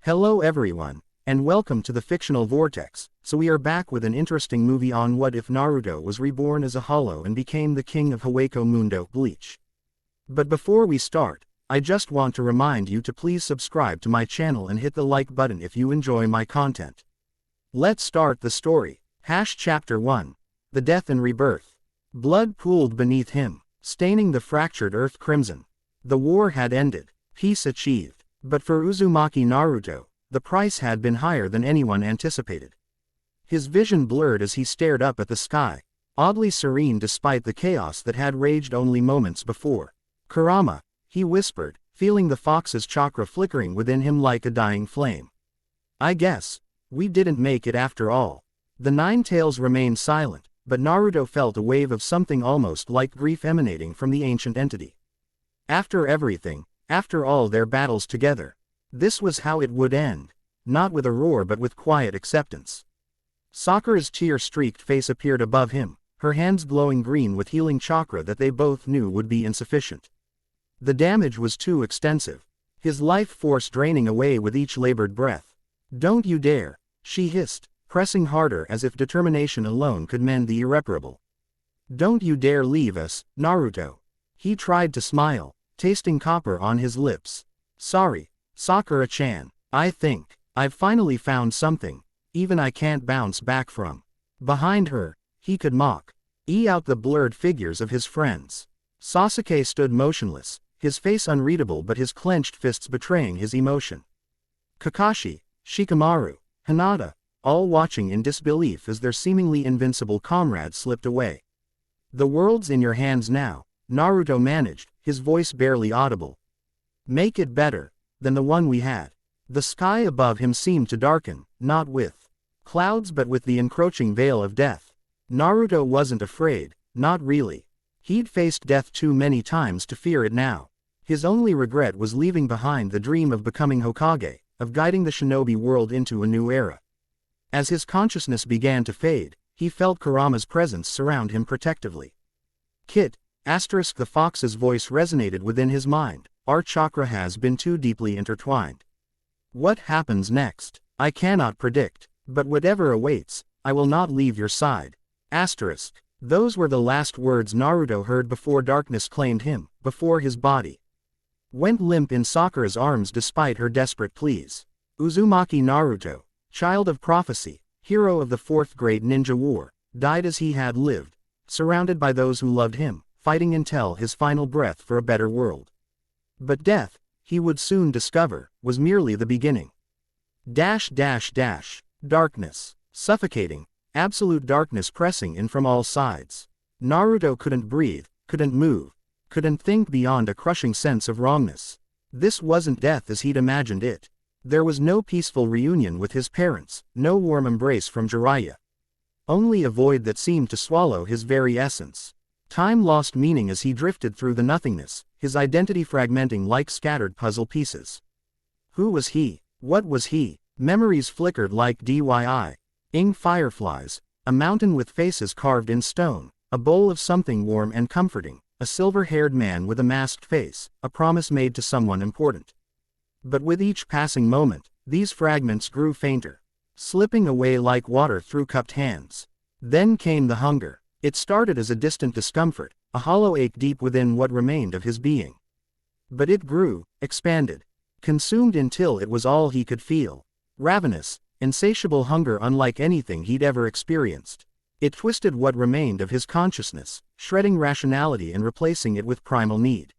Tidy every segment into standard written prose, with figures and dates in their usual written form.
Hello everyone, and welcome to the Fictional Vortex. So we are back with an interesting movie on what if Naruto was reborn as a hollow and became the king of Hueco Mundo, Bleach. But before we start, I just want to remind you to please subscribe to my channel and hit the like button if you enjoy my content. Let's start the story. Chapter 1. The Death and Rebirth. Blood pooled beneath him, staining the fractured earth crimson. The war had ended, peace achieved. But for Uzumaki Naruto, the price had been higher than anyone anticipated. His vision blurred as he stared up at the sky, oddly serene despite the chaos that had raged only moments before. "Kurama," he whispered, feeling the fox's chakra flickering within him like a dying flame. "I guess we didn't make it after all." The Nine Tails remained silent, but Naruto felt a wave of something almost like grief emanating from the ancient entity. After everything, after all their battles together, this was how it would end, not with a roar but with quiet acceptance. Sakura's tear-streaked face appeared above him, her hands glowing green with healing chakra that they both knew would be insufficient. The damage was too extensive, his life force draining away with each labored breath. "Don't you dare," she hissed, pressing harder as if determination alone could mend the irreparable. "Don't you dare leave us, Naruto." He tried to smile, tasting copper on his lips. "Sorry, Sakura-chan, I think I've finally found something, even I can't bounce back from." Behind her, he could mock out the blurred figures of his friends. Sasuke stood motionless, his face unreadable but his clenched fists betraying his emotion. Kakashi, Shikamaru, Hinata, all watching in disbelief as their seemingly invincible comrades slipped away. "The world's in your hands now," Naruto managed, his voice barely audible. "Make it better than the one we had." The sky above him seemed to darken, not with clouds but with the encroaching veil of death. Naruto wasn't afraid, not really. He'd faced death too many times to fear it now. His only regret was leaving behind the dream of becoming Hokage, of guiding the shinobi world into a new era. As his consciousness began to fade, he felt Kurama's presence surround him protectively. "Kit," the fox's voice resonated within his mind, "our chakra has been too deeply intertwined. What happens next, I cannot predict, but whatever awaits, I will not leave your side." Those were the last words Naruto heard before darkness claimed him, before his body went limp in Sakura's arms despite her desperate pleas. Uzumaki Naruto, child of prophecy, hero of the Fourth Great Ninja War, died as he had lived, surrounded by those who loved him, fighting until his final breath for a better world. But death, he would soon discover, was merely the beginning. Darkness. Suffocating, absolute darkness pressing in from all sides. Naruto couldn't breathe, couldn't move, couldn't think beyond a crushing sense of wrongness. This wasn't death as he'd imagined it. There was no peaceful reunion with his parents, no warm embrace from Jiraiya. Only a void that seemed to swallow his very essence. Time lost meaning as he drifted through the nothingness, his identity fragmenting like scattered puzzle pieces. Who was he? What was he? Memories flickered like ing fireflies, a mountain with faces carved in stone, a bowl of something warm and comforting, a silver-haired man with a masked face, a promise made to someone important. But with each passing moment, these fragments grew fainter, slipping away like water through cupped hands. Then came the hunger. It started as a distant discomfort, a hollow ache deep within what remained of his being. But it grew, expanded, consumed until it was all he could feel. Ravenous, insatiable hunger unlike anything he'd ever experienced. It twisted what remained of his consciousness, shredding rationality and replacing it with primal need.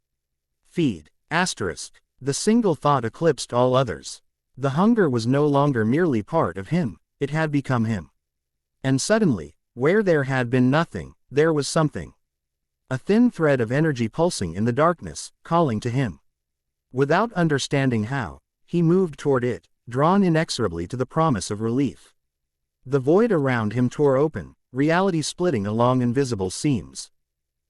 Feed. The single thought eclipsed all others. The hunger was no longer merely part of him, it had become him. And suddenly, where there had been nothing, there was something. A thin thread of energy pulsing in the darkness, calling to him. Without understanding how, he moved toward it, drawn inexorably to the promise of relief. The void around him tore open, reality splitting along invisible seams.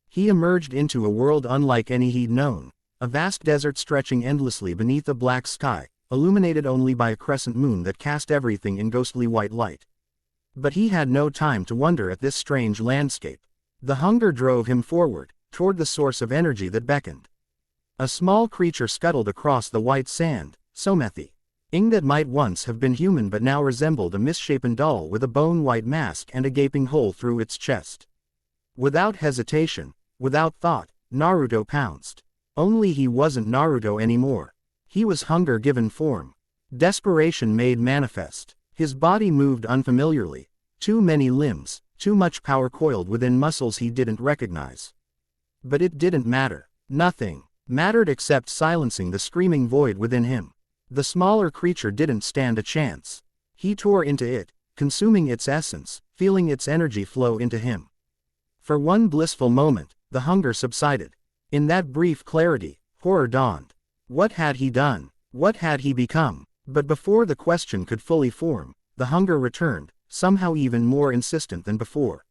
He emerged into a world unlike any he'd known, a vast desert stretching endlessly beneath a black sky, illuminated only by a crescent moon that cast everything in ghostly white light. But he had no time to wonder at this strange landscape. The hunger drove him forward, toward the source of energy that beckoned. A small creature scuttled across the white sand, Somethi. That might once have been human but now resembled a misshapen doll with a bone-white mask and a gaping hole through its chest. Without hesitation, without thought, Naruto pounced. Only he wasn't Naruto anymore. He was hunger given form. Desperation made manifest. His body moved unfamiliarly. Too many limbs, too much power coiled within muscles he didn't recognize. But it didn't matter. Nothing mattered except silencing the screaming void within him. The smaller creature didn't stand a chance. He tore into it, consuming its essence, feeling its energy flow into him. For one blissful moment, the hunger subsided. In that brief clarity, horror dawned. What had he done? What had he become? But before the question could fully form, the hunger returned, somehow even more insistent than before.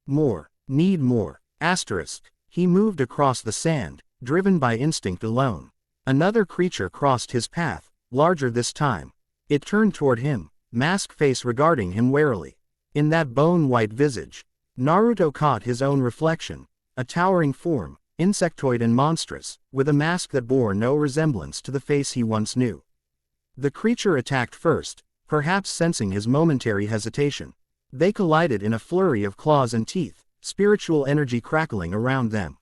More. Need more. Asterisk. He moved across the sand, driven by instinct alone. Another creature crossed his path, larger this time. It turned toward him, mask face regarding him warily. In that bone-white visage, Naruto caught his own reflection, a towering form, insectoid and monstrous, with a mask that bore no resemblance to the face he once knew. The creature attacked first, perhaps sensing his momentary hesitation. They collided in a flurry of claws and teeth, spiritual energy crackling around them.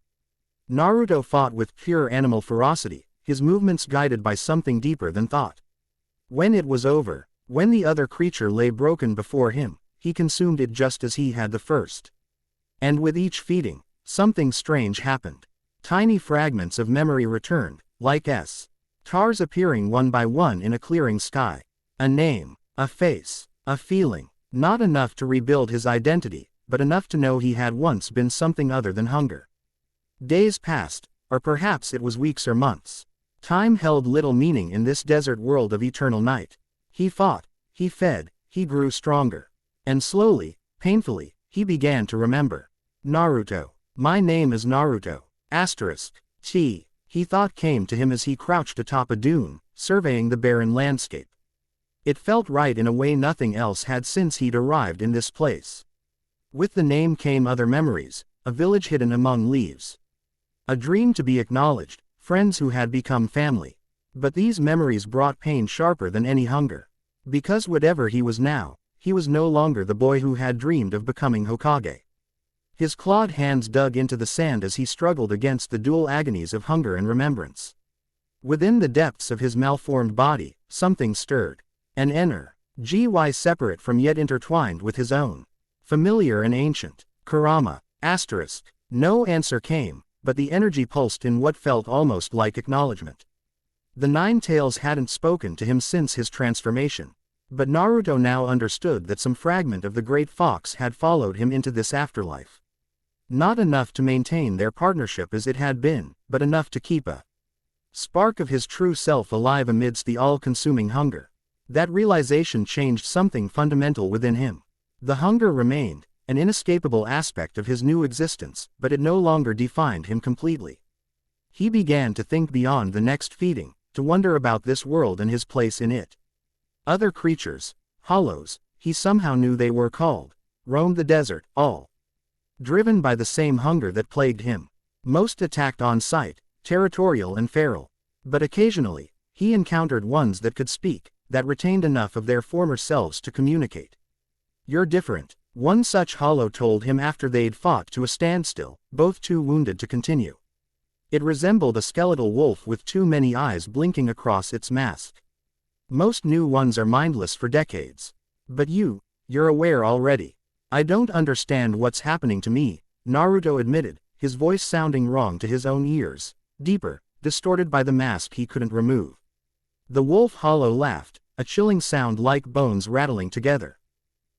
Naruto fought with pure animal ferocity, his movements guided by something deeper than thought. When it was over, when the other creature lay broken before him, he consumed it just as he had the first. And with each feeding, something strange happened. Tiny fragments of memory returned, like stars appearing one by one in a clearing sky. A name, a face, a feeling, not enough to rebuild his identity, but enough to know he had once been something other than hunger. Days passed, or perhaps it was weeks or months. Time held little meaning in this desert world of eternal night. He fought, he fed, he grew stronger. And slowly, painfully, he began to remember. Naruto. My name is Naruto. Asterisk. He thought came to him as he crouched atop a dune, surveying the barren landscape. It felt right in a way nothing else had since he'd arrived in this place. With the name came other memories, a village hidden among leaves. A dream to be acknowledged, friends who had become family. But these memories brought pain sharper than any hunger. Because whatever he was now, he was no longer the boy who had dreamed of becoming Hokage. His clawed hands dug into the sand as he struggled against the dual agonies of hunger and remembrance. Within the depths of his malformed body, something stirred. An energy separate from yet intertwined with his own. Familiar and ancient. Kurama. Asterisk. No answer came, but the energy pulsed in what felt almost like acknowledgement. The Nine Tails hadn't spoken to him since his transformation. But Naruto now understood that some fragment of the Great Fox had followed him into this afterlife. Not enough to maintain their partnership as it had been, but enough to keep a spark of his true self alive amidst the all-consuming hunger. That realization changed something fundamental within him. The hunger remained, an inescapable aspect of his new existence, but it no longer defined him completely. He began to think beyond the next feeding, to wonder about this world and his place in it. Other creatures, hollows, he somehow knew they were called, roamed the desert, all driven by the same hunger that plagued him. Most attacked on sight, territorial and feral. But occasionally, he encountered ones that could speak, that retained enough of their former selves to communicate. You're different, one such hollow told him after they'd fought to a standstill, both too wounded to continue. It resembled a skeletal wolf with too many eyes blinking across its mask. Most new ones are mindless for decades. But you're aware already. I don't understand what's happening to me, Naruto admitted, his voice sounding wrong to his own ears, deeper, distorted by the mask he couldn't remove. The wolf hollow laughed, a chilling sound like bones rattling together.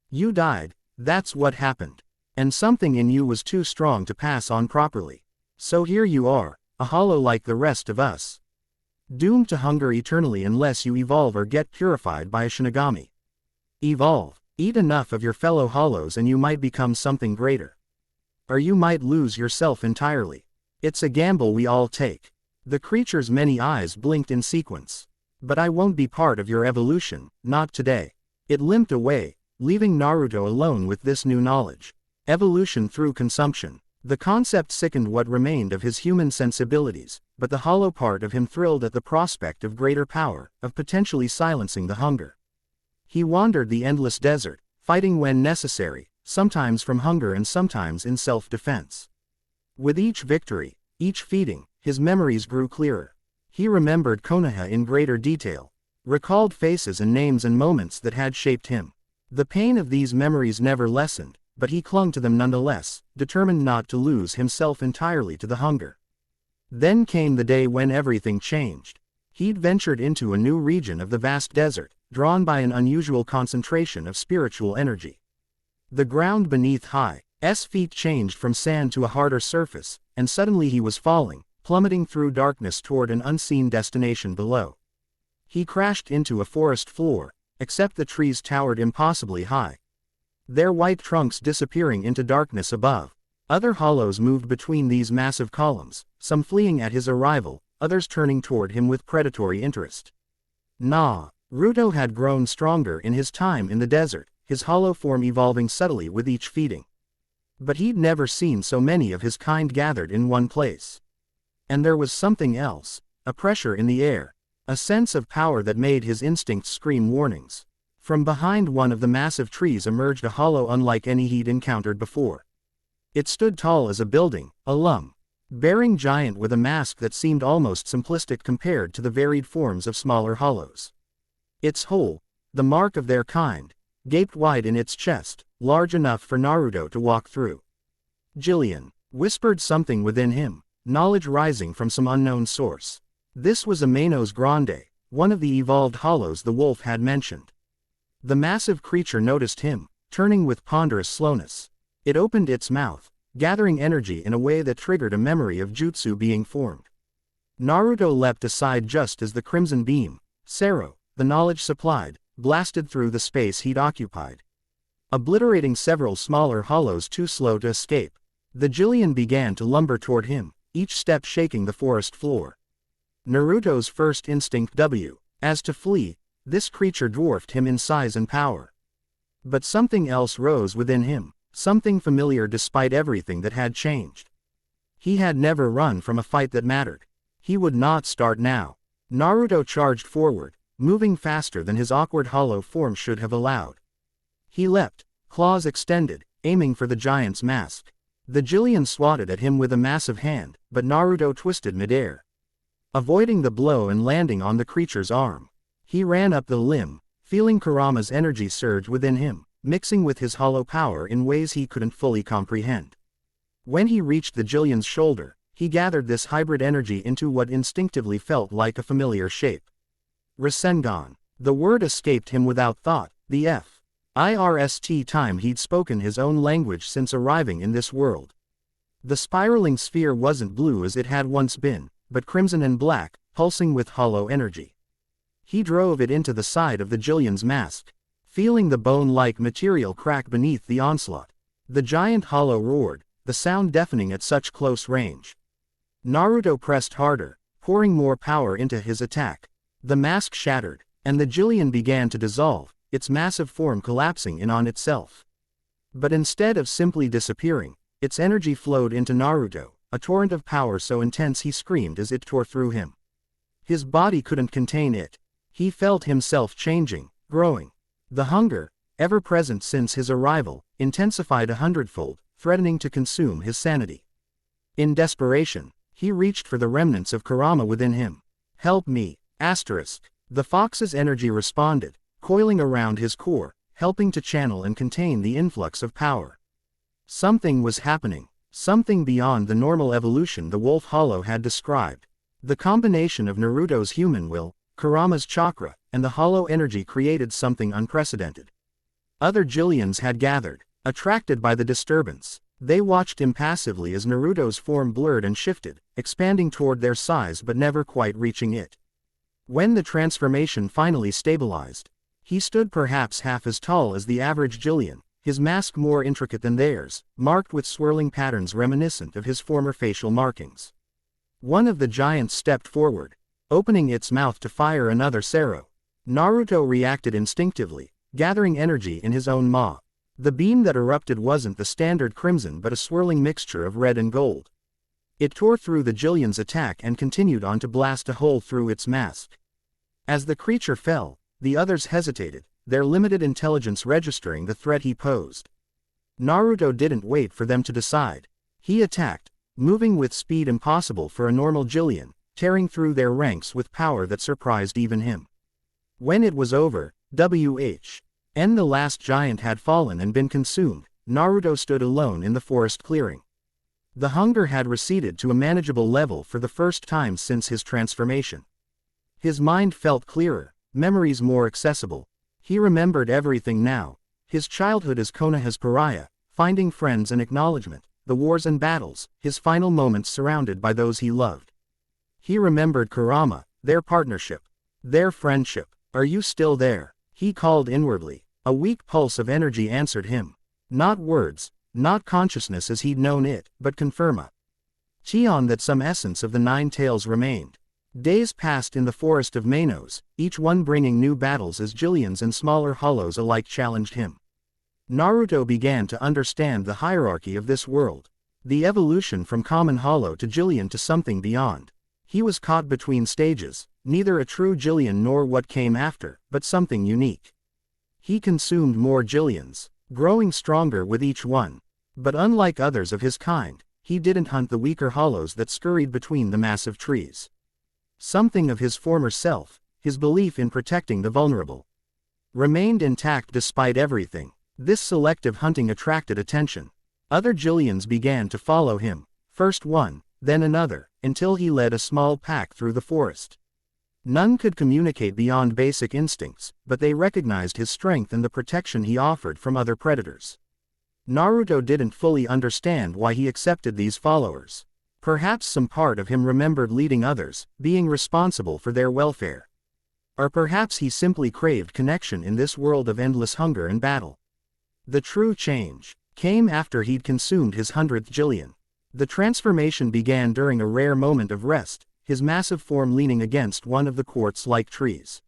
You died, that's what happened. And something in you was too strong to pass on properly. So here you are, a hollow like the rest of us. Doomed to hunger eternally unless you evolve or get purified by a Shinigami. Evolve. Eat enough of your fellow hollows and you might become something greater. Or you might lose yourself entirely. It's a gamble we all take. The creature's many eyes blinked in sequence. But I won't be part of your evolution, not today. It limped away, leaving Naruto alone with this new knowledge. Evolution through consumption. The concept sickened what remained of his human sensibilities, but the hollow part of him thrilled at the prospect of greater power, of potentially silencing the hunger. He wandered the endless desert, fighting when necessary, sometimes from hunger and sometimes in self-defense. With each victory, each feeding, his memories grew clearer. He remembered Konoha in greater detail, recalled faces and names and moments that had shaped him. The pain of these memories never lessened, but he clung to them nonetheless, determined not to lose himself entirely to the hunger. Then came the day when everything changed. He'd ventured into a new region of the vast desert, drawn by an unusual concentration of spiritual energy. The ground beneath Hai's feet changed from sand to a harder surface, and suddenly he was falling, plummeting through darkness toward an unseen destination below. He crashed into a forest floor, except the trees towered impossibly high, their white trunks disappearing into darkness above. Other hollows moved between these massive columns, some fleeing at his arrival, others turning toward him with predatory interest. Naruto had grown stronger in his time in the desert, his hollow form evolving subtly with each feeding. But he'd never seen so many of his kind gathered in one place. And there was something else, a pressure in the air, a sense of power that made his instincts scream warnings. From behind one of the massive trees emerged a hollow unlike any he'd encountered before. It stood tall as a building, a lumber-bearing giant with a mask that seemed almost simplistic compared to the varied forms of smaller hollows. Its hole, the mark of their kind, gaped wide in its chest, large enough for Naruto to walk through. Jillian whispered something within him, knowledge rising from some unknown source. This was a Manos Grande, one of the evolved hollows the wolf had mentioned. The massive creature noticed him, turning with ponderous slowness. It opened its mouth, gathering energy in a way that triggered a memory of jutsu being formed. Naruto leapt aside just as the crimson beam, Sero, the knowledge supplied, blasted through the space he'd occupied, obliterating several smaller hollows too slow to escape. The Jillian began to lumber toward him, each step shaking the forest floor. Naruto's first instinct as to flee, this creature dwarfed him in size and power. But something else rose within him, something familiar despite everything that had changed. He had never run from a fight that mattered. He would not start now. Naruto charged forward, moving faster than his awkward hollow form should have allowed. He leapt, claws extended, aiming for the giant's mask. The Jillian swatted at him with a massive hand, but Naruto twisted midair, avoiding the blow and landing on the creature's arm. He ran up the limb, feeling Kurama's energy surge within him, mixing with his hollow power in ways he couldn't fully comprehend. When he reached the Jillian's shoulder, he gathered this hybrid energy into what instinctively felt like a familiar shape. Rasengan. The word escaped him without thought, the first time he'd spoken his own language since arriving in this world. The spiraling sphere wasn't blue as it had once been, but crimson and black, pulsing with hollow energy. He drove it into the side of the Jillian's mask, feeling the bone-like material crack beneath the onslaught. The giant hollow roared, the sound deafening at such close range. Naruto pressed harder, pouring more power into his attack. The mask shattered, and the Jillian began to dissolve, its massive form collapsing in on itself. But instead of simply disappearing, its energy flowed into Naruto, a torrent of power so intense he screamed as it tore through him. His body couldn't contain it. He felt himself changing, growing. The hunger, ever present since his arrival, intensified 100-fold, threatening to consume his sanity. In desperation, he reached for the remnants of Kurama within him. "Help me, asterisk." The fox's energy responded, coiling around his core, helping to channel and contain the influx of power. Something was happening, something beyond the normal evolution the wolf hollow had described. The combination of Naruto's human will, Kurama's chakra, and the hollow energy created something unprecedented. Other Jillians had gathered, attracted by the disturbance. They watched impassively as Naruto's form blurred and shifted, expanding toward their size but never quite reaching it. When the transformation finally stabilized, he stood perhaps half as tall as the average Jillian, his mask more intricate than theirs, marked with swirling patterns reminiscent of his former facial markings. One of the giants stepped forward, opening its mouth to fire another Sero. Naruto reacted instinctively, gathering energy in his own maw. The beam that erupted wasn't the standard crimson but a swirling mixture of red and gold. It tore through the Jillian's attack and continued on to blast a hole through its mask. As the creature fell, the others hesitated, their limited intelligence registering the threat he posed. Naruto didn't wait for them to decide. He attacked, moving with speed impossible for a normal Jillian, tearing through their ranks with power that surprised even him. When it was over, the last giant had fallen and been consumed, Naruto stood alone in the forest clearing. The hunger had receded to a manageable level for the first time since his transformation. His mind felt clearer, memories more accessible. He remembered everything now, his childhood as Konoha's pariah, finding friends and acknowledgement, the wars and battles, his final moments surrounded by those he loved. He remembered Kurama, their partnership, their friendship. "Are you still there?" he called inwardly. A weak pulse of energy answered him. Not words, not consciousness as he'd known it, but confirma. Chion that some essence of the Nine Tails remained. Days passed in the forest of Manos, each one bringing new battles as Jillians and smaller hollows alike challenged him. Naruto began to understand the hierarchy of this world. The evolution from common hollow to Jillian to something beyond. He was caught between stages, neither a true Jillian nor what came after, but something unique. He consumed more Jillians, growing stronger with each one. But unlike others of his kind, he didn't hunt the weaker hollows that scurried between the massive trees. Something of his former self, his belief in protecting the vulnerable, remained intact despite everything. This selective hunting attracted attention. Other Jillians began to follow him, first one, then another, until he led a small pack through the forest. None could communicate beyond basic instincts, but they recognized his strength and the protection he offered from other predators. Naruto didn't fully understand why he accepted these followers. Perhaps some part of him remembered leading others, being responsible for their welfare. Or perhaps he simply craved connection in this world of endless hunger and battle. The true change came after he'd consumed his 100th Jillian. The transformation began during a rare moment of rest, his massive form leaning against one of the quartz-like trees.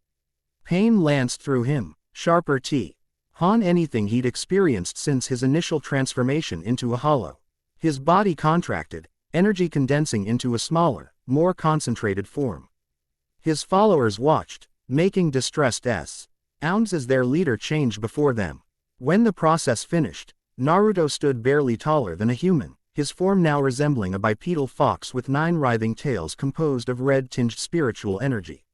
Pain lanced through him, sharper than anything he'd experienced since his initial transformation into a hollow. His body contracted, energy condensing into a smaller, more concentrated form. His followers watched, making distressed sounds as their leader changed before them. When the process finished, Naruto stood barely taller than a human, his form now resembling a bipedal fox with 9 writhing tails composed of red-tinged spiritual energy.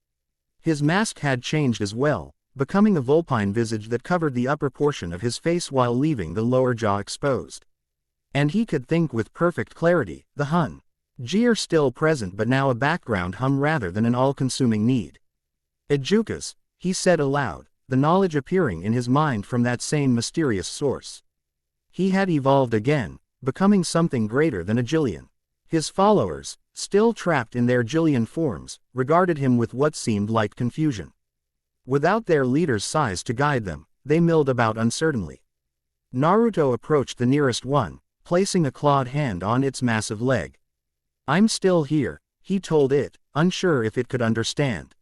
His mask had changed as well, becoming a vulpine visage that covered the upper portion of his face while leaving the lower jaw exposed. And he could think with perfect clarity, the hunger still present but now a background hum rather than an all-consuming need. "Ijukas," he said aloud, the knowledge appearing in his mind from that same mysterious source. He had evolved again, becoming something greater than a Jillian. His followers, still trapped in their Jillian forms, regarded him with what seemed like confusion. Without their leader's size to guide them, they milled about uncertainly. Naruto approached the nearest one, placing a clawed hand on its massive leg. "I'm still here," he told it, unsure if it could understand.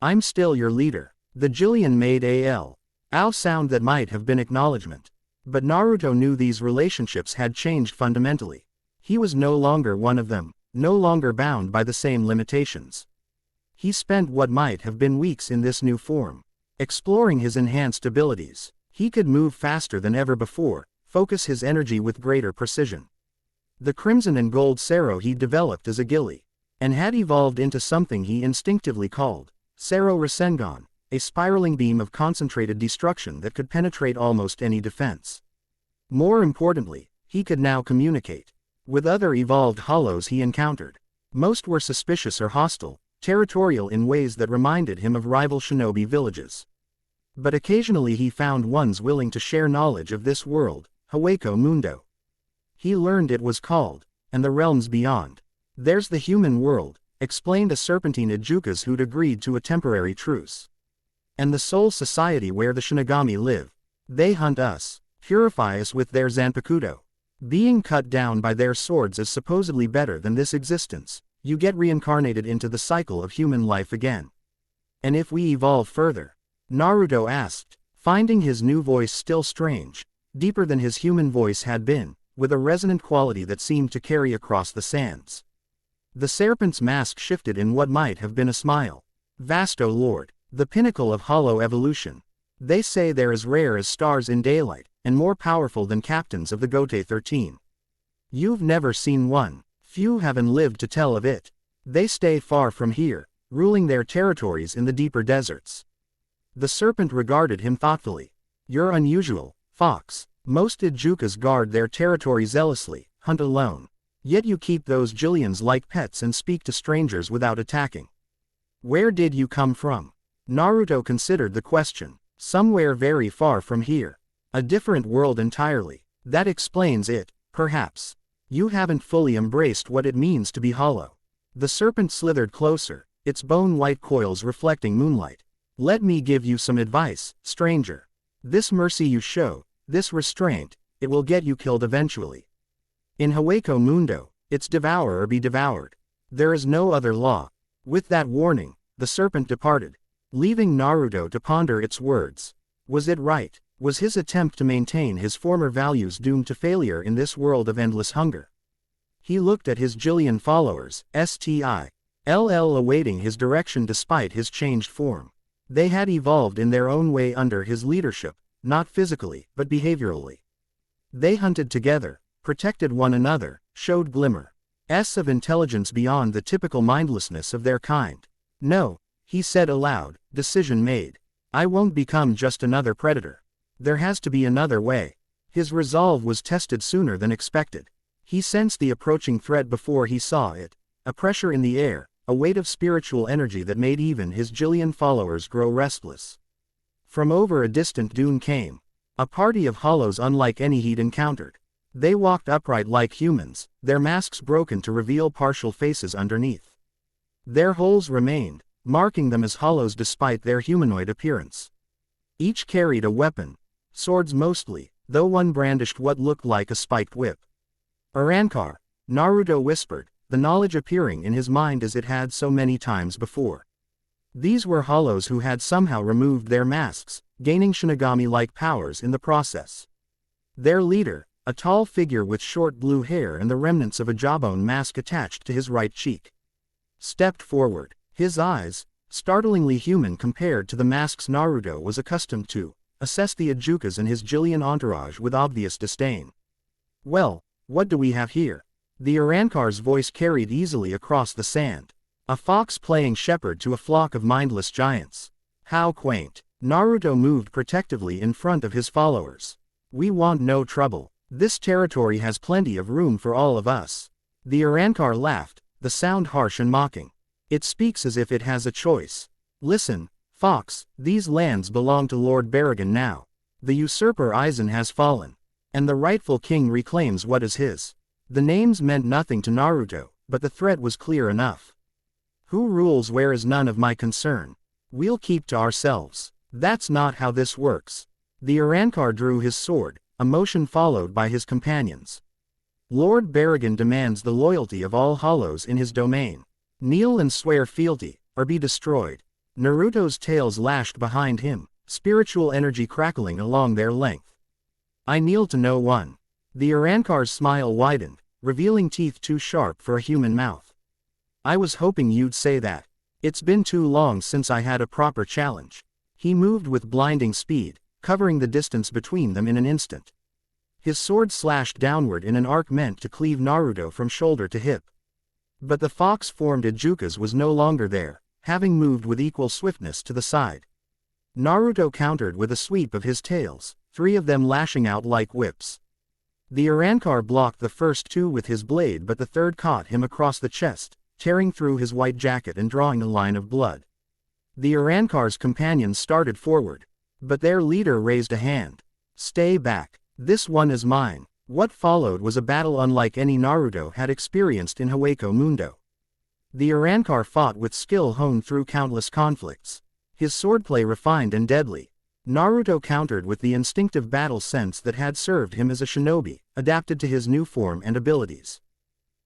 "I'm still your leader." The Jillian made a ow sound that might have been acknowledgement. But Naruto knew these relationships had changed fundamentally. He was no longer one of them, no longer bound by the same limitations. He spent what might have been weeks in this new form, exploring his enhanced abilities. He could move faster than ever before, focus his energy with greater precision. The crimson and gold Sero he developed as a gilly, and had evolved into something he instinctively called Sero Rasengan, a spiraling beam of concentrated destruction that could penetrate almost any defense. More importantly, he could now communicate with other evolved hollows he encountered. Most were suspicious or hostile, territorial in ways that reminded him of rival shinobi villages. But occasionally he found ones willing to share knowledge of this world, Hueco Mundo. He learned it was called, and the realms beyond. "There's the human world," explained a serpentine Ijukas who'd agreed to a temporary truce. "And the soul society where the Shinigami live. They hunt us, purify us with their Zanpakuto. Being cut down by their swords is supposedly better than this existence. You get reincarnated into the cycle of human life again. And if we evolve further?" Naruto asked, finding his new voice still strange. deeper than his human voice had been, with a resonant quality that seemed to carry across the sands. The serpent's mask shifted in what might have been a smile. Vast, O Lord, the pinnacle of hollow evolution. They say they're as rare as stars in daylight, and more powerful than captains of the Gote 13. You've never seen one. Few haven't lived to tell of it. They stay far from here, ruling their territories in the deeper deserts. The serpent regarded him thoughtfully. You're unusual, Fox. Most Ijukas guard their territory zealously, hunt alone. Yet you keep those Jillians like pets and speak to strangers without attacking. Where did you come from? Naruto considered the question. Somewhere very far from here. A different world entirely. That explains it, perhaps. You haven't fully embraced what it means to be hollow. The serpent slithered closer, its bone-white coils reflecting moonlight. Let me give you some advice, stranger. This mercy you show, this restraint, it will get you killed eventually. In Hueco Mundo, it's devour or be devoured. There is no other law. With that warning, the serpent departed, leaving Naruto to ponder its words. Was it right? Was his attempt to maintain his former values doomed to failure in this world of endless hunger? He looked at his Jillian followers, still awaiting his direction despite his changed form. They had evolved in their own way under his leadership, not physically, but behaviorally. They hunted together, protected one another, showed glimmers of intelligence beyond the typical mindlessness of their kind. No, he said aloud, decision made. I won't become just another predator. There has to be another way. His resolve was tested sooner than expected. He sensed the approaching threat before he saw it, a pressure in the air, a weight of spiritual energy that made even his Jillian followers grow restless. From over a distant dune came a party of hollows unlike any he'd encountered. They walked upright like humans, their masks broken to reveal partial faces underneath. Their holes remained, marking them as hollows despite their humanoid appearance. Each carried a weapon, swords mostly, though one brandished what looked like a spiked whip. Arrancar, Naruto whispered, the knowledge appearing in his mind as it had so many times before. These were hollows who had somehow removed their masks, gaining Shinigami-like powers in the process. Their leader, a tall figure with short blue hair and the remnants of a jawbone mask attached to his right cheek, stepped forward. His eyes, startlingly human compared to the masks Naruto was accustomed to, assessed the Ijukas and his Jillian entourage with obvious disdain. Well, what do we have here? The Arrancar's voice carried easily across the sand. A fox playing shepherd to a flock of mindless giants. How quaint. Naruto moved protectively in front of his followers. We want no trouble. This territory has plenty of room for all of us. The Arrancar laughed, the sound harsh and mocking. It speaks as if it has a choice. Listen, Fox, these lands belong to Lord Baragon now. The usurper Aizen has fallen, and the rightful king reclaims what is his. The names meant nothing to Naruto, but the threat was clear enough. Who rules where is none of my concern. We'll keep to ourselves. That's not how this works. The Arrancar drew his sword, a motion followed by his companions. Lord Baragon demands the loyalty of all hollows in his domain. Kneel and swear fealty, or be destroyed. Naruto's tails lashed behind him, spiritual energy crackling along their length. I kneel to no one. The Arrancar's smile widened, revealing teeth too sharp for a human mouth. I was hoping you'd say that. It's been too long since I had a proper challenge. He moved with blinding speed, covering the distance between them in an instant. His sword slashed downward in an arc meant to cleave Naruto from shoulder to hip. But the fox-formed Ijukas was no longer there, having moved with equal swiftness to the side. Naruto countered with a sweep of his tails, 3 of them lashing out like whips. The Arrancar blocked the first 2 with his blade, but the third caught him across the chest, tearing through his white jacket and drawing a line of blood. The Arrancar's companions started forward, but their leader raised a hand. Stay back. This one is mine. What followed was a battle unlike any Naruto had experienced in Hueco Mundo. The Arrancar fought with skill honed through countless conflicts. His swordplay refined and deadly. Naruto countered with the instinctive battle sense that had served him as a shinobi, adapted to his new form and abilities.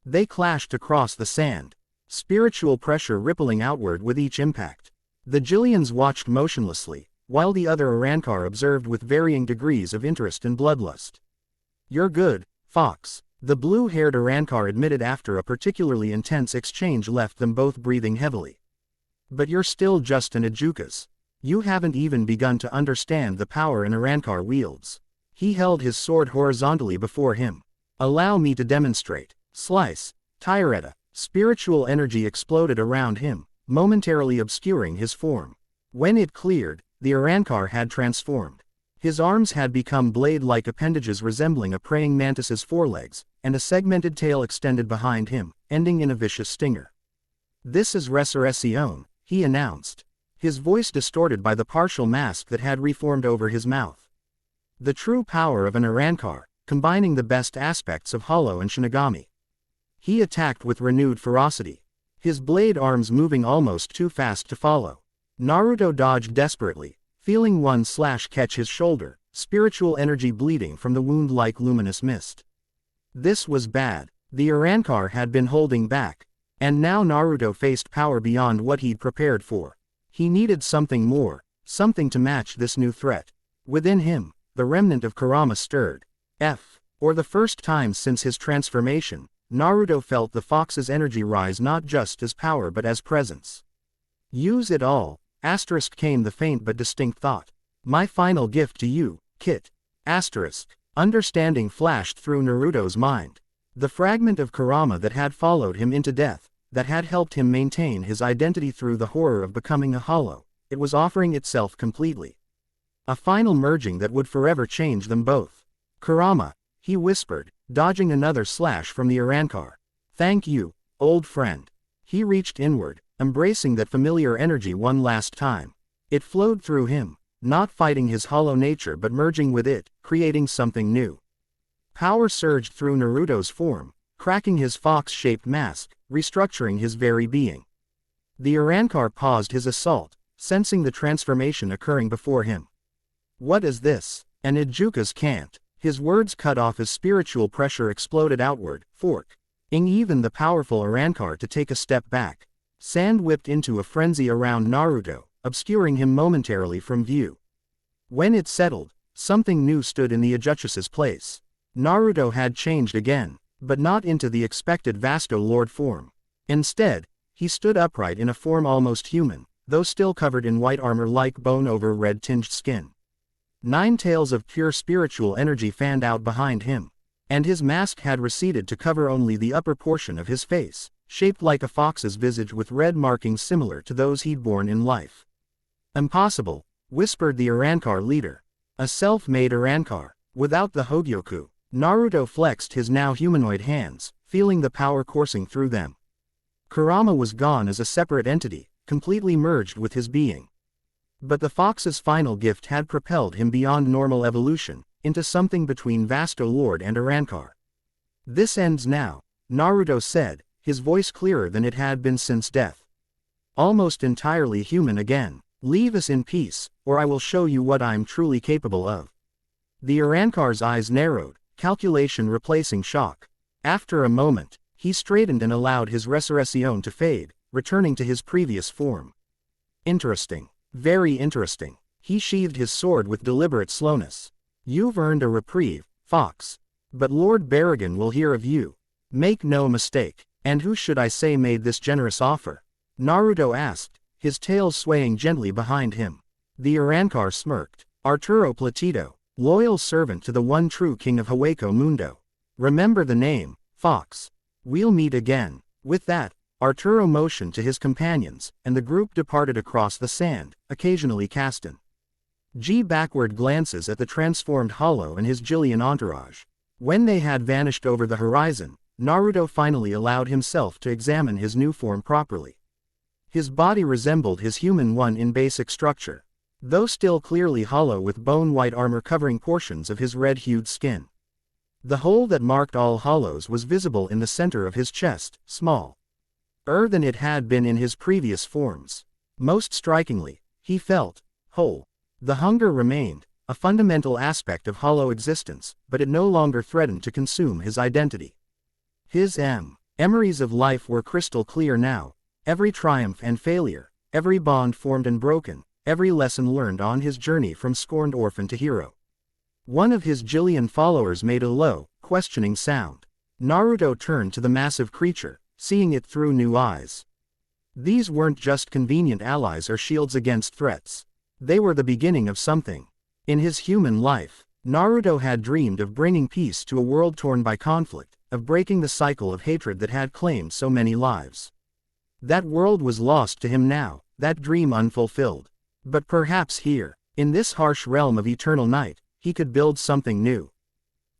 They clashed across the sand, spiritual pressure rippling outward with each impact. The Jillians watched motionlessly, while the other arrancar observed with varying degrees of interest and bloodlust. "You're good, Fox," the blue-haired arrancar admitted after a particularly intense exchange left them both breathing heavily. "But you're still just an Ajukas. You haven't even begun to understand the power an arrancar wields." He held his sword horizontally before him. "Allow me to demonstrate." Slice. Tyretta. Spiritual energy exploded around him, momentarily obscuring his form. When it cleared, the arrancar had transformed. His arms had become blade-like appendages resembling a praying mantis's forelegs, and a segmented tail extended behind him, ending in a vicious stinger. "This is Resurrección," he announced, his voice distorted by the partial mask that had reformed over his mouth. The true power of an arrancar, combining the best aspects of Hollow and Shinigami. He attacked with renewed ferocity, his blade arms moving almost too fast to follow. Naruto dodged desperately, feeling one slash catch his shoulder, spiritual energy bleeding from the wound like luminous mist. This was bad. The arrancar had been holding back, and now Naruto faced power beyond what he'd prepared for. He needed something more, something to match this new threat. Within him, the remnant of Kurama stirred. For the first time since his transformation, Naruto felt the fox's energy rise not just as power but as presence. "Use it all." Came the faint but distinct thought. "My final gift to you, Kit." Understanding flashed through Naruto's mind. The fragment of Kurama that had followed him into death, that had helped him maintain his identity through the horror of becoming a hollow, it was offering itself completely. A final merging that would forever change them both. "Kurama," he whispered, dodging another slash from the arrancar. "Thank you, old friend." He reached inward, embracing that familiar energy one last time. It flowed through him, not fighting his hollow nature but merging with it, creating something new. Power surged through Naruto's form, cracking his fox-shaped mask, restructuring his very being. The arrancar paused his assault, sensing the transformation occurring before him. "What is this? An Ijukas can't." His words cut off as spiritual pressure exploded outward, forcing even the powerful arrancar to take a step back. Sand whipped into a frenzy around Naruto, obscuring him momentarily from view. When it settled, something new stood in the Ajuchas's place. Naruto had changed again, but not into the expected Vasto Lord form. Instead, he stood upright in a form almost human, though still covered in white armor like bone over red-tinged skin. 9 tails of pure spiritual energy fanned out behind him, and his mask had receded to cover only the upper portion of his face, shaped like a fox's visage with red markings similar to those he'd borne in life. "Impossible," whispered the arrancar leader. "A self-made arrancar, without the Hogyoku." Naruto flexed his now humanoid hands, feeling the power coursing through them. Kurama was gone as a separate entity, completely merged with his being. But the fox's final gift had propelled him beyond normal evolution, into something between Vasto Lord and arrancar. "This ends now," Naruto said, his voice clearer than it had been since death. "Almost entirely human again. Leave us in peace, or I will show you what I'm truly capable of." The arrancar's eyes narrowed, calculation replacing shock. After a moment, he straightened and allowed his resurrección to fade, returning to his previous form. "Interesting. Very interesting." He sheathed his sword with deliberate slowness. "You've earned a reprieve, Fox. But Lord Barrigan will hear of you. Make no mistake. And who should I say made this generous offer?" Naruto asked, his tail swaying gently behind him. The arrancar smirked. "Arturo Platito, loyal servant to the one true king of Hueco Mundo. Remember the name, Fox. We'll meet again." With that, Arturo motioned to his companions, and the group departed across the sand, occasionally casting backward glances at the transformed Hollow and his Jillian entourage. When they had vanished over the horizon, Naruto finally allowed himself to examine his new form properly. His body resembled his human one in basic structure, though still clearly hollow with bone-white armor covering portions of his red-hued skin. The hole that marked all hollows was visible in the center of his chest, smaller than it had been in his previous forms. Most strikingly, he felt whole. The hunger remained, a fundamental aspect of hollow existence, but it no longer threatened to consume his identity. His memories of life were crystal clear now, every triumph and failure, every bond formed and broken, every lesson learned on his journey from scorned orphan to hero. One of his Jillian followers made a low, questioning sound. Naruto turned to the massive creature, seeing it through new eyes. These weren't just convenient allies or shields against threats. They were the beginning of something. In his human life, Naruto had dreamed of bringing peace to a world torn by conflict, of breaking the cycle of hatred that had claimed so many lives. That world was lost to him now, that dream unfulfilled. But perhaps here, in this harsh realm of eternal night, he could build something new.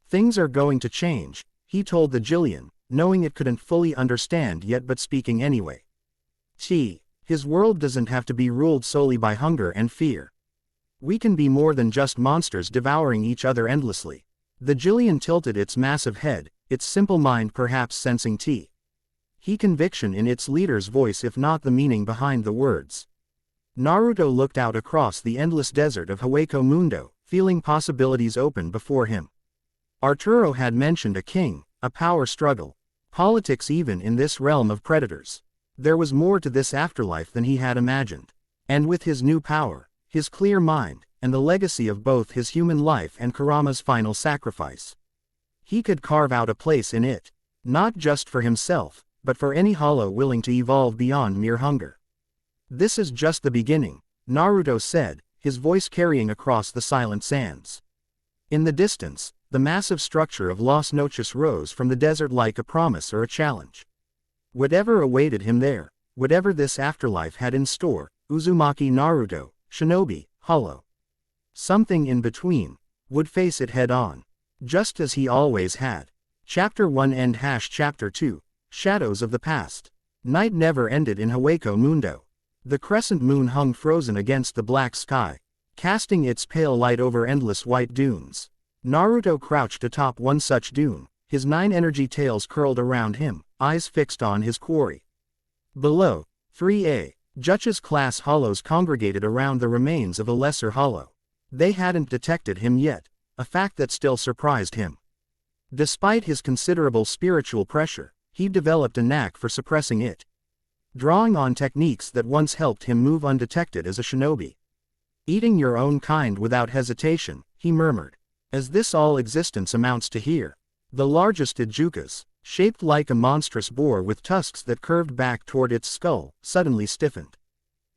Things are going to change, he told the Jillian, knowing it couldn't fully understand yet but speaking anyway. His world doesn't have to be ruled solely by hunger and fear. We can be more than just monsters devouring each other endlessly. The Jillian tilted its massive head, its simple mind perhaps sensing conviction in its leader's voice if not the meaning behind the words. Naruto looked out across the endless desert of Hueco Mundo, feeling possibilities open before him. Arturo had mentioned a king, a power struggle, politics even in this realm of predators. There was more to this afterlife than he had imagined. And with his new power, his clear mind, and the legacy of both his human life and Kurama's final sacrifice, he could carve out a place in it, not just for himself, but for any hollow willing to evolve beyond mere hunger. This is just the beginning, Naruto said, his voice carrying across the silent sands. In the distance, the massive structure of Las Noches rose from the desert like a promise or a challenge. Whatever awaited him there, whatever this afterlife had in store, Uzumaki Naruto, shinobi, hollow, something in between, would face it head-on. Just as he always had. Chapter 1 End Chapter 2, Shadows of the Past. Night never ended in Hueco Mundo. The crescent moon hung frozen against the black sky, casting its pale light over endless white dunes. Naruto crouched atop one such dune, his 9 energy tails curled around him, eyes fixed on his quarry. Below, 3A, Juch's class hollows congregated around the remains of a lesser hollow. They hadn't detected him yet, a fact that still surprised him. Despite his considerable spiritual pressure, he developed a knack for suppressing it, drawing on techniques that once helped him move undetected as a shinobi. Eating your own kind without hesitation, he murmured. As this all existence amounts to here. The largest Ijukas, shaped like a monstrous boar with tusks that curved back toward its skull, suddenly stiffened.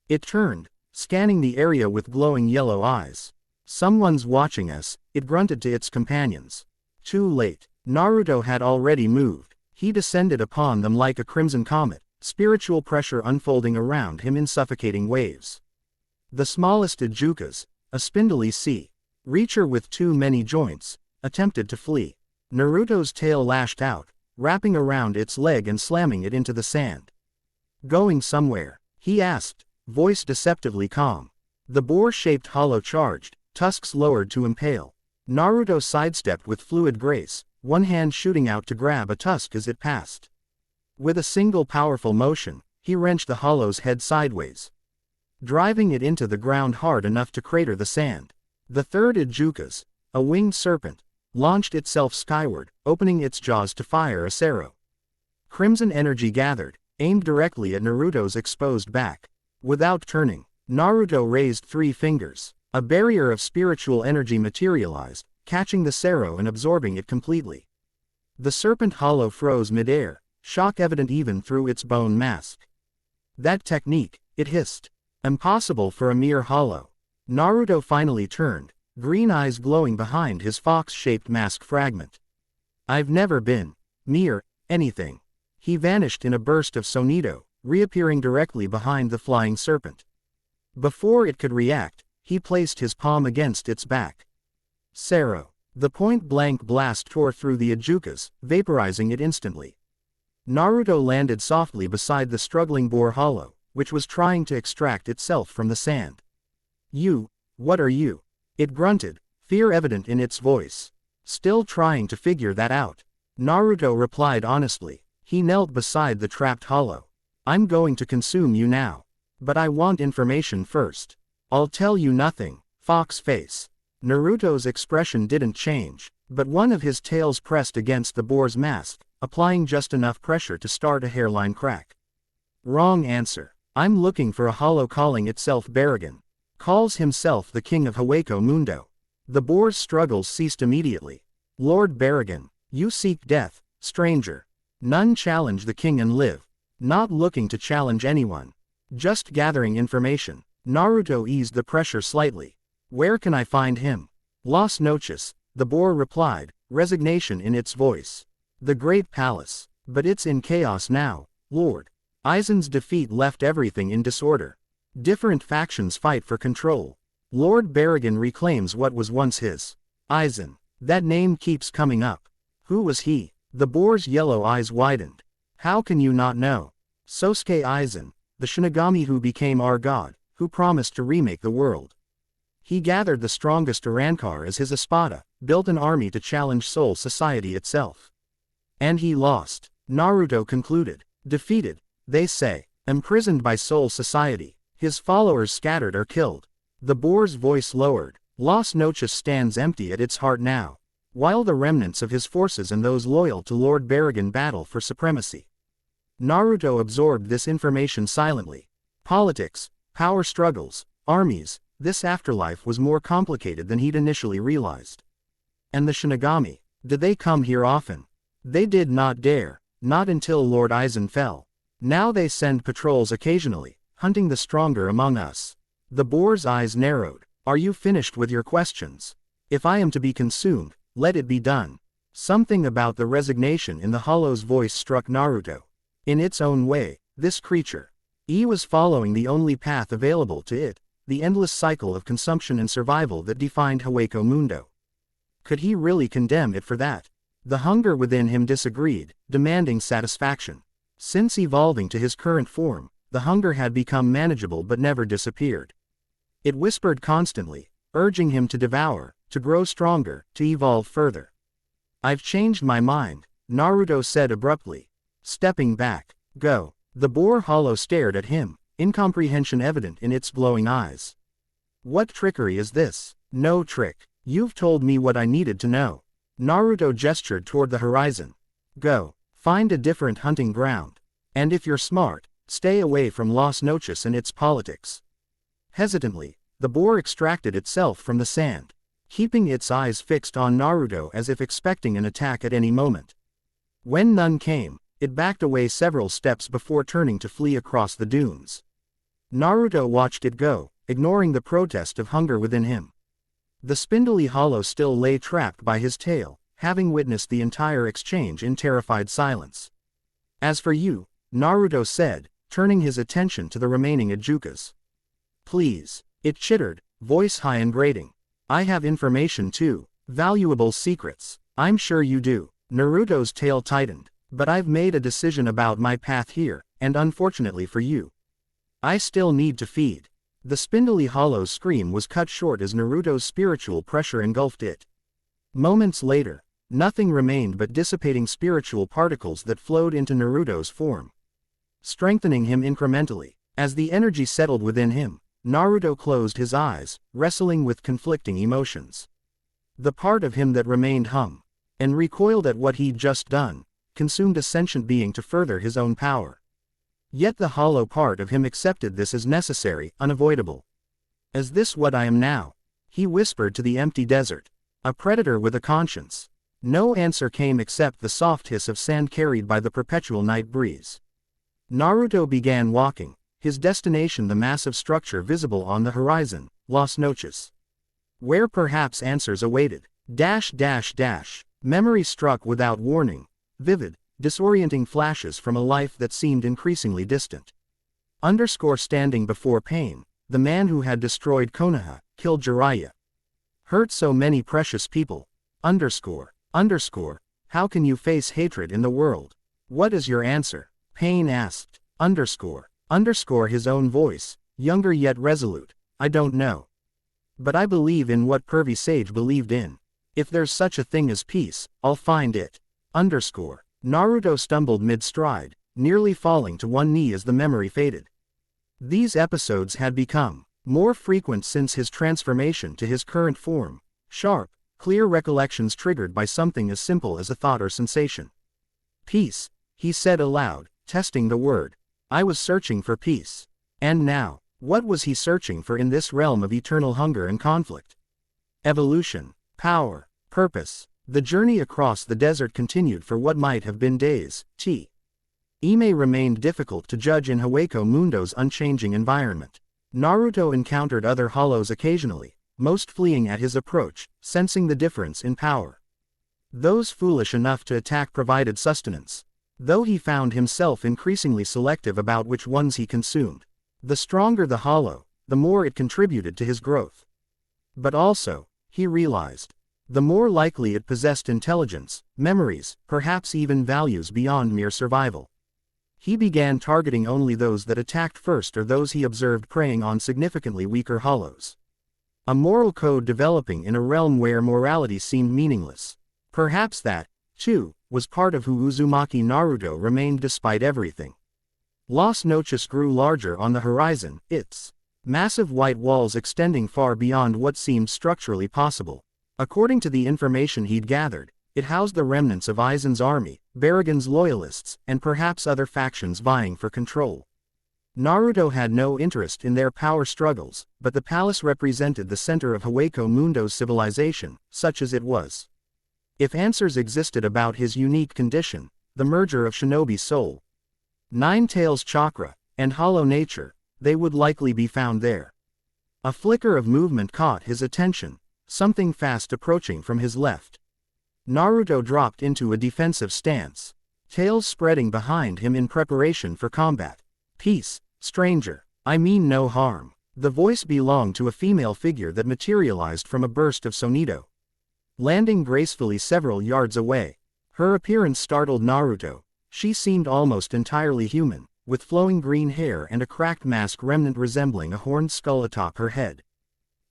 It turned, scanning the area with glowing yellow eyes. Someone's watching us, it grunted to its companions. Too late. Naruto had already moved. He descended upon them like a crimson comet, spiritual pressure unfolding around him in suffocating waves. The smallest Ijukas, a spindly sea reacher with too many joints, attempted to flee. Naruto's tail lashed out, wrapping around its leg and slamming it into the sand. Going somewhere? He asked, voice deceptively calm. The boar-shaped hollow charged, tusks lowered to impale. Naruto sidestepped with fluid grace, one hand shooting out to grab a tusk as it passed. With a single powerful motion, he wrenched the hollow's head sideways, driving it into the ground hard enough to crater the sand. The third Ijukas, a winged serpent, launched itself skyward, opening its jaws to fire a Sero. Crimson energy gathered, aimed directly at Naruto's exposed back. Without turning, Naruto raised 3 fingers. A barrier of spiritual energy materialized, catching the Sero and absorbing it completely. The serpent hollow froze midair, shock evident even through its bone mask. That technique, it hissed. Impossible for a mere hollow. Naruto finally turned, green eyes glowing behind his fox-shaped mask fragment. I've never been mere anything. He vanished in a burst of sonido, reappearing directly behind the flying serpent. Before it could react, he placed his palm against its back. Sero. The point-blank blast tore through the Ijukas, vaporizing it instantly. Naruto landed softly beside the struggling boar hollow, which was trying to extract itself from the sand. What are you? It grunted, fear evident in its voice. Still trying to figure that out. Naruto replied honestly. He knelt beside the trapped hollow. I'm going to consume you now. But I want information first. I'll tell you nothing, fox face. Naruto's expression didn't change, but one of his tails pressed against the boar's mask, applying just enough pressure to start a hairline crack. Wrong answer. I'm looking for a hollow calling itself Baragon. Calls himself the king of Hueco Mundo. The boar's struggles ceased immediately. Lord Barrigan, you seek death, stranger. None challenge the king and live. Not looking to challenge anyone. Just gathering information. Naruto eased the pressure slightly. Where can I find him? Las Noches, the boar replied, resignation in its voice. The great palace. But it's in chaos now, Lord. Aizen's defeat left everything in disorder. Different factions fight for control. Lord Barrigan reclaims what was once his. Aizen. That name keeps coming up. Who was he? The boar's yellow eyes widened. How can you not know? Sosuke Aizen, the Shinigami who became our god, who promised to remake the world. He gathered the strongest arrancar as his espada, built an army to challenge Soul Society itself. And he lost. Naruto concluded. Defeated, they say, imprisoned by Soul Society, his followers scattered or killed. The boar's voice lowered. Las Noches stands empty at its heart now, while the remnants of his forces and those loyal to Lord Barrigan battle for supremacy. Naruto absorbed this information silently. Politics, power struggles, armies, this afterlife was more complicated than he'd initially realized. And the Shinigami, did they come here often? They did not dare, not until Lord Aizen fell. Now they send patrols occasionally, hunting the stronger among us. The boar's eyes narrowed. Are you finished with your questions? If I am to be consumed, let it be done. Something about the resignation in the hollow's voice struck Naruto. In its own way, this creature. He was following the only path available to it, the endless cycle of consumption and survival that defined Hueco Mundo. Could he really condemn it for that? The hunger within him disagreed, demanding satisfaction. Since evolving to his current form, the hunger had become manageable but never disappeared. It whispered constantly, urging him to devour, to grow stronger, to evolve further. I've changed my mind, Naruto said abruptly. Stepping back. Go. The boar hollow stared at him, incomprehension evident in its glowing eyes. What trickery is this? No trick. You've told me what I needed to know. Naruto gestured toward the horizon. Go. Find a different hunting ground. And if you're smart, stay away from Las Noches and its politics. Hesitantly, the boar extracted itself from the sand, keeping its eyes fixed on Naruto as if expecting an attack at any moment. When none came, it backed away several steps before turning to flee across the dunes. Naruto watched it go, ignoring the protest of hunger within him. The spindly hollow still lay trapped by his tail, having witnessed the entire exchange in terrified silence. As for you, Naruto said, turning his attention to the remaining Ajukas. Please, it chittered, voice high and grating. I have information too, valuable secrets. I'm sure you do. Naruto's tail tightened. But I've made a decision about my path here, and unfortunately for you, I still need to feed. The spindly hollow's scream was cut short as Naruto's spiritual pressure engulfed it. Moments later, nothing remained but dissipating spiritual particles that flowed into Naruto's form, strengthening him incrementally. As the energy settled within him, Naruto closed his eyes, wrestling with conflicting emotions. The part of him that remained and recoiled at what he'd just done, consumed a sentient being to further his own power. Yet the hollow part of him accepted this as necessary, unavoidable. Is this what I am now? He whispered to the empty desert. A predator with a conscience. No answer came except the soft hiss of sand carried by the perpetual night breeze. Naruto began walking, his destination the massive structure visible on the horizon, Las Noches. Where perhaps answers awaited. Memory struck without warning. Vivid, disorienting flashes from a life that seemed increasingly distant. Standing before pain, the man who had destroyed Konoha, killed Jiraiya. Hurt so many precious people. How can you face hatred in the world? What is your answer? Pain asked. His own voice, younger yet resolute. I don't know. But I believe in what Pervy Sage believed in. If there's such a thing as peace, I'll find it. Naruto stumbled mid-stride, nearly falling to one knee as the memory faded. These episodes had become more frequent since his transformation to his current form, sharp, clear recollections triggered by something as simple as a thought or sensation. Peace, he said aloud, testing the word. I was searching for peace. And now, What was he searching for in this realm of eternal hunger and conflict? Evolution, power, purpose. The journey across the desert continued for what might have been days. Ime remained difficult to judge in Hueco Mundo's unchanging environment. Naruto encountered other hollows occasionally, most fleeing at his approach, sensing the difference in power. Those foolish enough to attack provided sustenance, though he found himself increasingly selective about which ones he consumed. The stronger the hollow, the more it contributed to his growth. But also, he realized, the more likely it possessed intelligence, memories, perhaps even values beyond mere survival. He began targeting only those that attacked first or those he observed preying on significantly weaker hollows. A moral code developing in a realm where morality seemed meaningless. Perhaps that, too, was part of who Uzumaki Naruto remained despite everything. Las Noches grew larger on the horizon, its massive white walls extending far beyond what seemed structurally possible. According to the information he'd gathered, it housed the remnants of Aizen's army, Baragon's loyalists, and perhaps other factions vying for control. Naruto had no interest in their power struggles, but the palace represented the center of Hueco Mundo's civilization, such as it was. If answers existed about his unique condition, the merger of shinobi soul, Nine Tails chakra, and hollow nature, they would likely be found there. A flicker of movement caught his attention, something fast approaching from his left. Naruto dropped into a defensive stance, tails spreading behind him in preparation for combat. Peace, stranger, I mean no harm. The voice belonged to a female figure that materialized from a burst of sonido, landing gracefully several yards away. Her appearance startled Naruto. She seemed almost entirely human, with flowing green hair and a cracked mask remnant resembling a horned skull atop her head.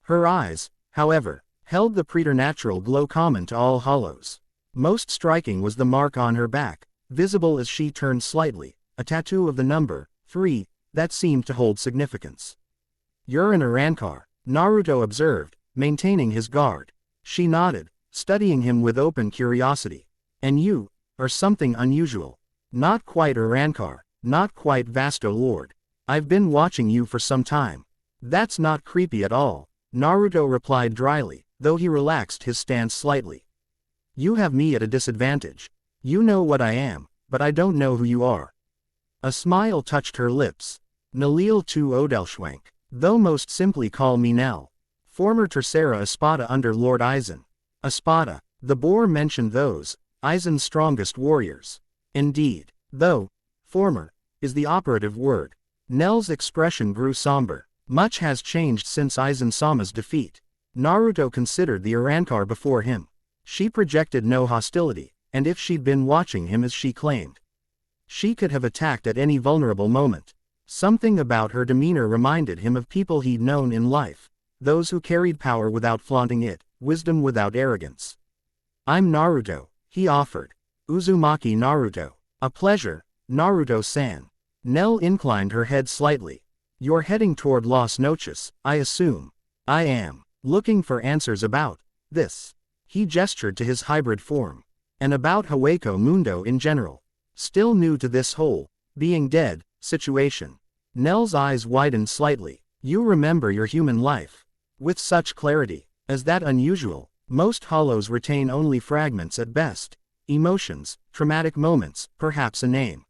Her eyes, however, held the preternatural glow common to all hollows. Most striking was the mark on her back, visible as she turned slightly, a tattoo of the number 3, that seemed to hold significance. "You're an arrancar," Naruto observed, maintaining his guard. She nodded, studying him with open curiosity. "And you are something unusual. Not quite arrancar, not quite Vasto Lord. I've been watching you for some time." "That's not creepy at all," Naruto replied dryly, though he relaxed his stance slightly. "You have me at a disadvantage. You know what I am, but I don't know who you are." A smile touched her lips. "Nalil tu Odelschwank. Though most simply call me Nell. Former Tercera Espada under Lord Aizen." Espada. The boar mentioned those, Aizen's strongest warriors. Indeed, though, former, is the operative word. Nell's expression grew somber. Much has changed since Aizen-sama's defeat. Naruto considered the arrancar before him. She projected no hostility, and if she'd been watching him as she claimed, she could have attacked at any vulnerable moment. Something about her demeanor reminded him of people he'd known in life, those who carried power without flaunting it, wisdom without arrogance. "I'm Naruto," he offered. "Uzumaki Naruto." "A pleasure, Naruto-san." Nell inclined her head slightly. "You're heading toward Las Noches, I assume." "I am. Looking for answers about this." He gestured to his hybrid form. "And about Hueco Mundo in general. Still new to this whole, being dead, situation." Nell's eyes widened slightly. "You remember your human life with such clarity. Is that unusual? Most hollows retain only fragments at best. Emotions, traumatic moments, perhaps a name.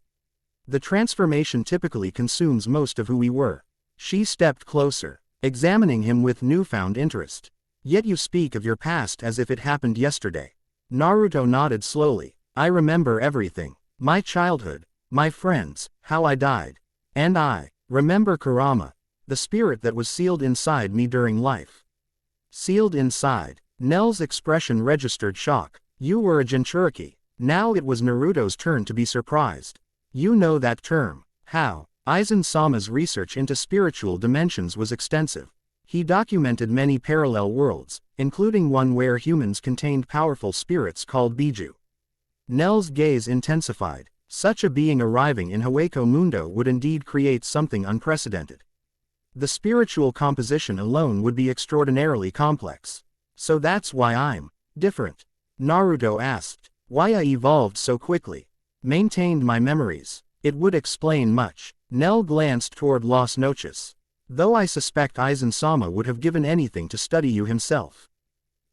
The transformation typically consumes most of who we were." She stepped closer, examining him with newfound interest. "Yet you speak of your past as if it happened yesterday." Naruto nodded slowly. "I remember everything. My childhood, my friends, how I died. And I remember Kurama, the spirit that was sealed inside me during life." Sealed inside. Nell's expression registered shock. "You were a Jinchuriki." Now it was Naruto's turn to be surprised. "You know that term." "How?" Aizen-sama's research into spiritual dimensions was extensive. He documented many parallel worlds, including one where humans contained powerful spirits called Biju. Nell's gaze intensified. Such a being arriving in Hueco Mundo would indeed create something unprecedented. The spiritual composition alone would be extraordinarily complex. "So that's why I'm different?" Naruto asked. "Why I evolved so quickly. Maintained my memories. It would explain much." Nell glanced toward Las Noches. Though I suspect Aizen-sama would have given anything to study you himself.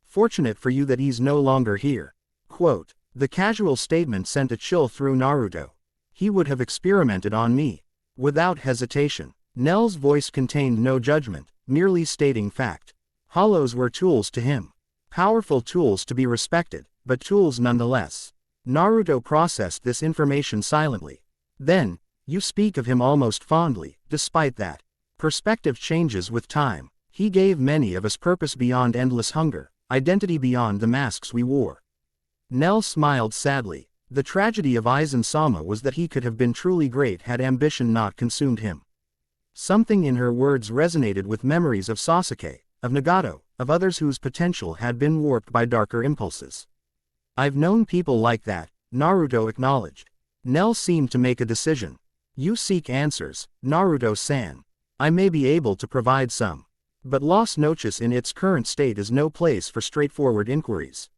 Fortunate for you that he's no longer here. Quote, the casual statement sent a chill through Naruto. He would have experimented on me. Without hesitation. Nell's voice contained no judgment, merely stating fact. Hollows were tools to him. Powerful tools to be respected, but tools nonetheless. Naruto processed this information silently. Then, you speak of him almost fondly, despite that. Perspective changes with time. He gave many of us purpose beyond endless hunger, identity beyond the masks we wore. Nell smiled sadly. The tragedy of Aizen-sama was that he could have been truly great had ambition not consumed him. Something in her words resonated with memories of Sasuke, of Nagato, of others whose potential had been warped by darker impulses. I've known people like that, Naruto acknowledged. Nell seemed to make a decision. You seek answers, Naruto-san. I may be able to provide some. But Las Noches in its current state is no place for straightforward inquiries.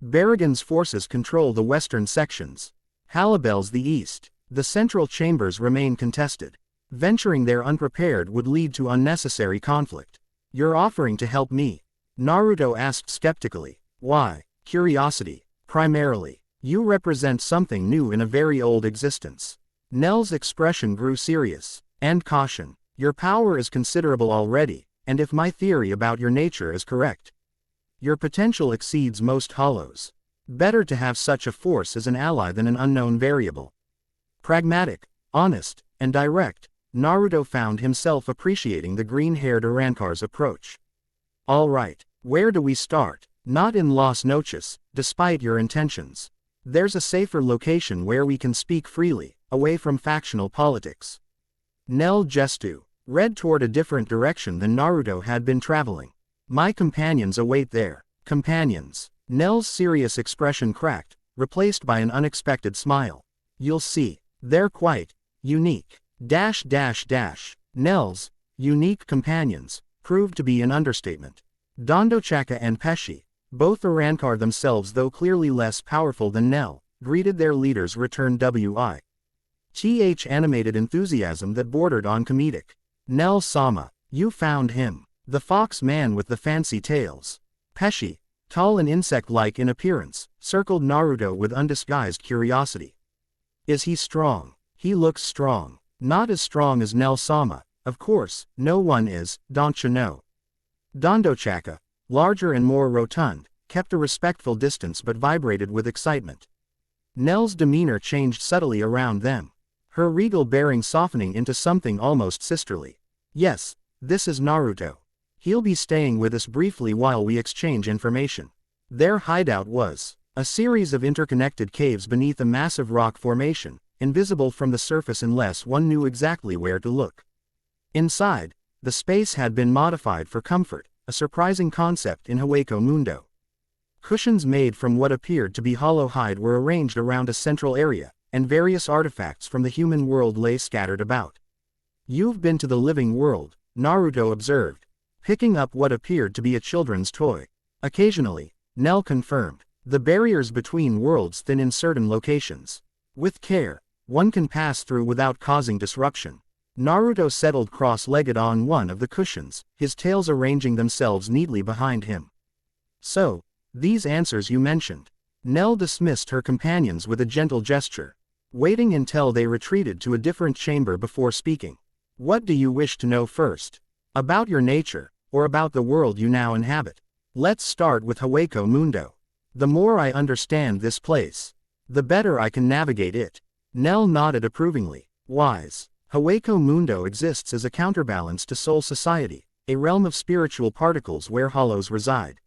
Barragan's forces control the western sections. Halibel's the east. The central chambers remain contested. Venturing there unprepared would lead to unnecessary conflict. You're offering to help me? Naruto asked skeptically. Why? Curiosity. Primarily. You represent something new in a very old existence. Nell's expression grew serious. And caution. Your power is considerable already, and if my theory about your nature is correct, your potential exceeds most hollows. Better to have such a force as an ally than an unknown variable. Pragmatic, honest, and direct, Naruto found himself appreciating the green-haired arrancar's approach. All right, where do we start? Not in Las Noches, despite your intentions. There's a safer location where we can speak freely, away from factional politics. Nell gestu, read toward a different direction than Naruto had been traveling. My companions await there. Companions. Nell's serious expression cracked, replaced by an unexpected smile. You'll see. They're quite unique. Nell's unique companions proved to be an understatement. Dondochaka and Pesci, both arrancar themselves though clearly less powerful than Nell, greeted their leader's return with animated enthusiasm that bordered on comedic. Nell-sama, you found him. The fox man with the fancy tails. Pesci, tall and insect-like in appearance, circled Naruto with undisguised curiosity. Is he strong? He looks strong. Not as strong as Nell-sama, of course, no one is, don't you know. Dondochaka, larger and more rotund, kept a respectful distance but vibrated with excitement. Nell's demeanor changed subtly around them. Her regal bearing softening into something almost sisterly. Yes, this is Naruto. He'll be staying with us briefly while we exchange information. Their hideout was a series of interconnected caves beneath a massive rock formation, invisible from the surface unless one knew exactly where to look. Inside, the space had been modified for comfort, a surprising concept in Hueco Mundo. Cushions made from what appeared to be hollow hide were arranged around a central area, and various artifacts from the human world lay scattered about. You've been to the living world, Naruto observed, picking up what appeared to be a children's toy. Occasionally, Nell confirmed, the barriers between worlds thin in certain locations. With care, one can pass through without causing disruption. Naruto settled cross-legged on one of the cushions, his tails arranging themselves neatly behind him. So, these answers you mentioned. Nell dismissed her companions with a gentle gesture, waiting until they retreated to a different chamber before speaking. What do you wish to know first? About your nature, or about the world you now inhabit? Let's start with Hueco Mundo. The more I understand this place, the better I can navigate it. Nell nodded approvingly. Wise. Hueco Mundo exists as a counterbalance to Soul Society, a realm of spiritual particles where hollows reside.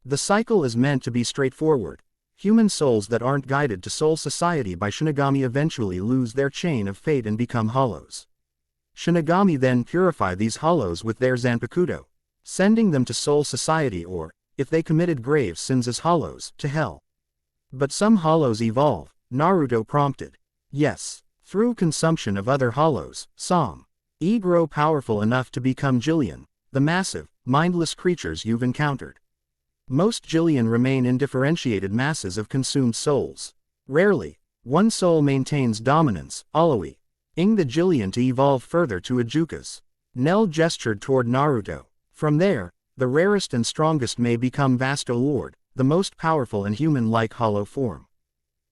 The cycle is meant to be straightforward. Human souls that aren't guided to Soul Society by Shinigami eventually lose their chain of fate and become hollows. Shinigami then purify these hollows with their Zanpakuto, sending them to Soul Society or, if they committed grave sins as hollows, to hell. But some hollows evolve, Naruto prompted. Yes, through consumption of other hollows, some grow powerful enough to become Jillian, the massive, mindless creatures you've encountered. Most Jillian remain indifferentiated masses of consumed souls. Rarely, one soul maintains dominance, Aloe, ing the Jillian to evolve further to Ajukas. Nell gestured toward Naruto. From there, the rarest and strongest may become Vasto Lord, the most powerful and human-like hollow form.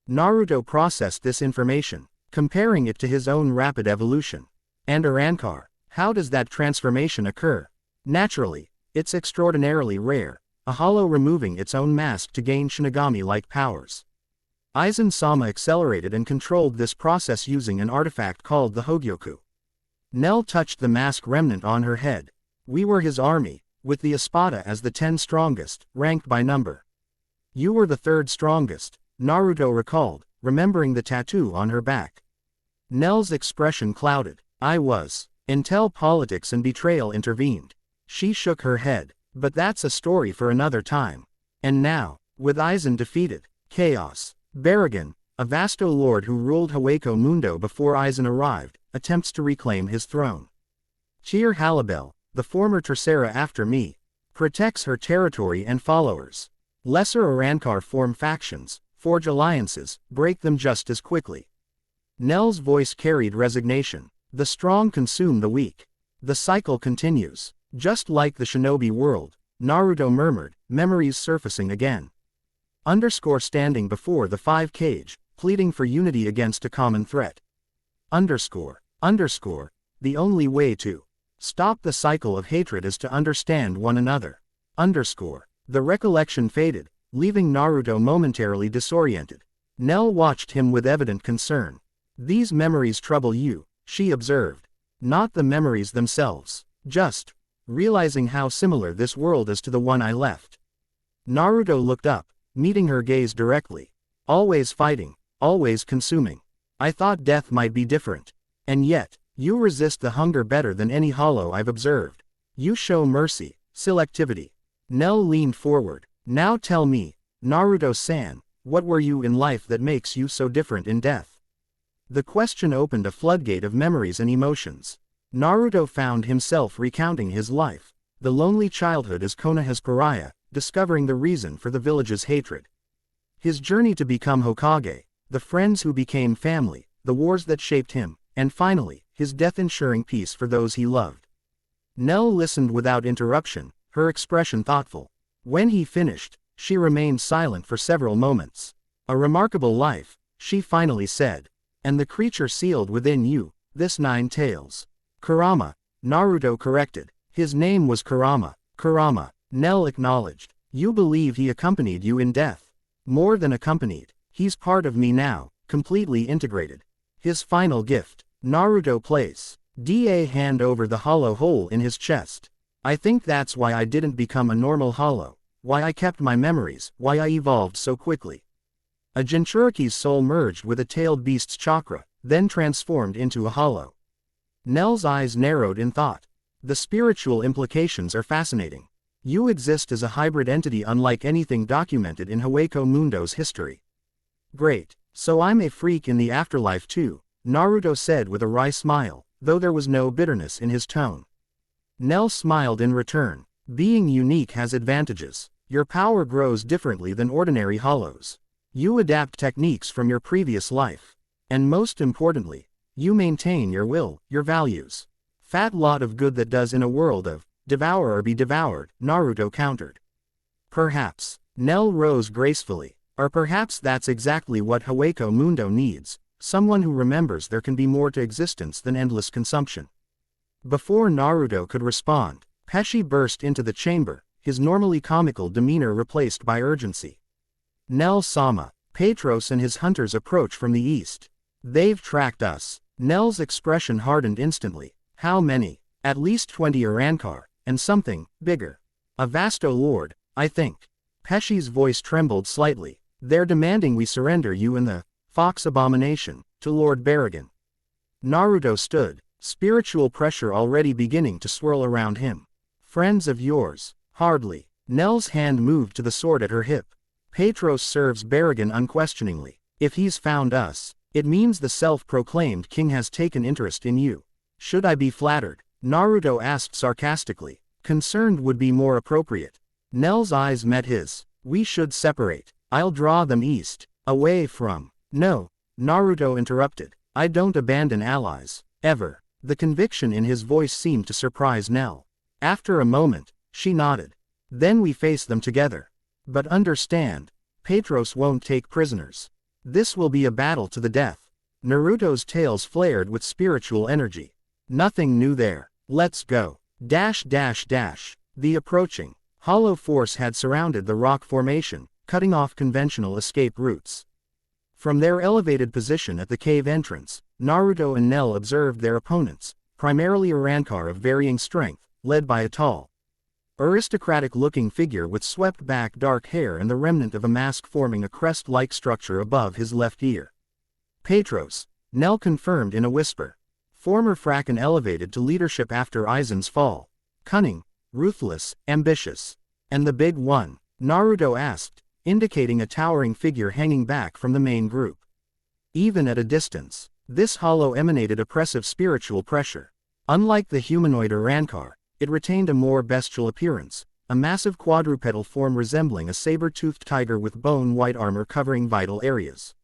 Naruto processed this information, comparing it to his own rapid evolution. And arrancar, how does that transformation occur? Naturally, it's extraordinarily rare, a hollow removing its own mask to gain Shinigami-like powers. Aizen-sama accelerated and controlled this process using an artifact called the Hogyoku. Nell touched the mask remnant on her head. We were his army, with the Espada as the 10 strongest, ranked by number. You were the 3rd strongest, Naruto recalled, remembering the tattoo on her back. Nell's expression clouded. I was, until politics and betrayal intervened. She shook her head. But that's a story for another time. And now, with Aizen defeated, chaos. Baragon, a Vasto Lord who ruled Hueco Mundo before Aizen arrived, attempts to reclaim his throne. Cheer Halibel, the former Tercera after me, protects her territory and followers. Lesser arrancar form factions, forge alliances, break them just as quickly. Nell's voice carried resignation. The strong consume the weak. The cycle continues. Just like the shinobi world, Naruto murmured, memories surfacing again. Standing before the 5 cage, pleading for unity against a common threat. The only way to stop the cycle of hatred is to understand one another. The recollection faded, leaving Naruto momentarily disoriented. Nell watched him with evident concern. These memories trouble you, she observed. Not the memories themselves, just realizing how similar this world is to the one I left. Naruto looked up, meeting her gaze directly. Always fighting, always consuming. I thought death might be different. And yet, you resist the hunger better than any hollow I've observed. You show mercy, selectivity. Nell leaned forward. Now tell me, Naruto-san, what were you in life that makes you so different in death? The question opened a floodgate of memories and emotions. Naruto found himself recounting his life, the lonely childhood as Konoha's pariah, discovering the reason for the village's hatred. His journey to become Hokage, the friends who became family, the wars that shaped him, and finally, his death ensuring peace for those he loved. Nell listened without interruption, her expression thoughtful. When he finished, she remained silent for several moments. A remarkable life, she finally said. And the creature sealed within you, this 9 tails. Kurama, Naruto corrected. His name was Kurama. Kurama, Nell acknowledged. You believe he accompanied you in death. More than accompanied. He's part of me now, completely integrated. His final gift. Naruto place. Hand over the hollow hole in his chest. I think that's why I didn't become a normal hollow. Why I kept my memories, why I evolved so quickly. A Jinchuriki's soul merged with a tailed beast's chakra, then transformed into a hollow. Nell's eyes narrowed in thought. The spiritual implications are fascinating. You exist as a hybrid entity unlike anything documented in Hueco Mundo's history. Great, so I'm a freak in the afterlife too, Naruto said with a wry smile, though there was no bitterness in his tone. Nell smiled in return. Being unique has advantages. Your power grows differently than ordinary hollows. You adapt techniques from your previous life. And most importantly, you maintain your will, your values. Fat lot of good that does in a world of devour or be devoured, Naruto countered. Perhaps, Nell rose gracefully, or perhaps that's exactly what Hueco Mundo needs, someone who remembers there can be more to existence than endless consumption. Before Naruto could respond, Pesci burst into the chamber, his normally comical demeanor replaced by urgency. Nell-sama, Petros and his hunters approach from the east. They've tracked us. Nell's expression hardened instantly. How many? At least 20 arrancar, and something bigger. A Vasto Lord, I think. Pesci's voice trembled slightly. They're demanding we surrender you and the Fox Abomination to Lord Baragon. Naruto stood, spiritual pressure already beginning to swirl around him. Friends of yours? Hardly. Nell's hand moved to the sword at her hip. Petros serves Baragon unquestioningly. If he's found us, it means the self-proclaimed king has taken interest in you. Should I be flattered? Naruto asked sarcastically. Concerned would be more appropriate. Nell's eyes met his. We should separate. I'll draw them east, away from. No, Naruto interrupted. I don't abandon allies. Ever. The conviction in his voice seemed to surprise Nell. After a moment, she nodded. Then we face them together. But understand, Petros won't take prisoners. This will be a battle to the death. Naruto's tails flared with spiritual energy. Nothing new there. Let's go. The approaching hollow force had surrounded the rock formation, cutting off conventional escape routes. From their elevated position at the cave entrance, Naruto and Nell observed their opponents, primarily arrancar of varying strength, led by a tall, aristocratic-looking figure with swept-back dark hair and the remnant of a mask forming a crest-like structure above his left ear. Petros, Nell confirmed in a whisper. Former Fracken elevated to leadership after Aizen's fall. Cunning, ruthless, ambitious. And the big one? Naruto asked, indicating a towering figure hanging back from the main group. Even at a distance, this hollow emanated oppressive spiritual pressure. Unlike the humanoid arrancar, it retained a more bestial appearance, a massive quadrupedal form resembling a saber-toothed tiger with bone-white armor covering vital areas.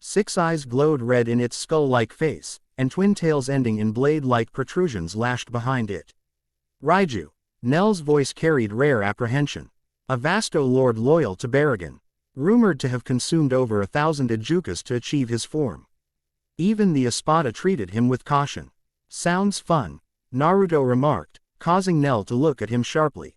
6 eyes glowed red in its skull-like face, and twin tails ending in blade-like protrusions lashed behind it. Raiu. Nell's voice carried rare apprehension. A Vasto lord loyal to Baragon, rumored to have consumed over 1,000 Ejukas to achieve his form. Even the Espada treated him with caution. Sounds fun, Naruto remarked, causing Nell to look at him sharply.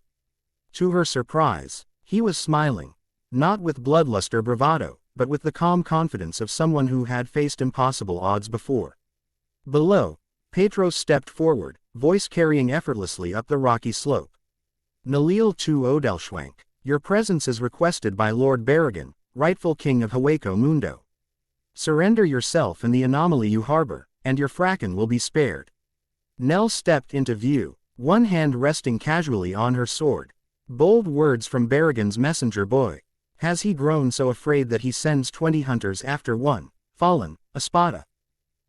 To her surprise, he was smiling, not with bloodlust or bravado, but with the calm confidence of someone who had faced impossible odds before. Below, Petros stepped forward, voice carrying effortlessly up the rocky slope. Nalil tu Odelschwank, your presence is requested by Lord Baragon, rightful king of Hueco Mundo. Surrender yourself and the anomaly you harbor, and your Fracken will be spared. Nell stepped into view, one hand resting casually on her sword. Bold words from Baragon's messenger boy. Has he grown so afraid that he sends 20 hunters after one fallen Espada?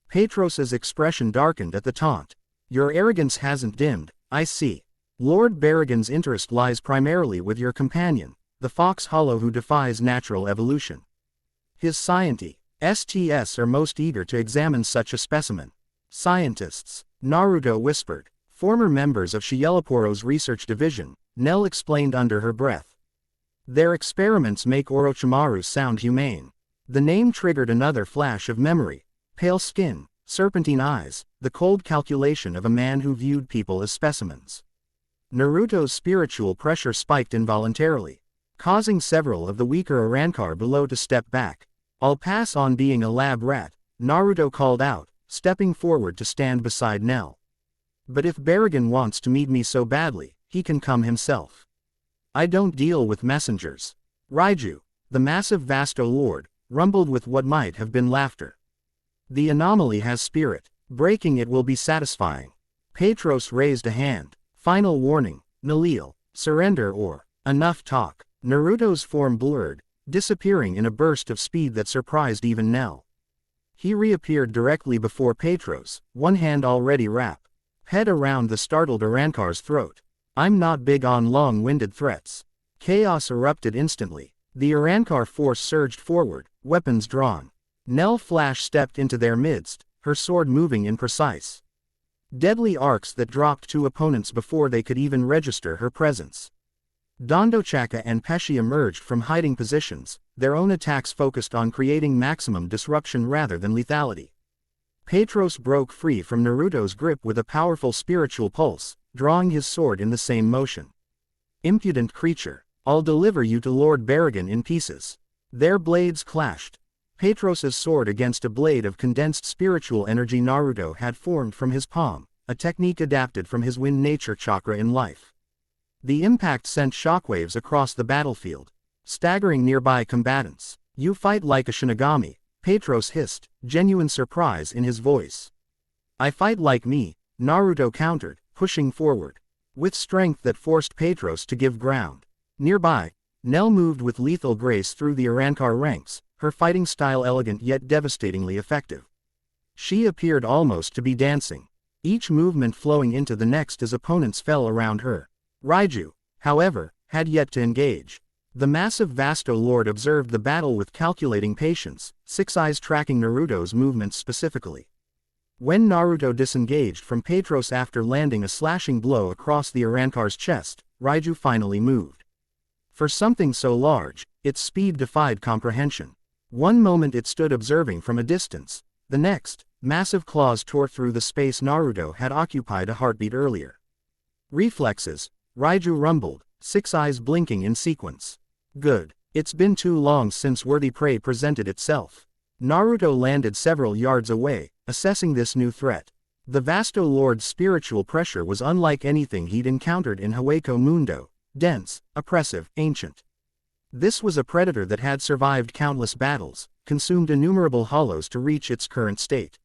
Petros's expression darkened at the taunt. Your arrogance hasn't dimmed, I see. Lord Baragon's interest lies primarily with your companion, the Fox Hollow who defies natural evolution. His scientists are most eager to examine such a specimen. Scientists, Naruto whispered, former members of Shielaporo's research division, Nell explained under her breath. Their experiments make Orochimaru sound humane. The name triggered another flash of memory. Pale skin, serpentine eyes, the cold calculation of a man who viewed people as specimens. Naruto's spiritual pressure spiked involuntarily, causing several of the weaker arrancar below to step back. I'll pass on being a lab rat, Naruto called out, stepping forward to stand beside Nell. But if Baragon wants to meet me so badly, he can come himself. I don't deal with messengers. Raiu, the massive Vasto lord, rumbled with what might have been laughter. The anomaly has spirit. Breaking it will be satisfying. Petros raised a hand. Final warning, Nalil, surrender or enough talk. Naruto's form blurred, disappearing in a burst of speed that surprised even Nell. He reappeared directly before Petros, one hand already wrapped. Head around the startled arrancar's throat. I'm not big on long-winded threats. Chaos erupted instantly. The arrancar force surged forward, weapons drawn. Nell Flash stepped into their midst, her sword moving in precise, deadly arcs that dropped 2 opponents before they could even register her presence. Dondochaka and Pesci emerged from hiding positions, their own attacks focused on creating maximum disruption rather than lethality. Petros broke free from Naruto's grip with a powerful spiritual pulse, drawing his sword in the same motion. Impudent creature, I'll deliver you to Lord Baragon in pieces. Their blades clashed. Petros's sword against a blade of condensed spiritual energy Naruto had formed from his palm, a technique adapted from his wind nature chakra in life. The impact sent shockwaves across the battlefield, staggering nearby combatants. You fight like a Shinigami, Petros hissed, genuine surprise in his voice. I fight like me, Naruto countered, pushing forward, with strength that forced Petros to give ground. Nearby, Nell moved with lethal grace through the arrancar ranks, her fighting style elegant yet devastatingly effective. She appeared almost to be dancing, each movement flowing into the next as opponents fell around her. Raiu, however, had yet to engage. The massive Vasto Lord observed the battle with calculating patience, 6 eyes tracking Naruto's movements specifically. When Naruto disengaged from Petros after landing a slashing blow across the arrancar's chest, Raiu finally moved. For something so large, its speed defied comprehension. One moment it stood observing from a distance, the next, massive claws tore through the space Naruto had occupied a heartbeat earlier. Reflexes, Raiu rumbled, six eyes blinking in sequence. Good. It's been too long since worthy prey presented itself. Naruto landed several yards away, assessing this new threat. The Vasto Lord's spiritual pressure was unlike anything he'd encountered in Hueco Mundo, dense, oppressive, ancient. This was a predator that had survived countless battles, consumed innumerable hollows to reach its current state.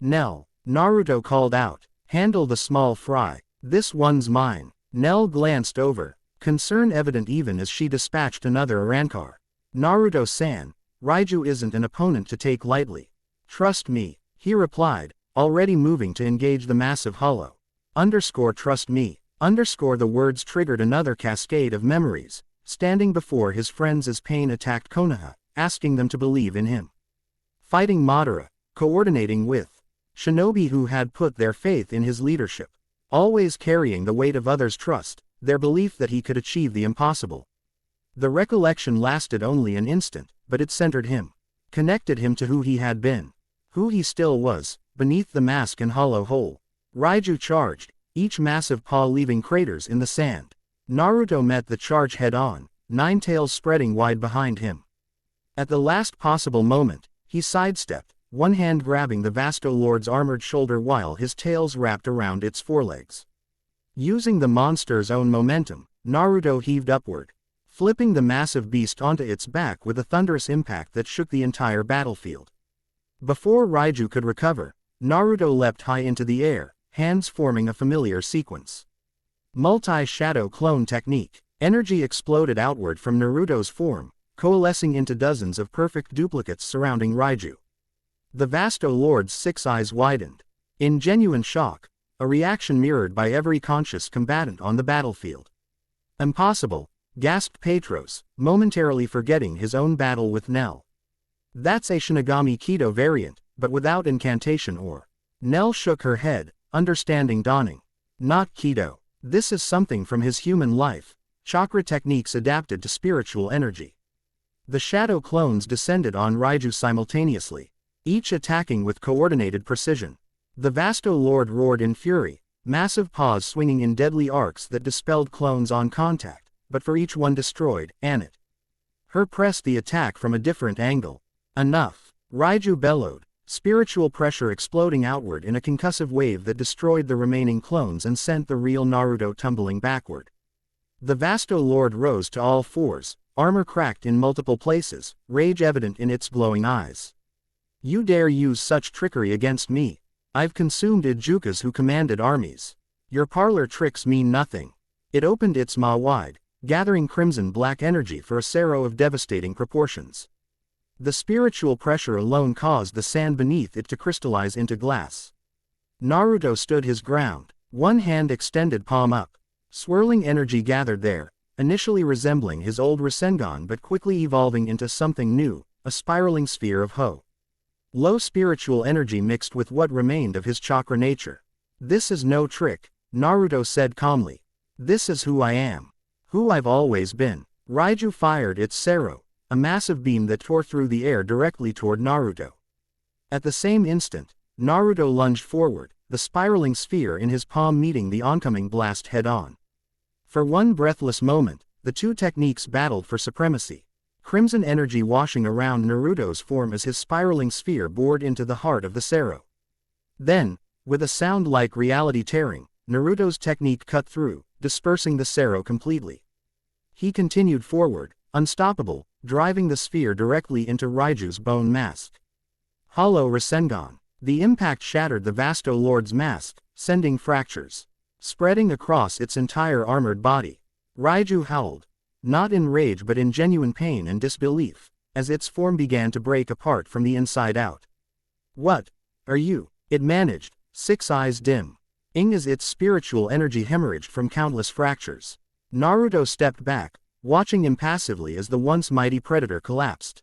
Nell, Naruto called out, handle the small fry, this one's mine. Nell glanced over, concern evident even as she dispatched another arrancar. Naruto-san, Raiu isn't an opponent to take lightly. Trust me, he replied, already moving to engage the massive hollow. Trust me. The words triggered another cascade of memories, standing before his friends as pain attacked Konoha, asking them to believe in him. Fighting Madara, coordinating with shinobi who had put their faith in his leadership. Always carrying the weight of others' trust, their belief that he could achieve the impossible. The recollection lasted only an instant, but it centered him. Connected him to who he had been. Who he still was, beneath the mask and hollow hole. Raiu charged, each massive paw leaving craters in the sand. Naruto met the charge head-on, nine tails spreading wide behind him. At the last possible moment, he sidestepped, one hand grabbing the Vasto Lord's armored shoulder while his tails wrapped around its forelegs. Using the monster's own momentum, Naruto heaved upward, flipping the massive beast onto its back with a thunderous impact that shook the entire battlefield. Before Raiu could recover, Naruto leapt high into the air, hands forming a familiar sequence. Multi-shadow clone technique. Energy exploded outward from Naruto's form, coalescing into dozens of perfect duplicates surrounding Raiu. The Vasto Lord's six eyes widened. In genuine shock, a reaction mirrored by every conscious combatant on the battlefield. Impossible, gasped Petros, momentarily forgetting his own battle with Nell. That's a Shinigami Kido variant, but without incantation or. Nell shook her head, understanding dawning. Not Kido. This is something from his human life, chakra techniques adapted to spiritual energy. The shadow clones descended on Raiu simultaneously, each attacking with coordinated precision. The Vasto Lord roared in fury, massive paws swinging in deadly arcs that dispelled clones on contact, but for each one destroyed, Annette. Her pressed the attack from a different angle. Enough! Raiu bellowed, spiritual pressure exploding outward in a concussive wave that destroyed the remaining clones and sent the real Naruto tumbling backward. The Vasto Lord rose to all fours, armor cracked in multiple places, rage evident in its glowing eyes. You dare use such trickery against me? I've consumed Ijukas who commanded armies. Your parlor tricks mean nothing. It opened its maw wide, gathering crimson-black energy for a Sero of devastating proportions. The spiritual pressure alone caused the sand beneath it to crystallize into glass. Naruto stood his ground, one hand extended palm up. Swirling energy gathered there, initially resembling his old Rasengan but quickly evolving into something new, a spiraling sphere of low spiritual energy mixed with what remained of his chakra nature. This is no trick, Naruto said calmly. This is who I am. Who I've always been. Raiu fired its Sero, a massive beam that tore through the air directly toward Naruto. At the same instant, Naruto lunged forward, the spiraling sphere in his palm meeting the oncoming blast head-on. For one breathless moment, the two techniques battled for supremacy. Crimson energy washing around Naruto's form as his spiraling sphere bored into the heart of the Sero. Then, with a sound like reality tearing, Naruto's technique cut through, dispersing the Sero completely. He continued forward, unstoppable, driving the sphere directly into Raiju's bone mask. Hollow Rasengan. The impact shattered the Vasto Lord's mask, sending fractures spreading across its entire armored body. Raiu howled, not in rage but in genuine pain and disbelief, as its form began to break apart from the inside out. What are you? It managed, six eyes dim. As its spiritual energy hemorrhaged from countless fractures. Naruto stepped back, watching impassively as the once mighty predator collapsed.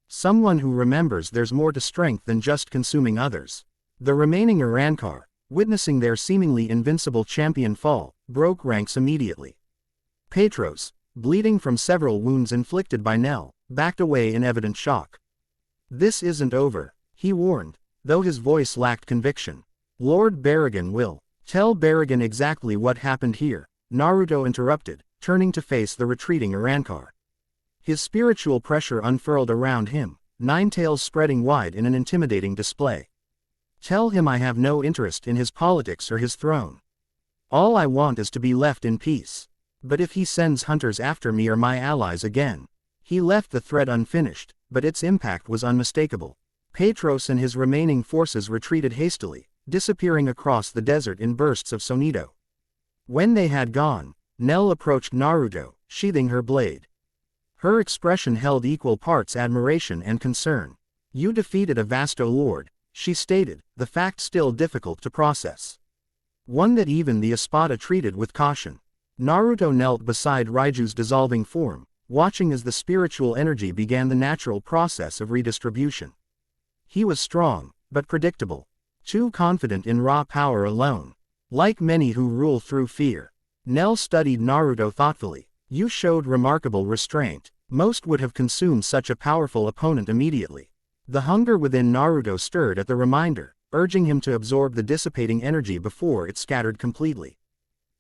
Someone who remembers there's more to strength than just consuming others. The remaining arrancar, witnessing their seemingly invincible champion fall, broke ranks immediately. Petros, bleeding from several wounds inflicted by Nell, backed away in evident shock. "This isn't over," he warned, though his voice lacked conviction. "Lord Barrigan will tell Barrigan exactly what happened here," Naruto interrupted, turning to face the retreating arrancar. His spiritual pressure unfurled around him, nine tails spreading wide in an intimidating display. "Tell him I have no interest in his politics or his throne. All I want is to be left in peace. But if he sends hunters after me or my allies again..." He left the threat unfinished, but its impact was unmistakable. Petros and his remaining forces retreated hastily, disappearing across the desert in bursts of sonido. When they had gone, Nell approached Naruto, sheathing her blade. Her expression held equal parts admiration and concern. "You defeated a Vasto lord," she stated, the fact still difficult to process. One that even the Espada treated with caution. Naruto knelt beside Raiju's dissolving form, watching as the spiritual energy began the natural process of redistribution. He was strong, but predictable. Too confident in raw power alone. Like many who rule through fear. Nell studied Naruto thoughtfully. "You showed remarkable restraint. Most would have consumed such a powerful opponent immediately." The hunger within Naruto stirred at the reminder, urging him to absorb the dissipating energy before it scattered completely.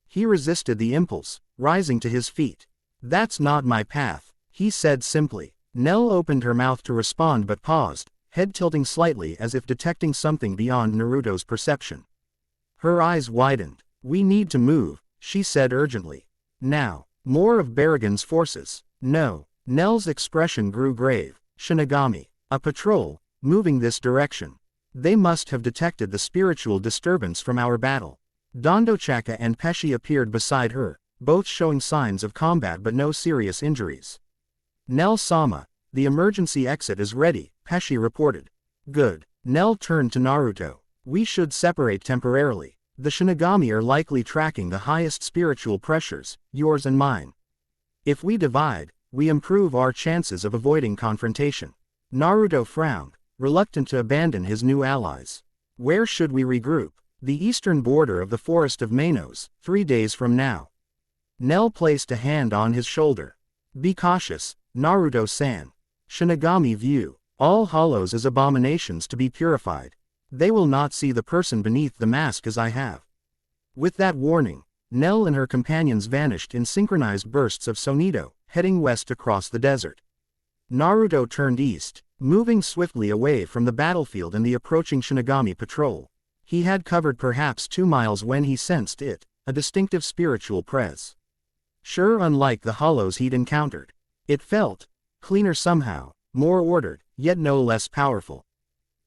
He resisted the impulse, rising to his feet. "That's not my path," he said simply. Nell opened her mouth to respond but paused, head tilting slightly as if detecting something beyond Naruto's perception. Her eyes widened. "We need to move," she said urgently. "Now. More of Barrigan's forces." "No." Nell's expression grew grave. "Shinigami. A patrol, moving this direction. They must have detected the spiritual disturbance from our battle." Dondochaka and Pesci appeared beside her, both showing signs of combat but no serious injuries. "Nell-sama, the emergency exit is ready," Pesci reported. "Good." Nell turned to Naruto. "We should separate temporarily. The Shinigami are likely tracking the highest spiritual pressures, yours and mine. If we divide, we improve our chances of avoiding confrontation." Naruto frowned, reluctant to abandon his new allies. "Where should we regroup?" "The eastern border of the Forest of Manos, 3 days from now." Nell placed a hand on his shoulder. "Be cautious, Naruto-san. Shinigami view all hollows as abominations to be purified. They will not see the person beneath the mask as I have." With that warning, Nell and her companions vanished in synchronized bursts of sonido, heading west across the desert. Naruto turned east, moving swiftly away from the battlefield and the approaching Shinigami patrol. He had covered perhaps 2 miles when he sensed it, a distinctive spiritual presence. Sure, unlike the hollows he'd encountered. It felt cleaner somehow, more ordered, yet no less powerful.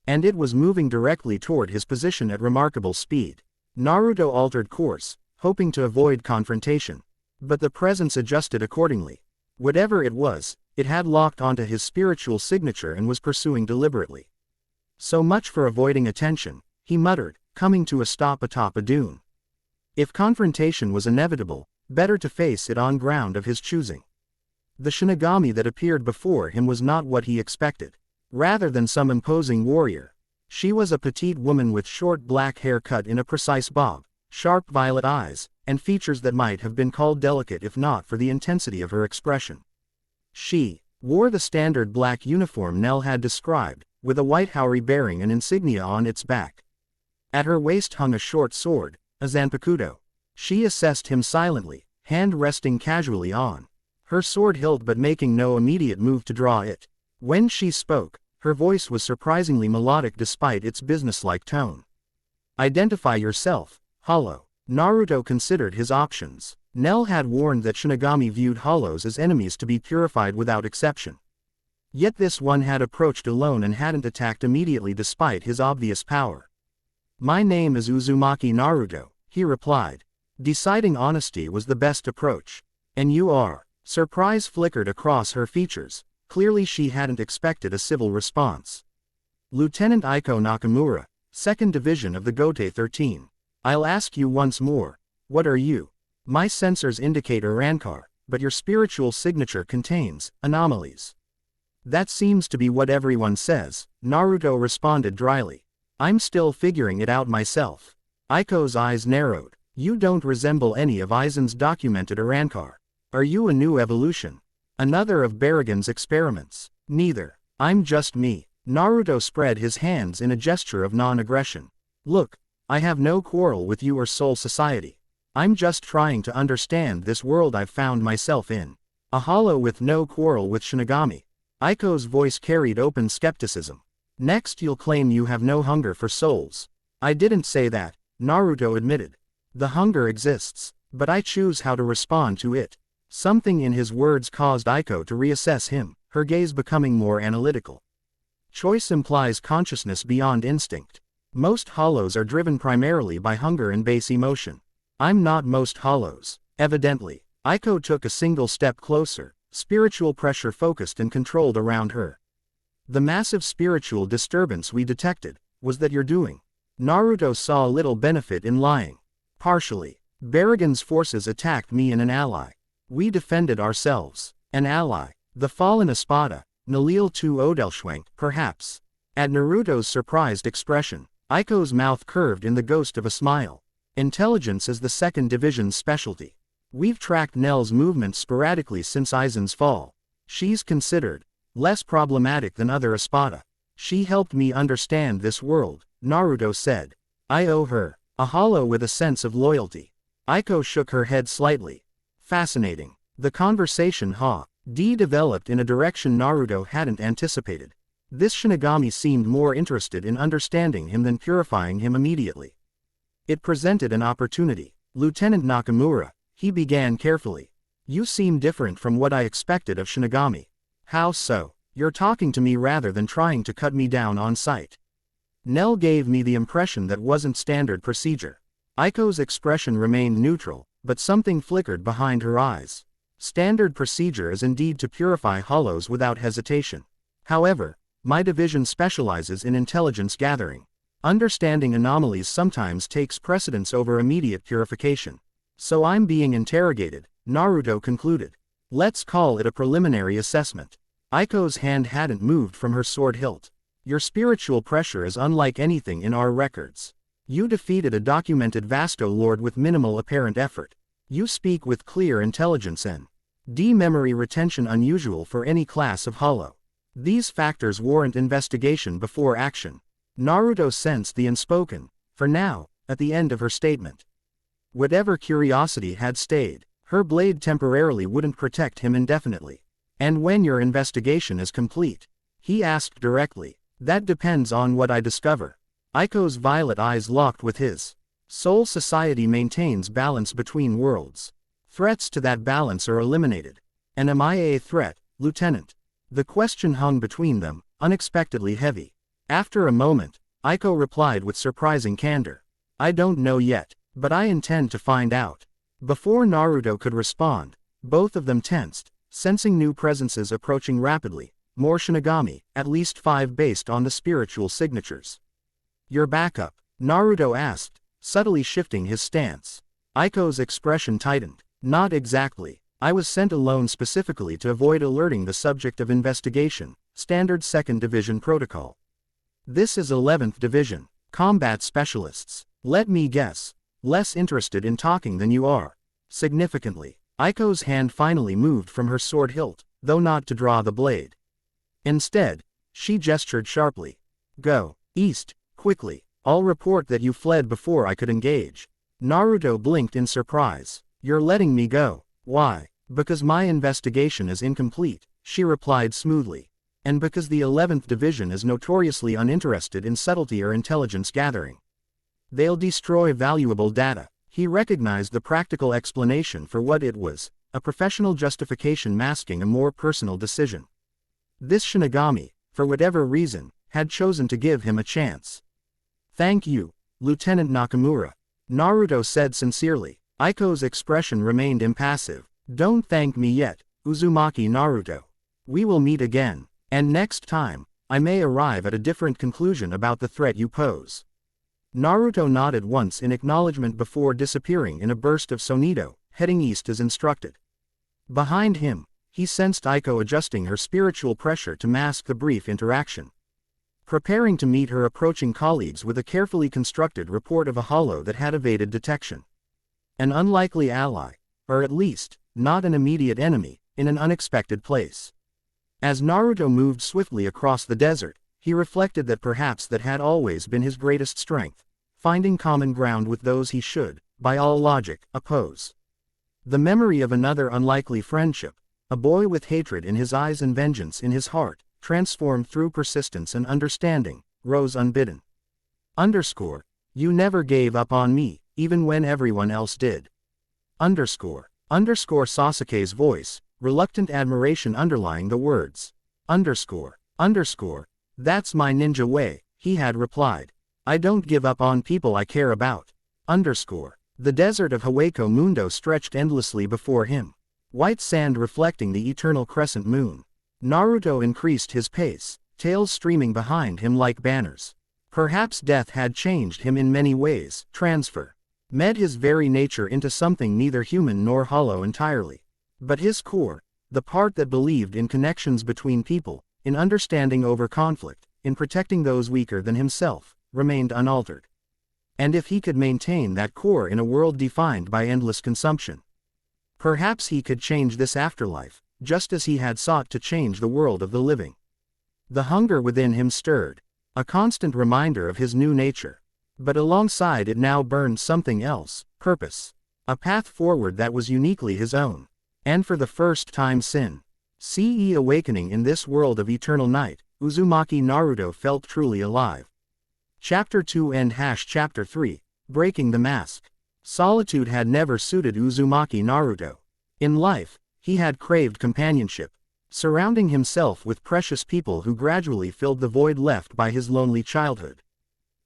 And it was moving directly toward his position at remarkable speed. Naruto altered course, hoping to avoid confrontation. But the presence adjusted accordingly. Whatever it was, it had locked onto his spiritual signature and was pursuing deliberately. "So much for avoiding attention," he muttered, coming to a stop atop a dune. If confrontation was inevitable, better to face it on ground of his choosing. The Shinigami that appeared before him was not what he expected. Rather than some imposing warrior, she was a petite woman with short black hair cut in a precise bob, sharp violet eyes, and features that might have been called delicate if not for the intensity of her expression. She wore the standard black uniform Nell had described, with a white haori bearing an insignia on its back. At her waist hung a short sword, a zanpakuto. She assessed him silently, hand resting casually on her sword hilt but making no immediate move to draw it. When she spoke, her voice was surprisingly melodic despite its businesslike tone. "Identify yourself, Hollow." Naruto considered his options. Nell had warned that Shinigami viewed hollows as enemies to be purified without exception. Yet this one had approached alone and hadn't attacked immediately despite his obvious power. "My name is Uzumaki Naruto," he replied. Deciding honesty was the best approach. "And you are?" Surprise flickered across her features. Clearly she hadn't expected a civil response. "Lieutenant Aiko Nakamura, 2nd Division of the Gote 13. I'll ask you once more, what are you?" "My sensors indicate arrancar, but your spiritual signature contains anomalies." "That seems to be what everyone says," Naruto responded dryly. I'm still figuring it out myself. Aiko's eyes narrowed. You don't resemble any of Aizen's documented arrancar. Are you a new evolution? Another of Barrigan's experiments? Neither. I'm just me. Naruto spread his hands in a gesture of non-aggression. Look, I have no quarrel with you or Soul Society. I'm just trying to understand this world I've found myself in. A hollow with no quarrel with Shinigami. Aiko's voice carried open skepticism. Next you'll claim you have no hunger for souls. I didn't say that, Naruto admitted. The hunger exists, but I choose how to respond to it. Something in his words caused Aiko to reassess him, her gaze becoming more analytical. Choice implies consciousness beyond instinct. Most hollows are driven primarily by hunger and base emotion. I'm not most hollows, evidently. Aiko took a single step closer, spiritual pressure focused and controlled around her. The massive spiritual disturbance we detected, was that you're doing. Naruto saw little benefit in lying. Partially. Barrigan's forces attacked me and an ally. We defended ourselves. An ally. The fallen Espada, Nalil to Odelschwenk, perhaps. At Naruto's surprised expression, Aiko's mouth curved in the ghost of a smile. Intelligence is the second division's specialty. We've tracked Nell's movements sporadically since Aizen's fall. She's considered less problematic than other Espada. She helped me understand this world, Naruto said. I owe her. A hollow with a sense of loyalty. Aiko shook her head slightly. Fascinating. The conversation developed in a direction Naruto hadn't anticipated. This Shinigami seemed more interested in understanding him than purifying him immediately. It presented an opportunity. Lieutenant Nakamura, he began carefully. You seem different from what I expected of Shinigami. How so? You're talking to me rather than trying to cut me down on sight. Nell gave me the impression that wasn't standard procedure. Aiko's expression remained neutral, but something flickered behind her eyes. Standard procedure is indeed to purify hollows without hesitation. However, my division specializes in intelligence gathering. Understanding anomalies sometimes takes precedence over immediate purification. So I'm being interrogated, Naruto concluded. Let's call it a preliminary assessment. Aiko's hand hadn't moved from her sword hilt. Your spiritual pressure is unlike anything in our records. You defeated a documented Vasto Lord with minimal apparent effort. You speak with clear intelligence and memory retention unusual for any class of hollow. These factors warrant investigation before action. Naruto sensed the unspoken, for now, at the end of her statement. Whatever curiosity had stayed, her blade temporarily wouldn't protect him indefinitely. And when your investigation is complete? He asked directly. That depends on what I discover. Aiko's violet eyes locked with his. Soul Society maintains balance between worlds. Threats to that balance are eliminated. And am I a threat, Lieutenant? The question hung between them, unexpectedly heavy. After a moment, Aiko replied with surprising candor. I don't know yet, but I intend to find out. Before Naruto could respond, both of them tensed, sensing new presences approaching rapidly. More Shinigami, at least 5 based on the spiritual signatures. Your backup? Naruto asked, subtly shifting his stance. Aiko's expression tightened. Not exactly. I was sent alone specifically to avoid alerting the subject of investigation, standard 2nd Division protocol. This is 11th Division, combat specialists. Let me guess, less interested in talking than you are. Significantly, Aiko's hand finally moved from her sword hilt, though not to draw the blade. Instead, she gestured sharply. Go, east, quickly. I'll report that you fled before I could engage. Naruto blinked in surprise. You're letting me go. Why? Because my investigation is incomplete, she replied smoothly. And because the 11th Division is notoriously uninterested in subtlety or intelligence gathering. They'll destroy valuable data. He recognized the practical explanation for what it was, a professional justification masking a more personal decision. This Shinigami, for whatever reason, had chosen to give him a chance. Thank you, Lieutenant Nakamura. Naruto said sincerely. Aiko's expression remained impassive. Don't thank me yet, Uzumaki Naruto. We will meet again, and next time, I may arrive at a different conclusion about the threat you pose. Naruto nodded once in acknowledgement before disappearing in a burst of sonido, heading east as instructed. Behind him, he sensed Aiko adjusting her spiritual pressure to mask the brief interaction. preparing to meet her approaching colleagues with a carefully constructed report of a hollow that had evaded detection. An unlikely ally, or at least, not an immediate enemy, in an unexpected place. As Naruto moved swiftly across the desert, he reflected that perhaps that had always been his greatest strength, finding common ground with those he should, by all logic, oppose. The memory of another unlikely friendship, a boy with hatred in his eyes and vengeance in his heart, transformed through persistence and understanding, rose unbidden. You never gave up on me, even when everyone else did. Sasuke's voice, reluctant admiration underlying the words. That's my ninja way, he had replied. I don't give up on people I care about. The desert of Hueco Mundo stretched endlessly before him. White sand reflecting the eternal crescent moon. Naruto increased his pace, tails streaming behind him like banners. Perhaps death had changed him in many ways, made his very nature into something neither human nor hollow entirely. But his core, the part that believed in connections between people, in understanding over conflict, in protecting those weaker than himself, remained unaltered. And if he could maintain that core in a world defined by endless consumption, perhaps he could change this afterlife, just as he had sought to change the world of the living. The hunger within him stirred, a constant reminder of his new nature. But alongside it now burned something else, purpose. A path forward that was uniquely his own. And for the first time since awakening in this world of eternal night, Uzumaki Naruto felt truly alive. Chapter 2 and Chapter 3, Breaking the Mask. Solitude had never suited Uzumaki Naruto. In life, he had craved companionship, surrounding himself with precious people who gradually filled the void left by his lonely childhood.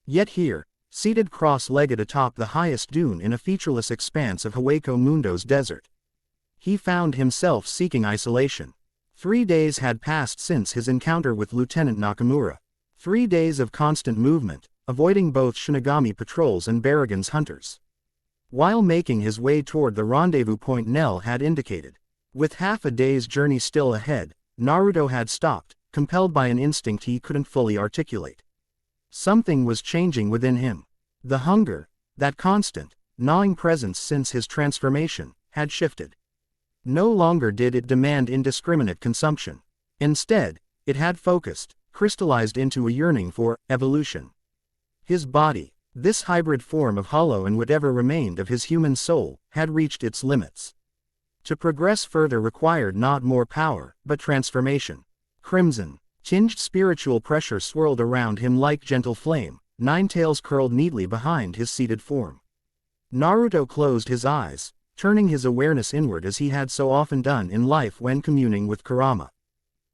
Yet here, seated cross-legged atop the highest dune in a featureless expanse of Hueco Mundo's desert, he found himself seeking isolation. 3 days had passed since his encounter with Lieutenant Nakamura. 3 days of constant movement, avoiding both Shinigami patrols and Baragon's hunters. While making his way toward the rendezvous point Nell had indicated, with half a day's journey still ahead, Naruto had stopped, compelled by an instinct he couldn't fully articulate. Something was changing within him. The hunger, that constant, gnawing presence since his transformation, had shifted. No longer did it demand indiscriminate consumption. Instead, it had focused, crystallized into a yearning for evolution. His body, this hybrid form of hollow and whatever remained of his human soul, had reached its limits. To progress further required not more power, but transformation. Crimson, tinged spiritual pressure swirled around him like gentle flame, 9 tails curled neatly behind his seated form. Naruto closed his eyes, turning his awareness inward as he had so often done in life when communing with Kurama.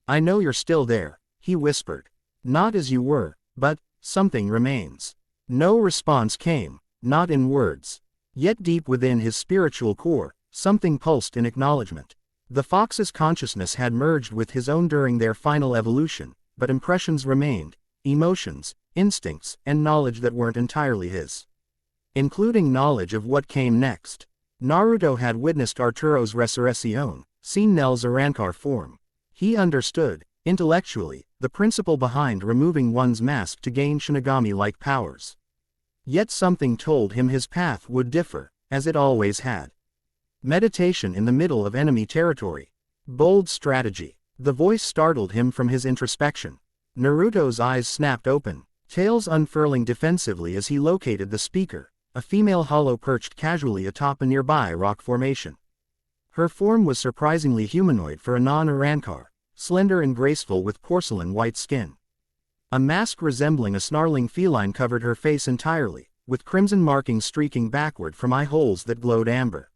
I know you're still there, he whispered. Not as you were, but something remains. No response came, not in words. Yet deep within his spiritual core, something pulsed in acknowledgement. The fox's consciousness had merged with his own during their final evolution, but impressions remained, emotions, instincts, and knowledge that weren't entirely his. Including knowledge of what came next. Naruto had witnessed Arturo's resurrection, seen Nell's arrancar form. He understood, intellectually, the principle behind removing one's mask to gain Shinigami-like powers. Yet something told him his path would differ, as it always had. Meditation in the middle of enemy territory. Bold strategy. The voice startled him from his introspection. Naruto's eyes snapped open, tails unfurling defensively as he located the speaker, a female hollow perched casually atop a nearby rock formation. Her form was surprisingly humanoid for a non-arrancar, slender and graceful with porcelain-white skin. A mask resembling a snarling feline covered her face entirely, with crimson markings streaking backward from eye holes that glowed amber.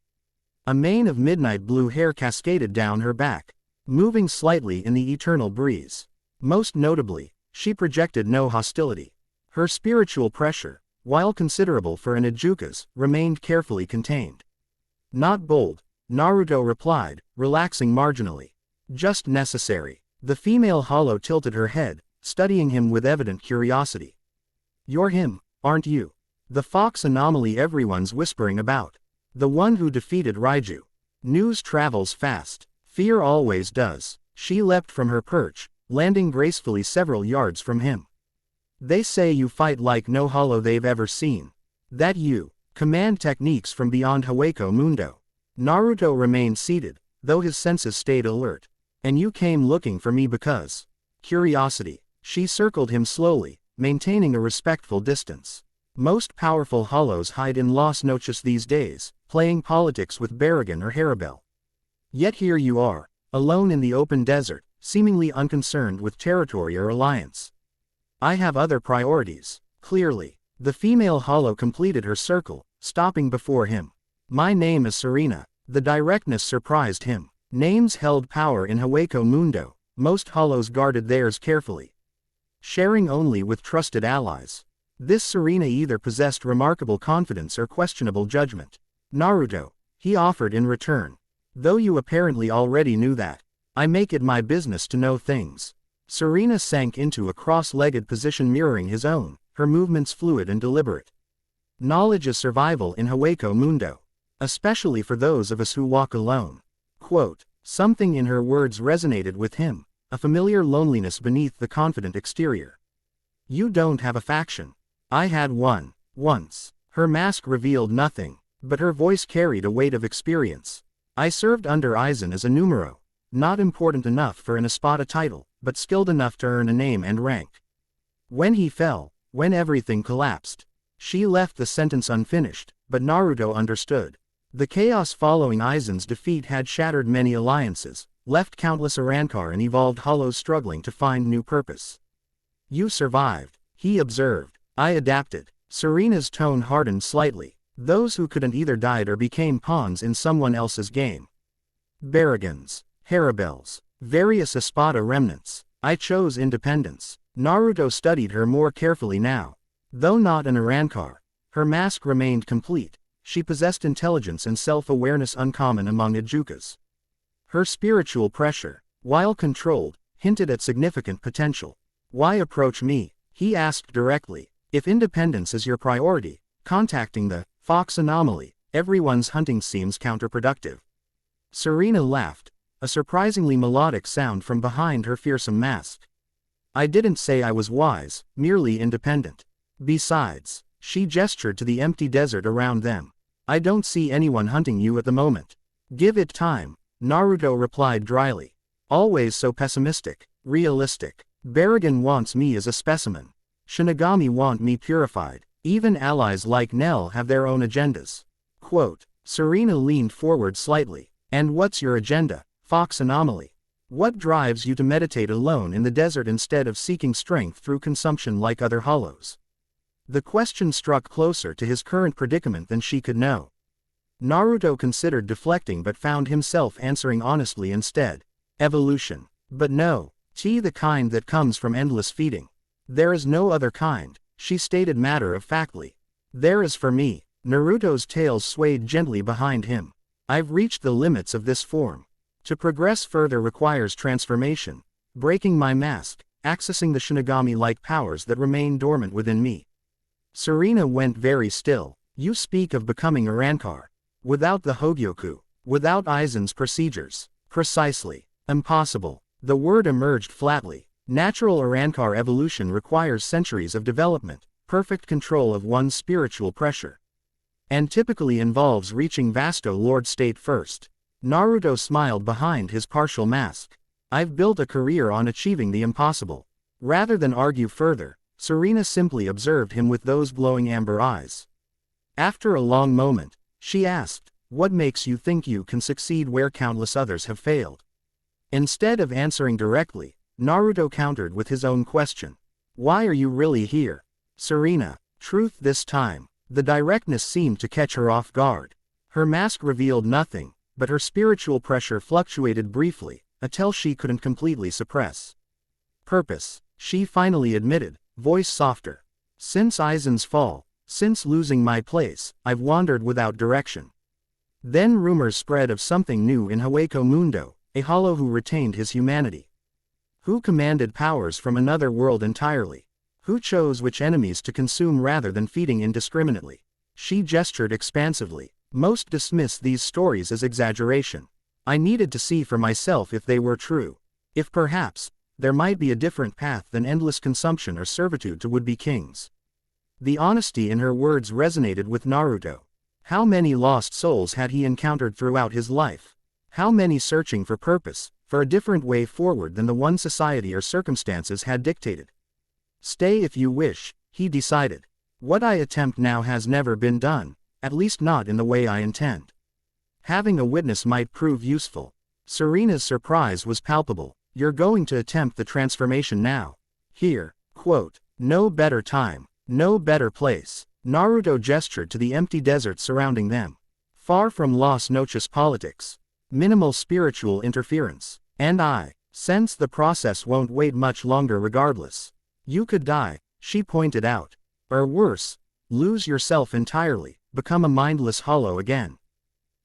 A mane of midnight blue hair cascaded down her back, moving slightly in the eternal breeze. Most notably, she projected no hostility. Her spiritual pressure, while considerable for an Ijuka's, remained carefully contained. Not bold, Naruto replied, relaxing marginally. Just necessary. The female hollow tilted her head, studying him with evident curiosity. You're him, aren't you? The fox anomaly everyone's whispering about. The one who defeated Raiu. News travels fast. Fear always does. She leapt from her perch, landing gracefully several yards from him. They say you fight like no hollow they've ever seen. That you command techniques from beyond Hueco Mundo. Naruto remained seated, though his senses stayed alert. And you came looking for me because... Curiosity. She circled him slowly, maintaining a respectful distance. Most powerful hollows hide in Las Noches these days, playing politics with Barragan or Haribel. Yet here you are, alone in the open desert, seemingly unconcerned with territory or alliance. I have other priorities, clearly. The female hollow completed her circle, stopping before him. My name is Serena. The directness surprised him. Names held power in Hueco Mundo. Most hollows guarded theirs carefully, sharing only with trusted allies. This Serena either possessed remarkable confidence or questionable judgment. Naruto, he offered in return. Though you apparently already knew that, I make it my business to know things. Serena sank into a cross-legged position mirroring his own, her movements fluid and deliberate. Knowledge is survival in Hueco Mundo, especially for those of us who walk alone. Quote, something in her words resonated with him, a familiar loneliness beneath the confident exterior. You don't have a faction. I had one, once. Her mask revealed nothing, but her voice carried a weight of experience. I served under Aizen as a numero, not important enough for an Espada title, but skilled enough to earn a name and rank. When he fell, when everything collapsed, she left the sentence unfinished, but Naruto understood. The chaos following Aizen's defeat had shattered many alliances, left countless arrancar and evolved hollows struggling to find new purpose. You survived, he observed. I adapted. Serena's tone hardened slightly. Those who couldn't either died or became pawns in someone else's game. Barragans, Haribels, various Espada remnants. I chose independence. Naruto studied her more carefully now. Though not an arrancar, her mask remained complete. She possessed intelligence and self-awareness uncommon among Ijukas. Her spiritual pressure, while controlled, hinted at significant potential. Why approach me? He asked directly. If independence is your priority, contacting the Fox anomaly, everyone's hunting seems counterproductive. Serena laughed, a surprisingly melodic sound from behind her fearsome mask. I didn't say I was wise, merely independent. Besides, she gestured to the empty desert around them. I don't see anyone hunting you at the moment. Give it time, Naruto replied dryly. Always so pessimistic, realistic. Barragan wants me as a specimen. Shinigami want me purified. Even allies like Nell have their own agendas. Quote, Serena leaned forward slightly. And what's your agenda, Fox Anomaly? What drives you to meditate alone in the desert instead of seeking strength through consumption like other hollows? The question struck closer to his current predicament than she could know. Naruto considered deflecting but found himself answering honestly instead. Evolution. But no, the kind that comes from endless feeding. There is no other kind, she stated matter-of-factly. There is for me. Naruto's tail swayed gently behind him. I've reached the limits of this form. To progress further requires transformation, breaking my mask, accessing the Shinigami-like powers that remain dormant within me. Serena went very still. You speak of becoming arrancar. Without the Hogyoku. Without Aizen's procedures. Precisely. Impossible. The word emerged flatly. Natural arrancar evolution requires centuries of development, perfect control of one's spiritual pressure. And typically involves reaching Vasto Lord state first. Naruto smiled behind his partial mask. I've built a career on achieving the impossible. Rather than argue further, Serena simply observed him with those glowing amber eyes. After a long moment, she asked, what makes you think you can succeed where countless others have failed? Instead of answering directly, Naruto countered with his own question. Why are you really here? Serena, truth this time. The directness seemed to catch her off guard. Her mask revealed nothing, but her spiritual pressure fluctuated briefly, a tell she couldn't completely suppress. Purpose, she finally admitted, voice softer. Since Aizen's fall, since losing my place, I've wandered without direction. Then rumors spread of something new in Hueco Mundo, a hollow who retained his humanity. Who commanded powers from another world entirely? Who chose which enemies to consume rather than feeding indiscriminately? She gestured expansively. Most dismiss these stories as exaggeration. I needed to see for myself if they were true. If perhaps, there might be a different path than endless consumption or servitude to would-be kings. The honesty in her words resonated with Naruto. How many lost souls had he encountered throughout his life? How many searching for purpose, for a different way forward than the one society or circumstances had dictated? Stay if you wish, he decided. What I attempt now has never been done, at least not in the way I intend. Having a witness might prove useful. Serena's surprise was palpable. You're going to attempt the transformation now. Here, quote, no better time, no better place. Naruto gestured to the empty desert surrounding them. Far from Las Noches politics. Minimal spiritual interference. And I sense the process won't wait much longer regardless. You could die, she pointed out. Or worse, lose yourself entirely, become a mindless hollow again.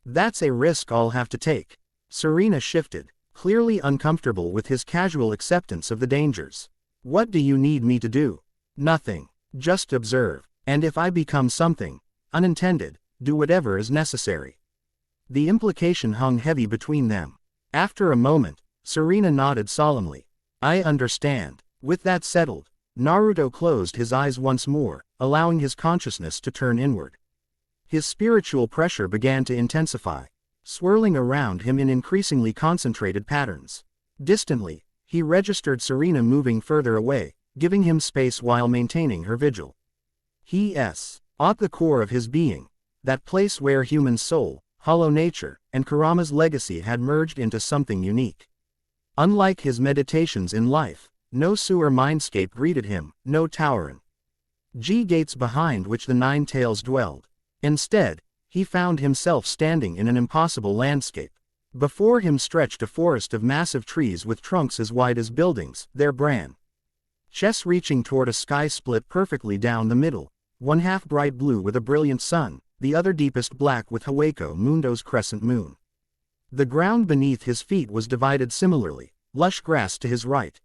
That's a risk I'll have to take. Serena shifted, clearly uncomfortable with his casual acceptance of the dangers. What do you need me to do? Nothing. Just observe. And if I become something unintended, do whatever is necessary. The implication hung heavy between them. After a moment, Serena nodded solemnly. I understand. With that settled, Naruto closed his eyes once more, allowing his consciousness to turn inward. His spiritual pressure began to intensify, swirling around him in increasingly concentrated patterns. Distantly, he registered Serena moving further away, giving him space while maintaining her vigil. At the core of his being, that place where human soul, hollow nature, and Kurama's legacy had merged into something unique. Unlike his meditations in life, no sewer mindscape greeted him, no towerin' gates behind which the Nine Tails dwelled. Instead, he found himself standing in an impossible landscape. Before him stretched a forest of massive trees with trunks as wide as buildings, their branches reaching toward a sky split perfectly down the middle, one half bright blue with a brilliant sun, the other deepest black with Hueco Mundo's crescent moon. The ground beneath his feet was divided similarly, lush grass to his right,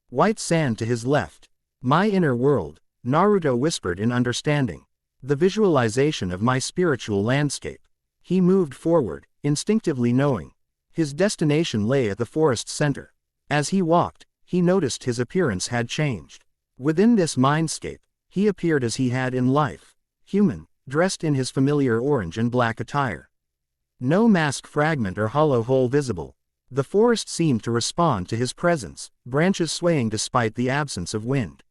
white sand to his left. My inner world, Naruto whispered in understanding. The visualization of my spiritual landscape. He moved forward, instinctively knowing. His destination lay at the forest's center. As he walked, he noticed his appearance had changed. Within this mindscape, he appeared as he had in life. Human, dressed in his familiar orange and black attire. No mask fragment or hollow hole visible. The forest seemed to respond to his presence, branches swaying despite the absence of wind.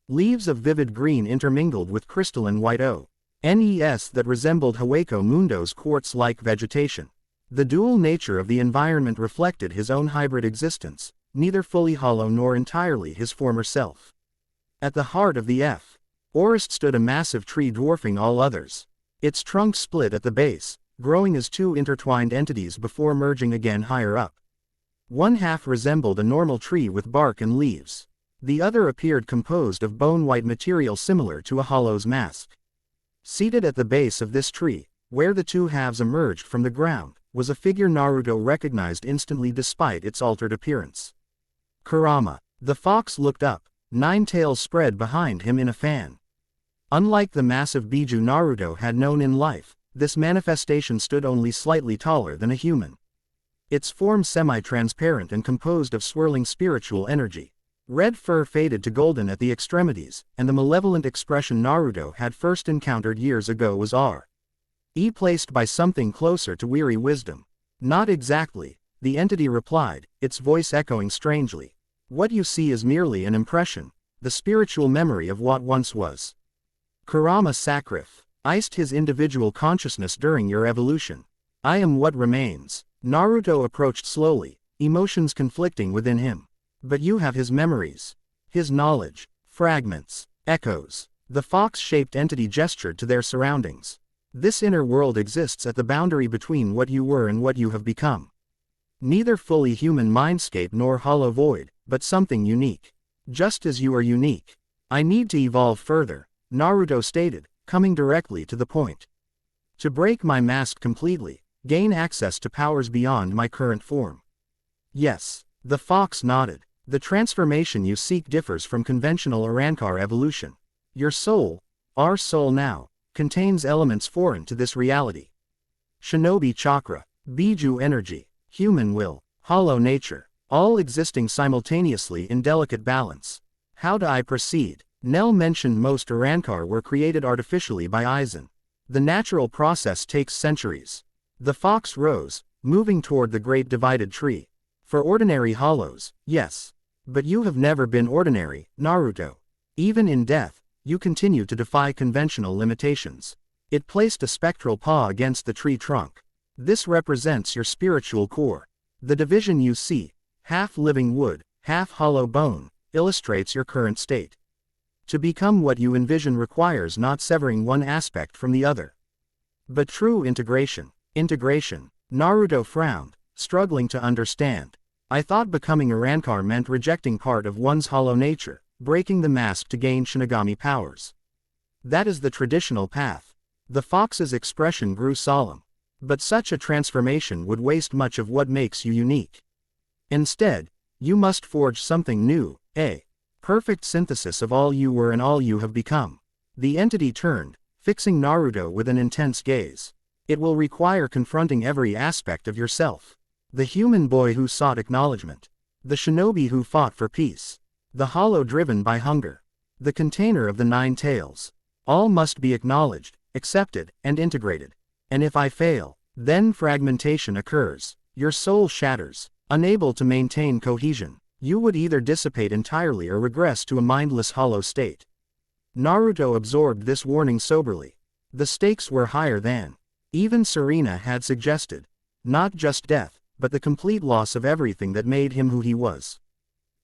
Leaves of vivid green intermingled with crystalline white ONES that resembled Hueco Mundo's quartz-like vegetation. The dual nature of the environment reflected his own hybrid existence, neither fully hollow nor entirely his former self. At the heart of the forest stood a massive tree dwarfing all others. Its trunk split at the base, growing as two intertwined entities before merging again higher up. One half resembled a normal tree with bark and leaves. The other appeared composed of bone-white material similar to a hollow's mask. Seated at the base of this tree, where the two halves emerged from the ground, was a figure Naruto recognized instantly despite its altered appearance. Kurama. The fox looked up, nine tails spread behind him in a fan. Unlike the massive Biju Naruto had known in life, this manifestation stood only slightly taller than a human. Its form semi-transparent and composed of swirling spiritual energy. Red fur faded to golden at the extremities, and the malevolent expression Naruto had first encountered years ago was placed by something closer to weary wisdom. Not exactly, the entity replied, its voice echoing strangely. What you see is merely an impression, the spiritual memory of what once was. Kurama sacrificed his individual consciousness during your evolution. I am what remains. Naruto approached slowly, emotions conflicting within him. But you have his memories, his knowledge, fragments, echoes. The fox-shaped entity gestured to their surroundings. This inner world exists at the boundary between what you were and what you have become. Neither fully human mindscape nor hollow void, but something unique. Just as you are unique. I need to evolve further, Naruto stated, coming directly to the point. To break my mask completely, gain access to powers beyond my current form. Yes, the fox nodded. The transformation you seek differs from conventional arrancar evolution. Your soul, our soul now, contains elements foreign to this reality. Shinobi chakra, Biju energy, human will, hollow nature. all existing simultaneously in delicate balance. How do I proceed? Nell mentioned most arrancar were created artificially by Aizen. The natural process takes centuries. The fox rose, moving toward the great divided tree. For ordinary hollows, yes. But you have never been ordinary, Naruto. Even in death, you continue to defy conventional limitations. It placed a spectral paw against the tree trunk. This represents your spiritual core. The division you see, half living wood, half hollow bone, illustrates your current state. To become what you envision requires not severing one aspect from the other, but true integration. Naruto frowned, struggling to understand. I thought becoming arrancar meant rejecting part of one's hollow nature, breaking the mask to gain Shinigami powers. That is the traditional path. The fox's expression grew solemn. But such a transformation would waste much of what makes you unique. Instead, you must forge something new, a perfect synthesis of all you were and all you have become. The entity turned, fixing Naruto with an intense gaze. It will require confronting every aspect of yourself. The human boy who sought acknowledgement. The shinobi who fought for peace. The hollow driven by hunger. The container of the 9 tails. All must be acknowledged, accepted, and integrated. And if I fail, then fragmentation occurs. Your soul shatters. Unable to maintain cohesion, you would either dissipate entirely or regress to a mindless hollow state. Naruto absorbed this warning soberly. The stakes were higher than even Serena had suggested. Not just death, but the complete loss of everything that made him who he was.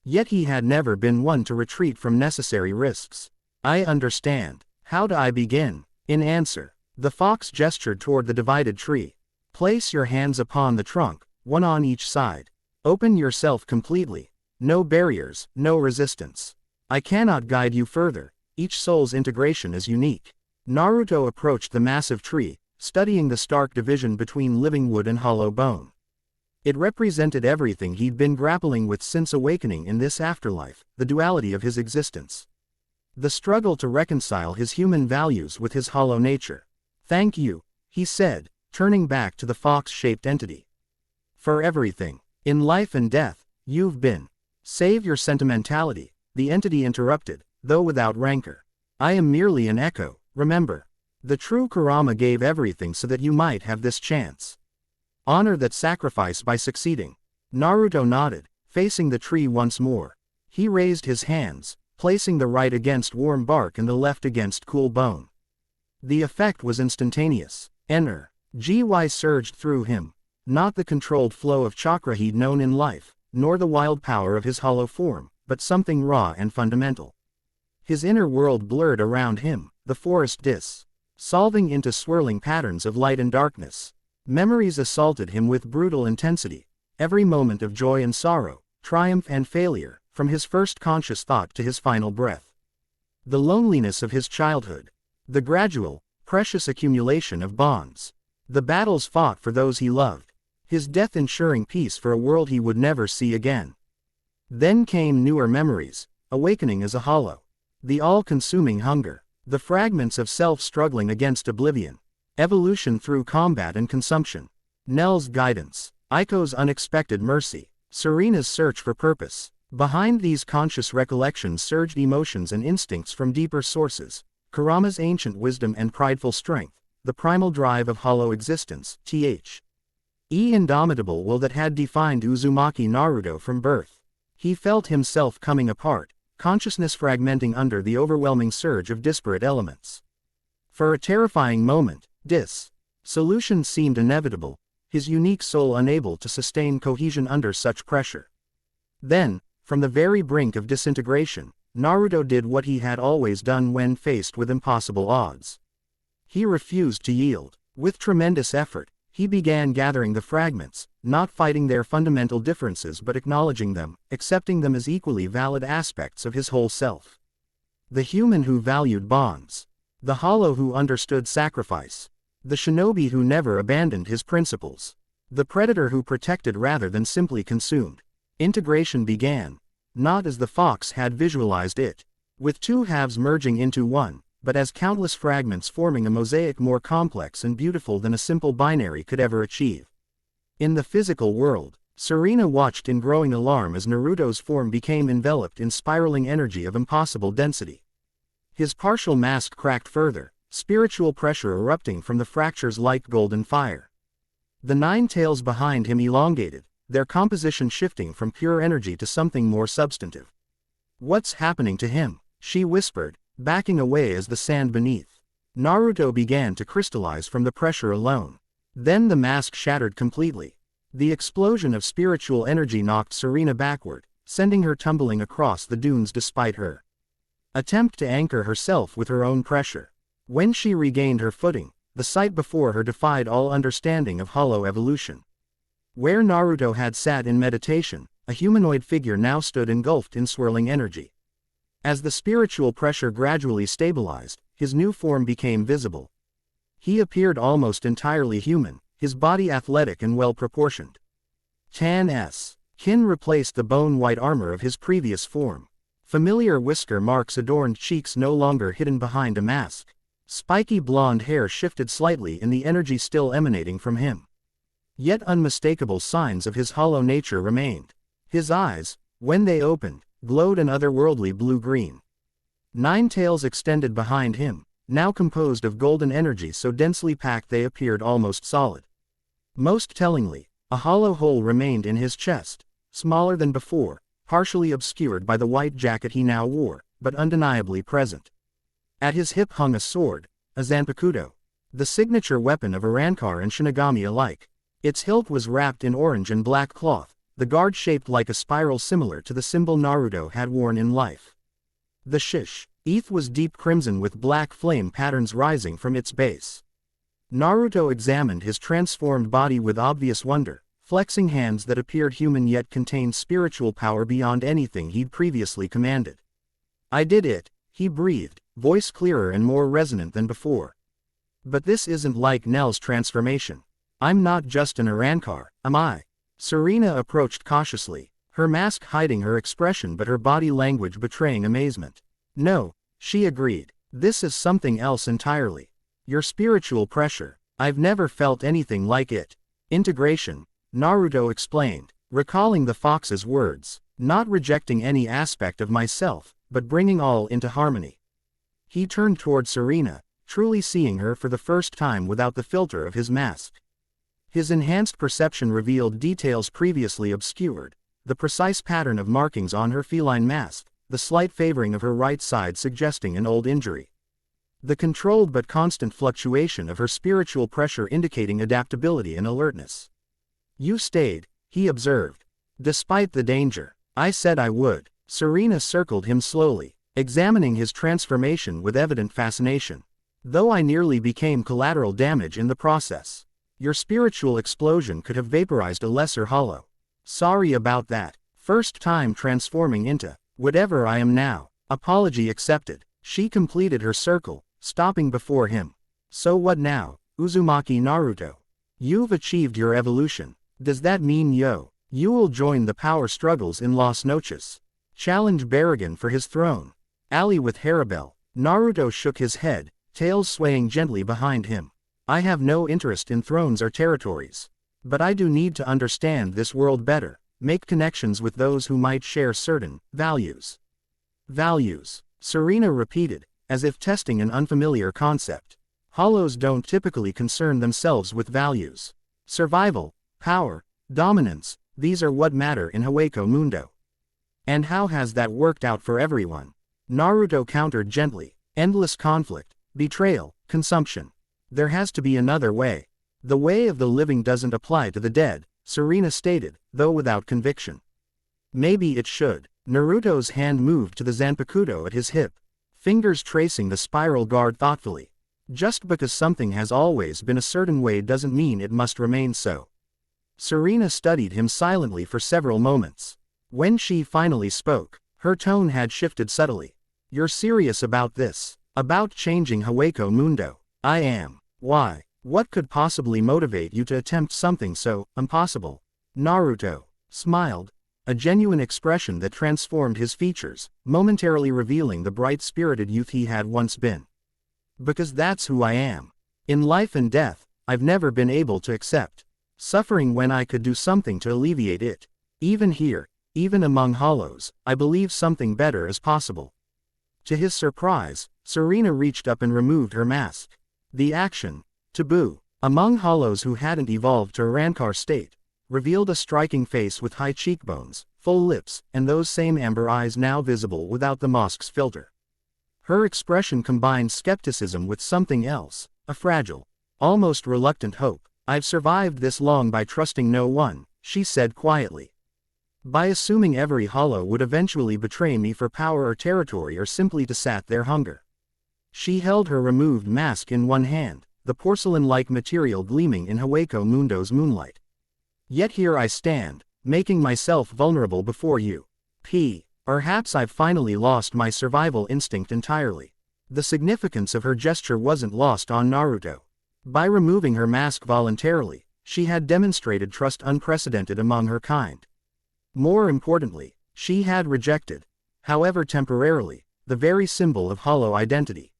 Yet he had never been one to retreat from necessary risks. I understand. How do I begin? In answer, the fox gestured toward the divided tree. Place your hands upon the trunk, one on each side. Open yourself completely. No barriers, no resistance. I cannot guide you further. Each soul's integration is unique. Naruto approached the massive tree, studying the stark division between living wood and hollow bone. It represented everything he'd been grappling with since awakening in this afterlife, the duality of his existence. The struggle to reconcile his human values with his hollow nature. Thank you, he said, turning back to the fox-shaped entity. For everything, in life and death, you've been. Save your sentimentality, the entity interrupted, though without rancor. I am merely an echo, remember. The true Kurama gave everything so that you might have this chance. Honor that sacrifice by succeeding. Naruto nodded, facing the tree once more. He raised his hands, placing the right against warm bark and the left against cool bone. The effect was instantaneous. Gy surged through him. Not the controlled flow of chakra he'd known in life, nor the wild power of his hollow form, but something raw and fundamental. His inner world blurred around him, the forest dissolving into swirling patterns of light and darkness. Memories assaulted him with brutal intensity. Every moment of joy and sorrow, triumph and failure, from his first conscious thought to his final breath. The loneliness of his childhood. The gradual, precious accumulation of bonds. The battles fought for those he loved. His death ensuring peace for a world he would never see again. Then came newer memories, awakening as a hollow. The all-consuming hunger. The fragments of self struggling against oblivion. Evolution through combat and consumption. Nell's guidance. Aiko's unexpected mercy. Serena's search for purpose. Behind these conscious recollections surged emotions and instincts from deeper sources. Kurama's ancient wisdom and prideful strength. The primal drive of hollow existence, indomitable will that had defined Uzumaki Naruto from birth. He felt himself coming apart, consciousness fragmenting under the overwhelming surge of disparate elements. For a terrifying moment, dissolution seemed inevitable, his unique soul unable to sustain cohesion under such pressure. Then, from the very brink of disintegration, Naruto did what he had always done when faced with impossible odds. He refused to yield. With tremendous effort, he began gathering the fragments, not fighting their fundamental differences but acknowledging them, accepting them as equally valid aspects of his whole self. The human who valued bonds. The hollow who understood sacrifice. The shinobi who never abandoned his principles. The predator who protected rather than simply consumed. Integration began. Not as the fox had visualized it, with two halves merging into one, but as countless fragments forming a mosaic more complex and beautiful than a simple binary could ever achieve. In the physical world, Serena watched in growing alarm as Naruto's form became enveloped in spiraling energy of impossible density. His partial mask cracked further, spiritual pressure erupting from the fractures like golden fire. The 9 tails behind him elongated, their composition shifting from pure energy to something more substantive. "What's happening to him?" she whispered, backing away as the sand beneath Naruto began to crystallize from the pressure alone. Then the mask shattered completely. The explosion of spiritual energy knocked Serena backward, sending her tumbling across the dunes despite her attempt to anchor herself with her own pressure. When she regained her footing, the sight before her defied all understanding of hollow evolution. Where Naruto had sat in meditation, a humanoid figure now stood engulfed in swirling energy. As the spiritual pressure gradually stabilized, his new form became visible. He appeared almost entirely human, his body athletic and well-proportioned. Tan's kin replaced the bone-white armor of his previous form. Familiar whisker marks adorned cheeks no longer hidden behind a mask. Spiky blonde hair shifted slightly in the energy still emanating from him. Yet unmistakable signs of his hollow nature remained. His eyes, when they opened, glowed an otherworldly blue-green. 9 tails extended behind him, now composed of golden energy so densely packed they appeared almost solid. Most tellingly, a hollow hole remained in his chest, smaller than before, partially obscured by the white jacket he now wore, but undeniably present. At his hip hung a sword, a zanpakuto, the signature weapon of arrancar and shinigami alike. Its hilt was wrapped in orange and black cloth, the guard shaped like a spiral similar to the symbol Naruto had worn in life. The sheath was deep crimson with black flame patterns rising from its base. Naruto examined his transformed body with obvious wonder, flexing hands that appeared human yet contained spiritual power beyond anything he'd previously commanded. "I did it," he breathed, voice clearer and more resonant than before. "But this isn't like Nell's transformation. I'm not just an arrancar, am I?" Serena approached cautiously, her mask hiding her expression but her body language betraying amazement. "No," she agreed, "this is something else entirely. Your spiritual pressure, I've never felt anything like it." "Integration," Naruto explained, recalling the fox's words, "not rejecting any aspect of myself, but bringing all into harmony." He turned toward Serena, truly seeing her for the first time without the filter of his mask. His enhanced perception revealed details previously obscured, the precise pattern of markings on her feline mask, the slight favoring of her right side suggesting an old injury. The controlled but constant fluctuation of her spiritual pressure indicating adaptability and alertness. "You stayed," he observed. "Despite the danger. I said I would." Serena circled him slowly, examining his transformation with evident fascination. "Though I nearly became collateral damage in the process. Your spiritual explosion could have vaporized a lesser hollow. Sorry about that. First time transforming into whatever I am now. Apology accepted." She completed her circle, stopping before him. "So what now, Uzumaki Naruto? You've achieved your evolution. Does that mean you will join the power struggles in Las Noches? Challenge Baragon for his throne?" "Ally with Haribel." Naruto shook his head, tails swaying gently behind him. "I have no interest in thrones or territories. But I do need to understand this world better, make connections with those who might share certain values." "Values," Serena repeated, as if testing an unfamiliar concept. "Hollows don't typically concern themselves with values. Survival, power, dominance, these are what matter in Hueco Mundo." "And how has that worked out for everyone?" Naruto countered gently. "Endless conflict, betrayal, consumption. There has to be another way. The way of the living doesn't apply to the dead," Serena stated, though without conviction. "Maybe it should." Naruto's hand moved to the zanpakuto at his hip, fingers tracing the spiral guard thoughtfully. "Just because something has always been a certain way doesn't mean it must remain so." Serena studied him silently for several moments. When she finally spoke, her tone had shifted subtly. "You're serious about this? About changing Hueco Mundo?" "I am." "Why? What could possibly motivate you to attempt something so impossible?" Naruto smiled, a genuine expression that transformed his features, momentarily revealing the bright-spirited youth he had once been. "Because that's who I am. In life and death, I've never been able to accept Suffering when I could do something to alleviate it. Even here, even among hollows, I believe something better is possible. To his surprise, Serena reached up and removed her mask. The action, taboo, among hollows who hadn't evolved to arrancar state, revealed a striking face with high cheekbones, full lips, and those same amber eyes now visible without the mask's filter. Her expression combined skepticism with something else, a fragile, almost reluctant hope. I've survived this long by trusting no one, she said quietly. By assuming every hollow would eventually betray me for power or territory or simply to sat their hunger. She held her removed mask in one hand, the porcelain-like material gleaming in Hueco Mundo's moonlight. Yet here I stand, making myself vulnerable before you. Perhaps I've finally lost my survival instinct entirely. The significance of her gesture wasn't lost on Naruto. By removing her mask voluntarily, she had demonstrated trust unprecedented among her kind. More importantly, she had rejected, however temporarily, the very symbol of hollow identity.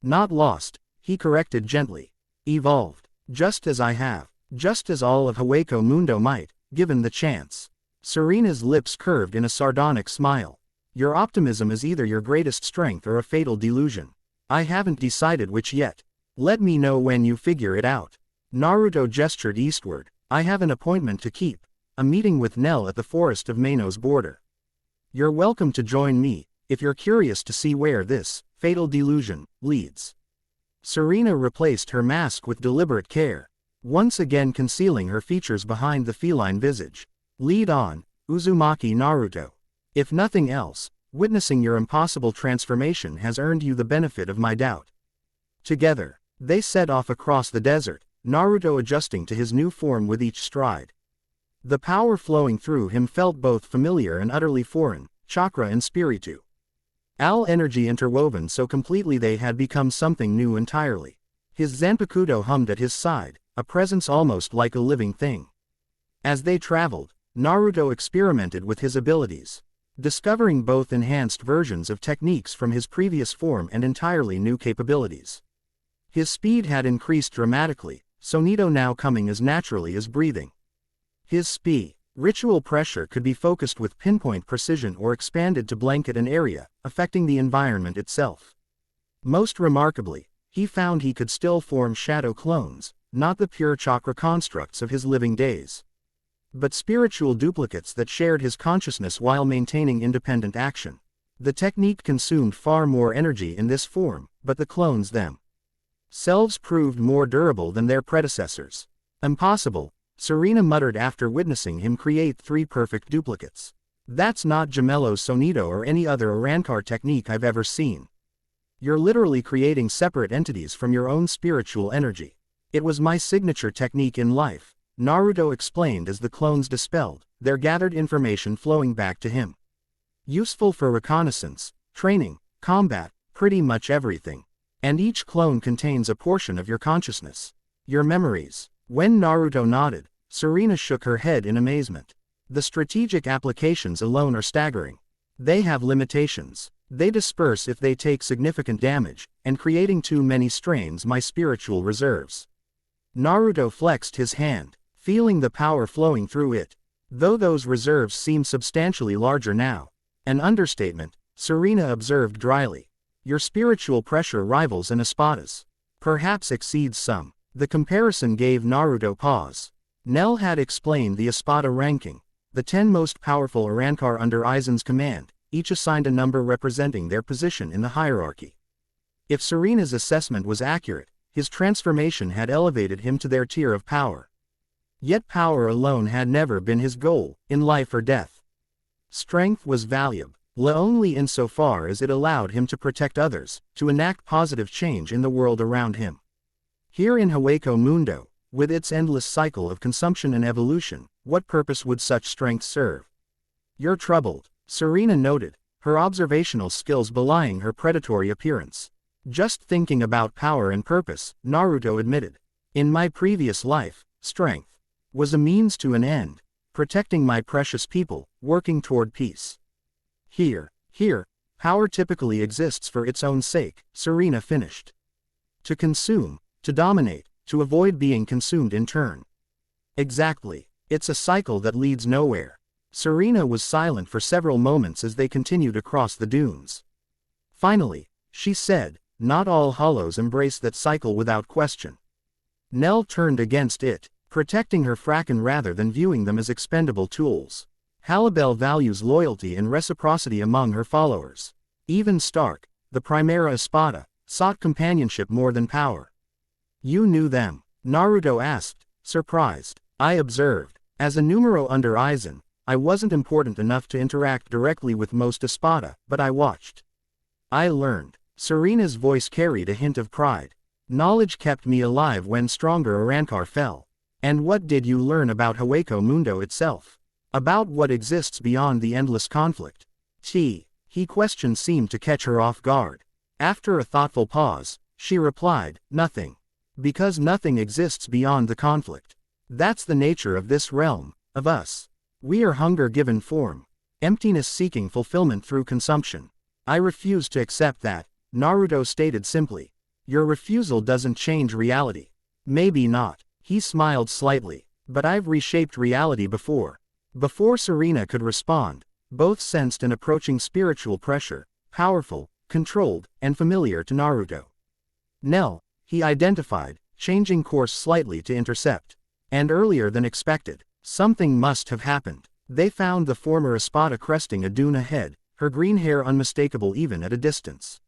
Not lost, he corrected gently. Evolved, just as I have, just as all of Hueco Mundo might, given the chance. Serena's lips curved in a sardonic smile. Your optimism is either your greatest strength or a fatal delusion. I haven't decided which yet. Let me know when you figure it out. Naruto gestured eastward. I have an appointment to keep. A meeting with Nell at the Forest of Mano's border. You're welcome to join me, if you're curious to see where this fatal delusion leads. Serena replaced her mask with deliberate care, once again concealing her features behind the feline visage. Lead on, Uzumaki Naruto. If nothing else, witnessing your impossible transformation has earned you the benefit of my doubt. Together, they set off across the desert, Naruto adjusting to his new form with each stride. The power flowing through him felt both familiar and utterly foreign, chakra and spiritu. Energy interwoven so completely they had become something new entirely. His Zanpakuto hummed at his side, a presence almost like a living thing. As they traveled, Naruto experimented with his abilities, discovering both enhanced versions of techniques from his previous form and entirely new capabilities. His speed had increased dramatically, Sonito now coming as naturally as breathing. His ritual pressure could be focused with pinpoint precision or expanded to blanket an area, affecting the environment itself. Most remarkably, he found he could still form shadow clones, not the pure chakra constructs of his living days, but spiritual duplicates that shared his consciousness while maintaining independent action. The technique consumed far more energy in this form, but the clones themselves proved more durable than their predecessors. Impossible, Serena muttered after witnessing him create 3 perfect duplicates. That's not Gemello's Sonito or any other arrancar technique I've ever seen. You're literally creating separate entities from your own spiritual energy. It was my signature technique in life, Naruto explained as the clones dispelled, their gathered information flowing back to him. Useful for reconnaissance, training, combat, pretty much everything. And each clone contains a portion of your consciousness. Your memories. When Naruto nodded, Serena shook her head in amazement. The strategic applications alone are staggering. They have limitations. They disperse if they take significant damage, and creating too many strains my spiritual reserves. Naruto flexed his hand, feeling the power flowing through it. Though those reserves seem substantially larger now. An understatement, Serena observed dryly. Your spiritual pressure rivals an Espada's. Perhaps exceeds some. The comparison gave Naruto pause. Nell had explained the Espada ranking, the 10 most powerful arrancar under Aizen's command, each assigned a number representing their position in the hierarchy. If Serena's assessment was accurate, his transformation had elevated him to their tier of power. Yet power alone had never been his goal, in life or death. Strength was valuable, only insofar as it allowed him to protect others, to enact positive change in the world around him. Here in Hueco Mundo, with its endless cycle of consumption and evolution, what purpose would such strength serve? You're troubled, Serena noted, her observational skills belying her predatory appearance. Just thinking about power and purpose, Naruto admitted. In my previous life, strength was a means to an end, protecting my precious people, working toward peace. Here, power typically exists for its own sake, Serena finished. To consume, to dominate, to avoid being consumed in turn. Exactly. It's a cycle that leads nowhere. Serena was silent for several moments as they continued across the dunes. Finally, she said, "Not all hollows embrace that cycle without question." Nell turned against it, protecting her Kraken rather than viewing them as expendable tools. Halibel values loyalty and reciprocity among her followers. Even Stark, the Primera Espada, sought companionship more than power. "You knew them?" Naruto asked, surprised. "I observed. As a numero under Aizen, I wasn't important enough to interact directly with most Espada, but I watched. I learned." Serena's voice carried a hint of pride. "Knowledge kept me alive when stronger arrancar fell." "And what did you learn about Hueco Mundo itself? About what exists beyond the endless conflict?" He question seemed to catch her off guard. After a thoughtful pause, she replied, "Nothing. Because nothing exists beyond the conflict. That's the nature of this realm, of us. We are hunger given form. Emptiness seeking fulfillment through consumption. I refuse to accept that," Naruto stated simply. "Your refusal doesn't change reality." "Maybe not." He smiled slightly. "But I've reshaped reality before." Before Serena could respond, both sensed an approaching spiritual pressure, powerful, controlled, and familiar to Naruto. "Nell," he identified, changing course slightly to intercept. "And earlier than expected. Something must have happened." They found the former Espada cresting a dune ahead, her green hair unmistakable even at a distance.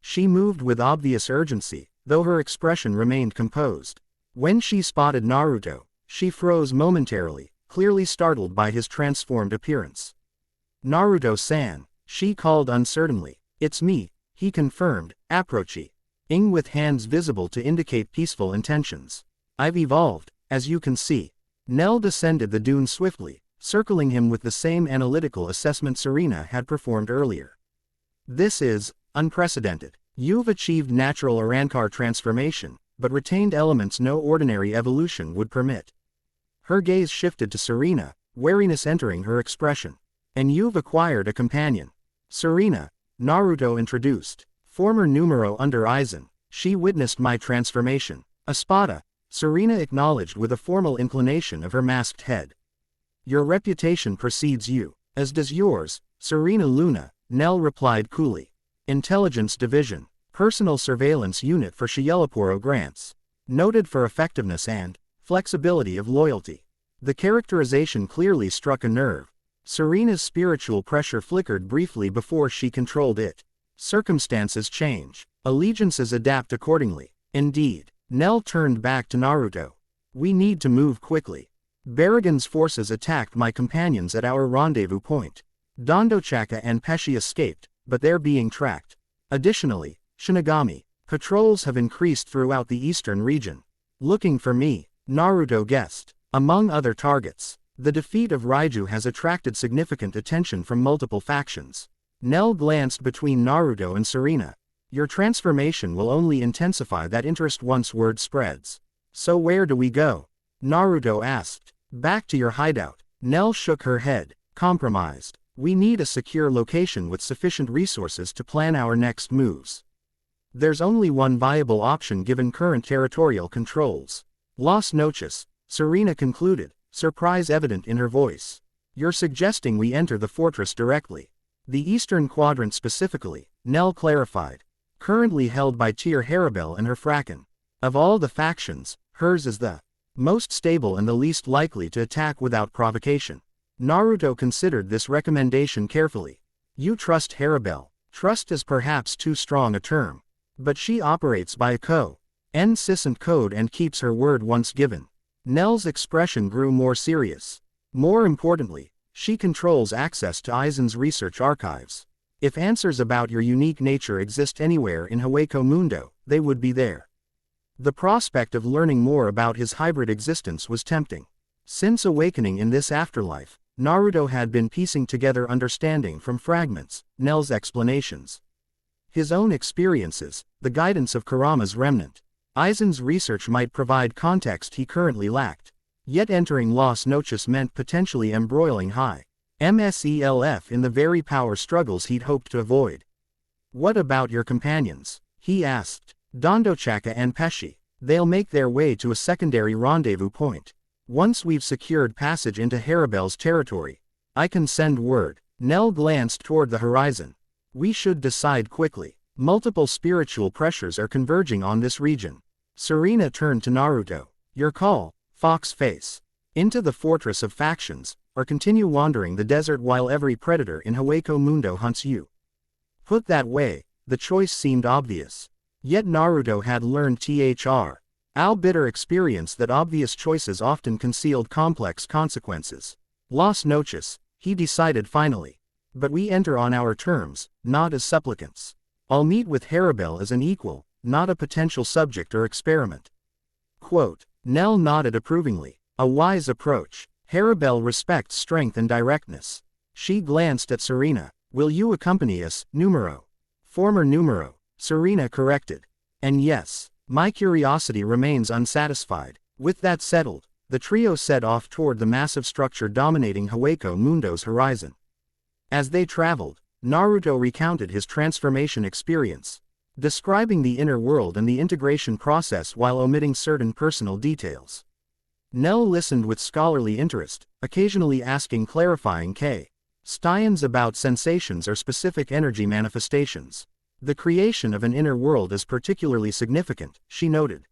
She moved with obvious urgency, though her expression remained composed. When she spotted Naruto, she froze momentarily, clearly startled by his transformed appearance. "Naruto-san," she called uncertainly. "It's me," he confirmed, approaching with hands visible to indicate peaceful intentions. "I've evolved, as you can see." Nell descended the dune swiftly, circling him with the same analytical assessment Serena had performed earlier. "This is unprecedented. You've achieved natural arrancar transformation, but retained elements no ordinary evolution would permit." Her gaze shifted to Serena, wariness entering her expression. "And you've acquired a companion." "Serena," Naruto introduced. "Former numero under Aizen. She witnessed my transformation." "Espada," Serena acknowledged with a formal inclination of her masked head. "Your reputation precedes you, as does yours, Serena Luna," Nell replied coolly. "Intelligence Division. Personal Surveillance Unit for Shielapuro Grants. Noted for effectiveness and flexibility of loyalty." The characterization clearly struck a nerve. Serena's spiritual pressure flickered briefly before she controlled it. Circumstances change. Allegiances adapt accordingly. Indeed. Nell turned back to Naruto. "We need to move quickly. Baragon's forces attacked my companions at our rendezvous point. Dondochaka and Pesci escaped, but they're being tracked. Additionally, Shinigami patrols have increased throughout the eastern region. Looking for me," Naruto guessed. "Among other targets. The defeat of Raiu has attracted significant attention from multiple factions." Nell glanced between Naruto and Serena. "Your transformation will only intensify that interest once word spreads." "So where do we go?" Naruto asked. "Back to your hideout." Nell shook her head, compromised. "We need a secure location with sufficient resources to plan our next moves. There's only one viable option given current territorial controls." "Las Noches," Serena concluded, surprise evident in her voice. "You're suggesting we enter the fortress directly." "The eastern quadrant specifically," Nell clarified. "Currently held by Tyr Haribel and her Kraken. Of all the factions, hers is the most stable and the least likely to attack without provocation." Naruto considered this recommendation carefully. "You trust Haribel." "Trust is perhaps too strong a term. But she operates by a consistent code and keeps her word once given." Nell's expression grew more serious. "More importantly, she controls access to Aizen's research archives. If answers about your unique nature exist anywhere in Hueco Mundo, they would be there." The prospect of learning more about his hybrid existence was tempting. Since awakening in this afterlife, Naruto had been piecing together understanding from fragments, Nell's explanations, his own experiences, the guidance of Kurama's remnant. Aizen's research might provide context he currently lacked. Yet entering Las Noches meant potentially embroiling high MSELF in the very power struggles he'd hoped to avoid. "What about your companions?" he asked. "Dondochaka and Pesci. They'll make their way to a secondary rendezvous point. Once we've secured passage into Haribel's territory, I can send word. Nell glanced toward the horizon. We should decide quickly. Multiple spiritual pressures are converging on this region. Serena turned to Naruto. Your call, Fox Face. Into the fortress of factions, or continue wandering the desert while every predator in Hueco Mundo hunts you. Put that way, the choice seemed obvious. Yet Naruto had learned Al bitter experience that obvious choices often concealed complex consequences. Las Noches, he decided finally. But we enter on our terms, not as supplicants. I'll meet with Haribel as an equal, not a potential subject or experiment. Quote. Nell nodded approvingly. A wise approach. Haribel respects strength and directness. She glanced at Serena. Will you accompany us, numero? Former numero, Serena corrected. And yes, my curiosity remains unsatisfied. With that settled, the trio set off toward the massive structure dominating Hueco Mundo's horizon. As they traveled, Naruto recounted his transformation experience, describing the inner world and the integration process while omitting certain personal details. Nell listened with scholarly interest, occasionally asking clarifying questions about sensations or specific energy manifestations. The creation of an inner world is particularly significant, she noted.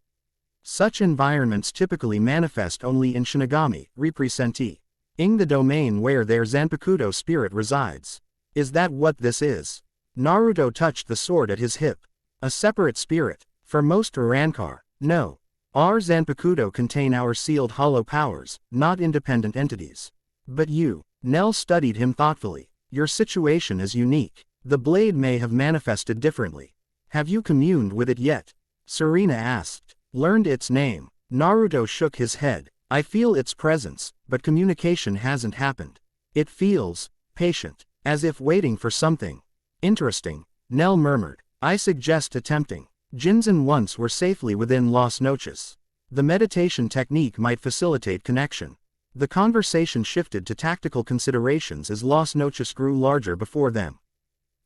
Such environments typically manifest only in Shinigami, representing the domain where their Zanpakuto spirit resides. Is that what this is? Naruto touched the sword at his hip. A separate spirit. For most arrancar, no. Our Zanpakuto contain our sealed hollow powers, not independent entities. But you, Nell studied him thoughtfully. Your situation is unique. The blade may have manifested differently. Have you communed with it yet? Serena asked. Learned its name. Naruto shook his head. I feel its presence, but communication hasn't happened. It feels patient, as if waiting for something. Interesting, Nell murmured. I suggest attempting. Jinzen once were safely within Las Noches. The meditation technique might facilitate connection. The conversation shifted to tactical considerations as Las Noches grew larger before them.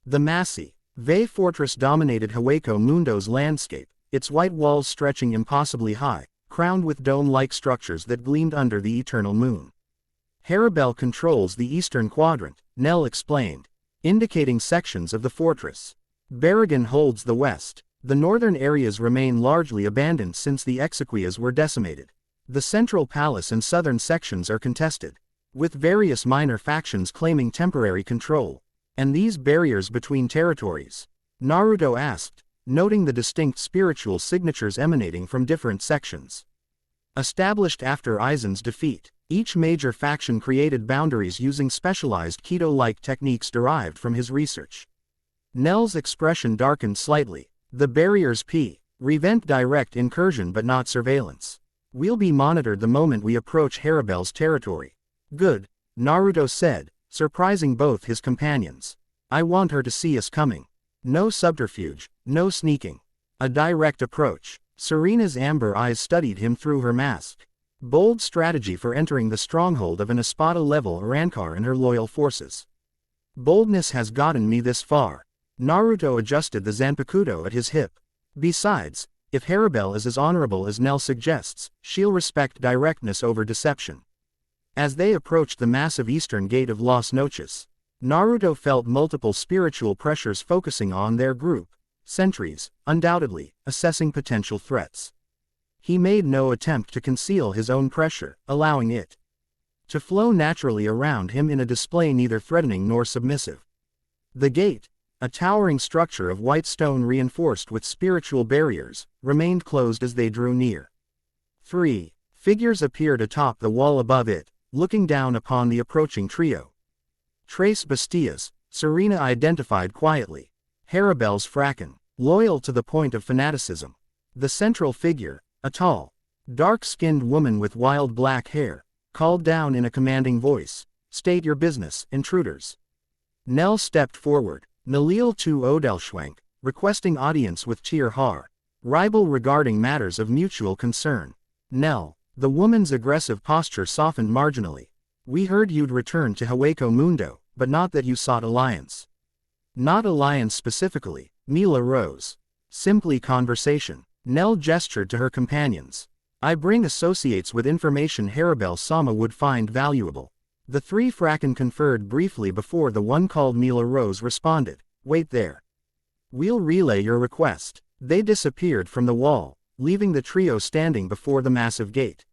The massive Vey fortress dominated Hueco Mundo's landscape, its white walls stretching impossibly high, crowned with dome-like structures that gleamed under the eternal moon. Haribel controls the eastern quadrant, Nell explained, indicating sections of the fortress. Barragan holds the west. The northern areas remain largely abandoned since the Exequias were decimated. The central palace and southern sections are contested, with various minor factions claiming temporary control. And these barriers between territories? Naruto asked, noting the distinct spiritual signatures emanating from different sections. Established after Aizen's defeat, each major faction created boundaries using specialized Kido-like techniques derived from his research. Nell's expression darkened slightly. The barriers prevent direct incursion but not surveillance. We'll be monitored the moment we approach Haribel's territory. Good, Naruto said, surprising both his companions. I want her to see us coming. No subterfuge, no sneaking. A direct approach. Serena's amber eyes studied him through her mask. Bold strategy for entering the stronghold of an Espada-level arrancar and her loyal forces. Boldness has gotten me this far. Naruto adjusted the Zanpakuto at his hip. Besides, if Haribel is as honorable as Nell suggests, she'll respect directness over deception. As they approached the massive eastern gate of Las Noches, Naruto felt multiple spiritual pressures focusing on their group. Sentries, undoubtedly, assessing potential threats. He made no attempt to conceal his own pressure, allowing it to flow naturally around him in a display neither threatening nor submissive. The gate, a towering structure of white stone reinforced with spiritual barriers, remained closed as they drew near. 3 figures appeared atop the wall above it, looking down upon the approaching trio. Tres Bestias, Serena identified quietly. Haribel's Fracken, loyal to the point of fanaticism. The central figure, a tall, dark-skinned woman with wild black hair, called down in a commanding voice, "State your business, intruders." Nell stepped forward. Nalil to Odelschwenk, requesting audience with Tyr Har. Raiu regarding matters of mutual concern. Nell, the woman's aggressive posture softened marginally. We heard you'd returned to Hueco Mundo, but not that you sought alliance. Not alliance specifically, Mila rose. Simply conversation. Nell gestured to her companions. I bring associates with information Haribel-sama would find valuable. The three Fracken conferred briefly before the one called Mila Rose responded, "Wait there. We'll relay your request." They disappeared from the wall, leaving the trio standing before the massive gate.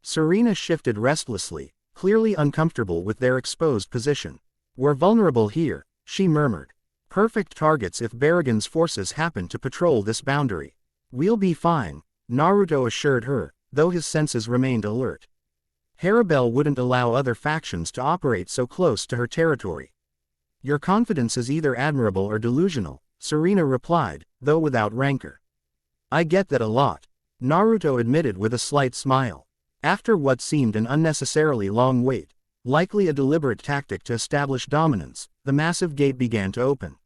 Serena shifted restlessly, clearly uncomfortable with their exposed position. "We're vulnerable here," she murmured. "Perfect targets if Baragon's forces happen to patrol this boundary." "We'll be fine," Naruto assured her, though his senses remained alert. Haribel wouldn't allow other factions to operate so close to her territory. "Your confidence is either admirable or delusional," Serena replied, though without rancor. "I get that a lot," Naruto admitted with a slight smile. After what seemed an unnecessarily long wait, likely a deliberate tactic to establish dominance, the massive gate began to open.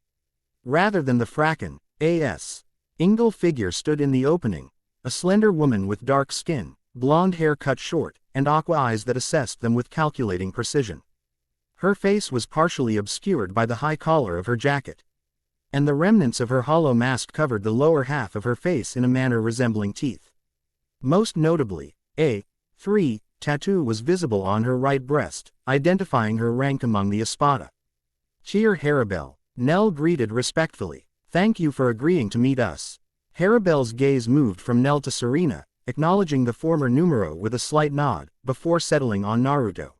Rather than the Fracken, A.S. Ingle figure stood in the opening, a slender woman with dark skin, blonde hair cut short, and aqua eyes that assessed them with calculating precision. Her face was partially obscured by the high collar of her jacket, and the remnants of her hollow mask covered the lower half of her face in a manner resembling teeth. Most notably, a 3 tattoo was visible on her right breast, identifying her rank among the Espada. "Cheer Haribel," Nell greeted respectfully. "Thank you for agreeing to meet us." Haribel's gaze moved from Nell to Serena, acknowledging the former numero with a slight nod, before settling on Naruto.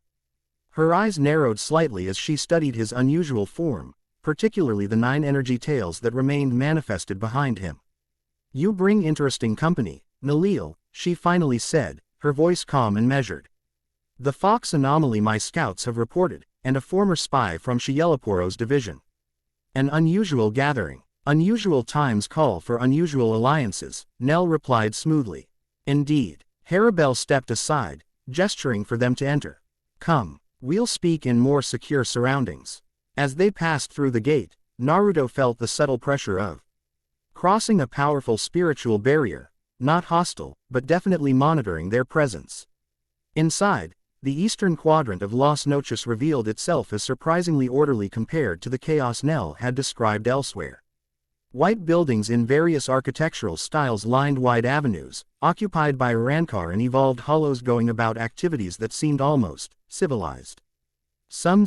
Her eyes narrowed slightly as she studied his unusual form, particularly the 9 energy tails that remained manifested behind him. "You bring interesting company, Nalil," she finally said, her voice calm and measured. "The Fox anomaly my scouts have reported, and a former spy from Shielaporo's division. An unusual gathering. Unusual times call for unusual alliances," Nell replied smoothly. "Indeed." Haribel stepped aside, gesturing for them to enter. "Come, we'll speak in more secure surroundings." As they passed through the gate, Naruto felt the subtle pressure of crossing a powerful spiritual barrier, not hostile, but definitely monitoring their presence. Inside, the eastern quadrant of Las Noches revealed itself as surprisingly orderly compared to the chaos Nell had described elsewhere. White buildings in various architectural styles lined wide avenues, occupied by arrancar and evolved hollows going about activities that seemed almost civilized. Some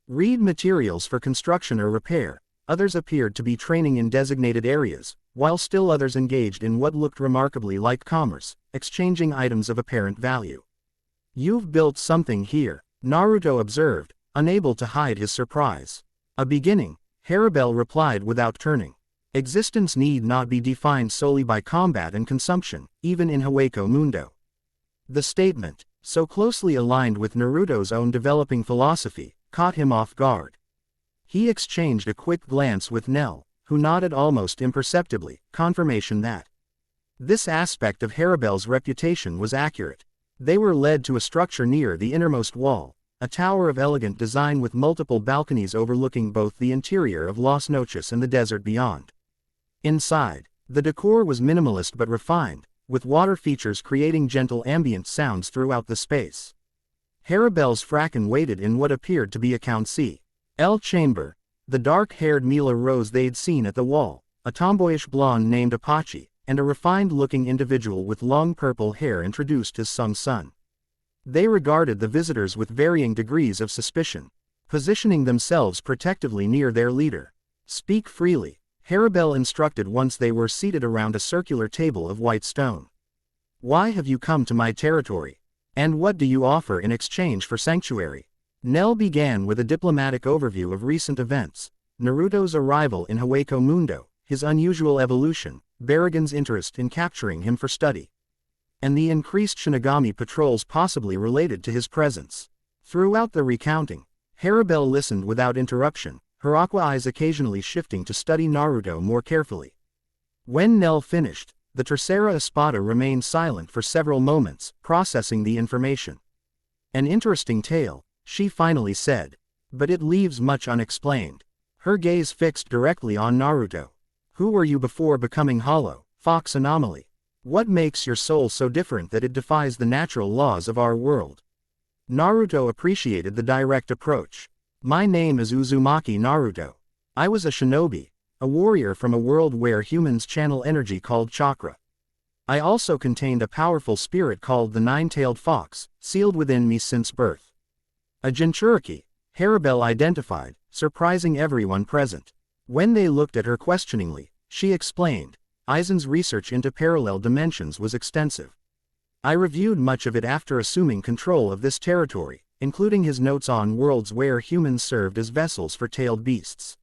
read materials for construction or repair, others appeared to be training in designated areas, while still others engaged in what looked remarkably like commerce, exchanging items of apparent value. "You've built something here," Naruto observed, unable to hide his surprise. "A beginning," Haribel replied without turning. "Existence need not be defined solely by combat and consumption, even in Hueco Mundo." The statement, so closely aligned with Naruto's own developing philosophy, caught him off guard. He exchanged a quick glance with Nell, who nodded almost imperceptibly, confirmation that this aspect of Haribel's reputation was accurate. They were led to a structure near the innermost wall, a tower of elegant design with multiple balconies overlooking both the interior of Las Noches and the desert beyond. Inside, the decor was minimalist but refined, with water features creating gentle ambient sounds throughout the space. Haribel's Fracken waited in what appeared to be a Council chamber. The dark-haired Mila Rose they'd seen at the wall, a tomboyish blonde named Apache, and a refined-looking individual with long purple hair introduced as Sung Sun. They regarded the visitors with varying degrees of suspicion, positioning themselves protectively near their leader. "Speak freely," Haribel instructed once they were seated around a circular table of white stone. "Why have you come to my territory? And what do you offer in exchange for sanctuary?" Nell began with a diplomatic overview of recent events: Naruto's arrival in Hueco Mundo, his unusual evolution, Baragon's interest in capturing him for study, and the increased Shinigami patrols possibly related to his presence. Throughout the recounting, Haribel listened without interruption, her aqua eyes occasionally shifting to study Naruto more carefully. When Nell finished, the Tercera Espada remained silent for several moments, processing the information. "An interesting tale," she finally said, "but it leaves much unexplained." Her gaze fixed directly on Naruto. "Who were you before becoming hollow, Fox Anomaly? What makes your soul so different that it defies the natural laws of our world?" Naruto appreciated the direct approach. "My name is Uzumaki Naruto. I was a shinobi, a warrior from a world where humans channel energy called chakra. I also contained a powerful spirit called the Nine-Tailed Fox, sealed within me since birth. A Jinchuriki, Haribel identified, surprising everyone present. When they looked at her questioningly, she explained, Aizen's research into parallel dimensions was extensive. I reviewed much of it after assuming control of this territory, including his notes on worlds where humans served as vessels for tailed beasts.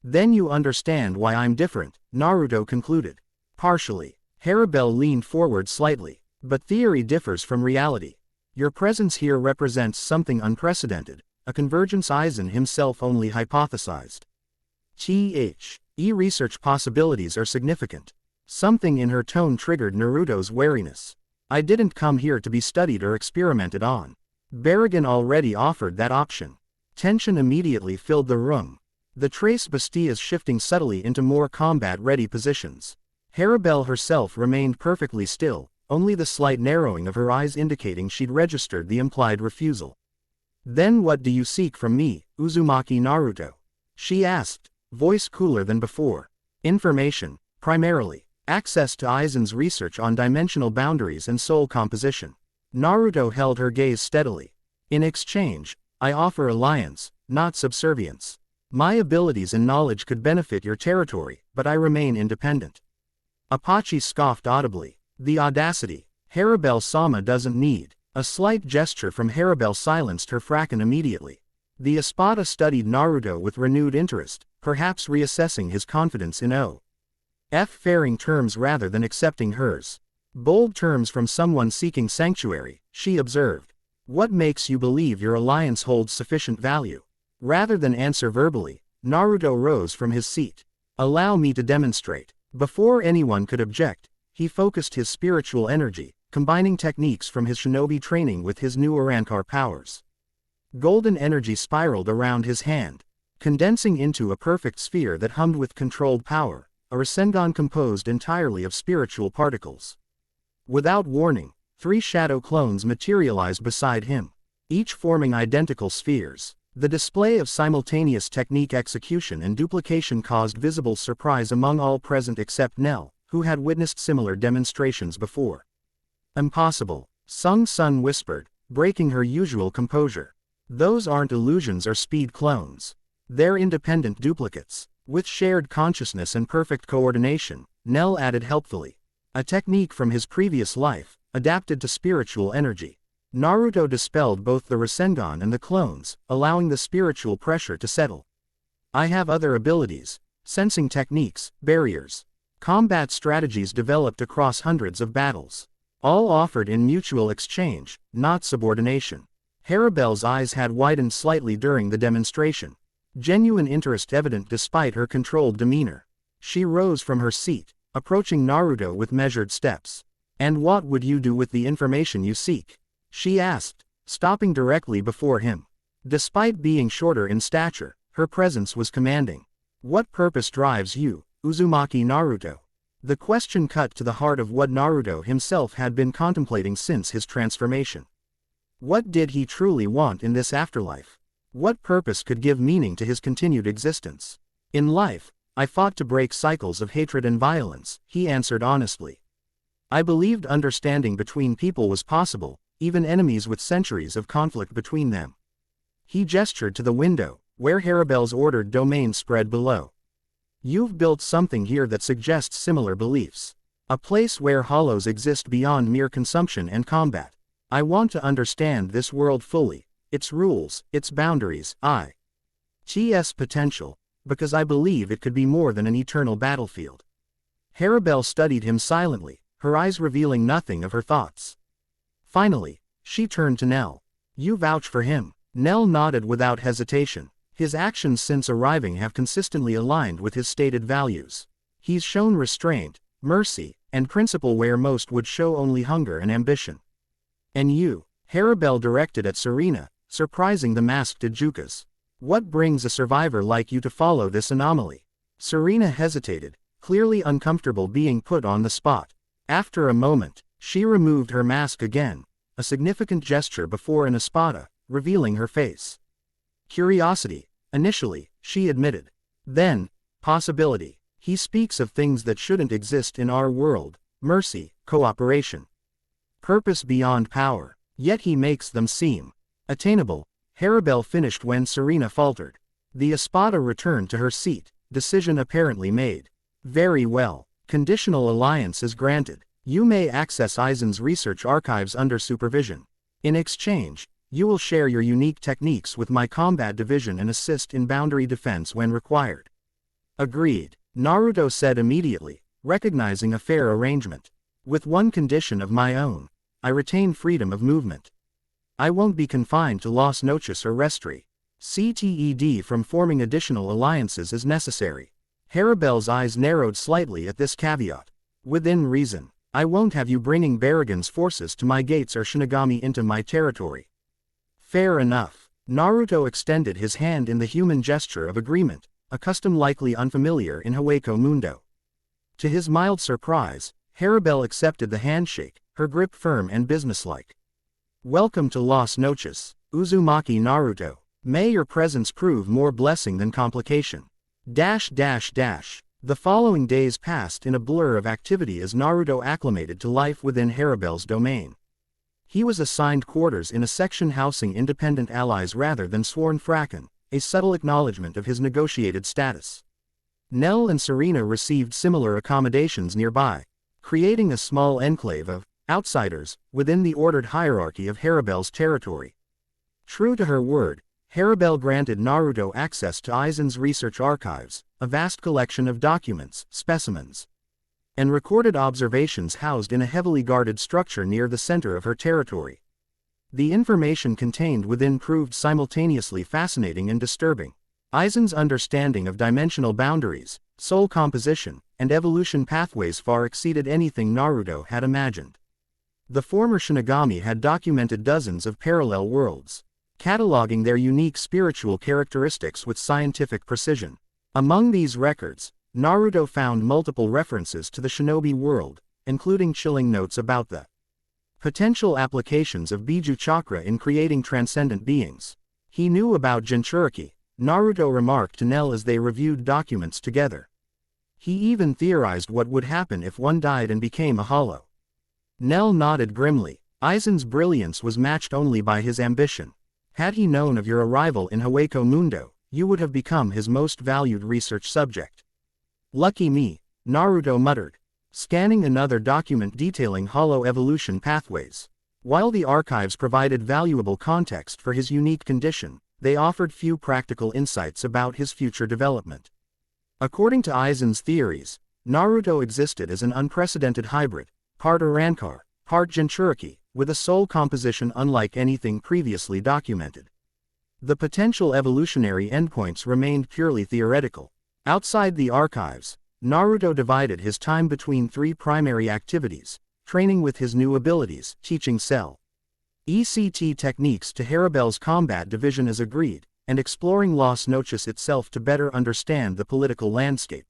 Then you understand why I'm different, Naruto concluded. Partially. Haribel leaned forward slightly. But theory differs from reality. Your presence here represents something unprecedented, a convergence Aizen himself only hypothesized. Research possibilities are significant. Something in her tone triggered Naruto's wariness. I didn't come here to be studied or experimented on. Barrigan already offered that option. Tension immediately filled the room. The Trace Bastillas shifting subtly into more combat-ready positions. Haribel herself remained perfectly still, only the slight narrowing of her eyes indicating she'd registered the implied refusal. Then what do you seek from me, Uzumaki Naruto? She asked, voice cooler than before. Information, primarily. Access to Aizen's research on dimensional boundaries and soul composition. Naruto held her gaze steadily. In exchange, I offer alliance, not subservience. My abilities and knowledge could benefit your territory, but I remain independent. Apache scoffed audibly. The audacity. Haribel-sama doesn't need. A slight gesture from Haribel silenced her frackin immediately. The Espada studied Naruto with renewed interest, perhaps reassessing his confidence in faring terms rather than accepting hers. Bold terms from someone seeking sanctuary, she observed. What makes you believe your alliance holds sufficient value? Rather than answer verbally, Naruto rose from his seat. Allow me to demonstrate. Before anyone could object, he focused his spiritual energy, combining techniques from his shinobi training with his new arrancar powers. Golden energy spiraled around his hand, condensing into a perfect sphere that hummed with controlled power, a Rasengan composed entirely of spiritual particles. Without warning, 3 shadow clones materialized beside him, each forming identical spheres. The display of simultaneous technique execution and duplication caused visible surprise among all present except Nell, who had witnessed similar demonstrations before. Impossible, Sung Sun whispered, breaking her usual composure. Those aren't illusions or speed clones. They're independent duplicates. With shared consciousness and perfect coordination, Nell added helpfully. A technique from his previous life, adapted to spiritual energy. Naruto dispelled both the Rasengan and the clones, allowing the spiritual pressure to settle. I have other abilities, sensing techniques, barriers, combat strategies developed across hundreds of battles. All offered in mutual exchange, not subordination. Haribel's eyes had widened slightly during the demonstration. Genuine interest evident despite her controlled demeanor. She rose from her seat, approaching Naruto with measured steps. And what would you do with the information you seek? She asked, stopping directly before him. Despite being shorter in stature, her presence was commanding. What purpose drives you, Uzumaki Naruto? The question cut to the heart of what Naruto himself had been contemplating since his transformation. What did he truly want in this afterlife? What purpose could give meaning to his continued existence? In life, I fought to break cycles of hatred and violence, he answered honestly. I believed understanding between people was possible, even enemies with centuries of conflict between them. He gestured to the window, where Haribel's ordered domain spread below. You've built something here that suggests similar beliefs. A place where hollows exist beyond mere consumption and combat. I want to understand this world fully, its rules, its boundaries, its potential, because I believe it could be more than an eternal battlefield. Haribel studied him silently, her eyes revealing nothing of her thoughts. Finally, she turned to Nell. You vouch for him. Nell nodded without hesitation. His actions since arriving have consistently aligned with his stated values. He's shown restraint, mercy, and principle where most would show only hunger and ambition. And you, Haribel directed at Serena, surprising the masked Ijukas. What brings a survivor like you to follow this anomaly? Serena hesitated, clearly uncomfortable being put on the spot. After a moment, she removed her mask again, a significant gesture before an espada, revealing her face. Curiosity, initially, she admitted. Then, possibility. He speaks of things that shouldn't exist in our world, mercy, cooperation. Purpose beyond power. Yet he makes them seem attainable. Haribel finished when Serena faltered. The espada returned to her seat, decision apparently made. Very well. Conditional alliance is granted. You may access Aizen's research archives under supervision. In exchange, you will share your unique techniques with my combat division and assist in boundary defense when required. Agreed, Naruto said immediately, recognizing a fair arrangement. With one condition of my own. I retain freedom of movement. I won't be confined to Las Noches or Restri. CTED from forming additional alliances is necessary. Haribel's eyes narrowed slightly at this caveat. Within reason. I won't have you bringing Baragon's forces to my gates or Shinigami into my territory. Fair enough. Naruto extended his hand in the human gesture of agreement, a custom likely unfamiliar in Hueco Mundo. To his mild surprise, Haribel accepted the handshake, her grip firm and businesslike. Welcome to Las Noches, Uzumaki Naruto. May your presence prove more blessing than complication. The following days passed in a blur of activity as Naruto acclimated to life within Haribel's domain. He was assigned quarters in a section housing independent allies rather than sworn fracken, a subtle acknowledgement of his negotiated status. Nell and Serena received similar accommodations nearby, creating a small enclave of outsiders within the ordered hierarchy of Haribel's territory. True to her word, Haribel granted Naruto access to Aizen's research archives, a vast collection of documents, specimens, and recorded observations housed in a heavily guarded structure near the center of her territory. The information contained within proved simultaneously fascinating and disturbing. Aizen's understanding of dimensional boundaries, soul composition, and evolution pathways far exceeded anything Naruto had imagined. The former Shinigami had documented dozens of parallel worlds, cataloging their unique spiritual characteristics with scientific precision. Among these records, Naruto found multiple references to the shinobi world, including chilling notes about the potential applications of Biju Chakra in creating transcendent beings. He knew about Jinchuriki, Naruto remarked to Nell as they reviewed documents together. He even theorized what would happen if one died and became a hollow. Nell nodded grimly. Aizen's brilliance was matched only by his ambition. Had he known of your arrival in Hueco Mundo, you would have become his most valued research subject. Lucky me, Naruto muttered, scanning another document detailing hollow evolution pathways. While the archives provided valuable context for his unique condition, they offered few practical insights about his future development. According to Aizen's theories, Naruto existed as an unprecedented hybrid, part arrancar, part Jinchuriki, with a soul composition unlike anything previously documented. The potential evolutionary endpoints remained purely theoretical. Outside the archives, Naruto divided his time between three primary activities: training with his new abilities, teaching cell ECT techniques to Haribel's combat division as agreed, and exploring Las Noches itself to better understand the political landscape.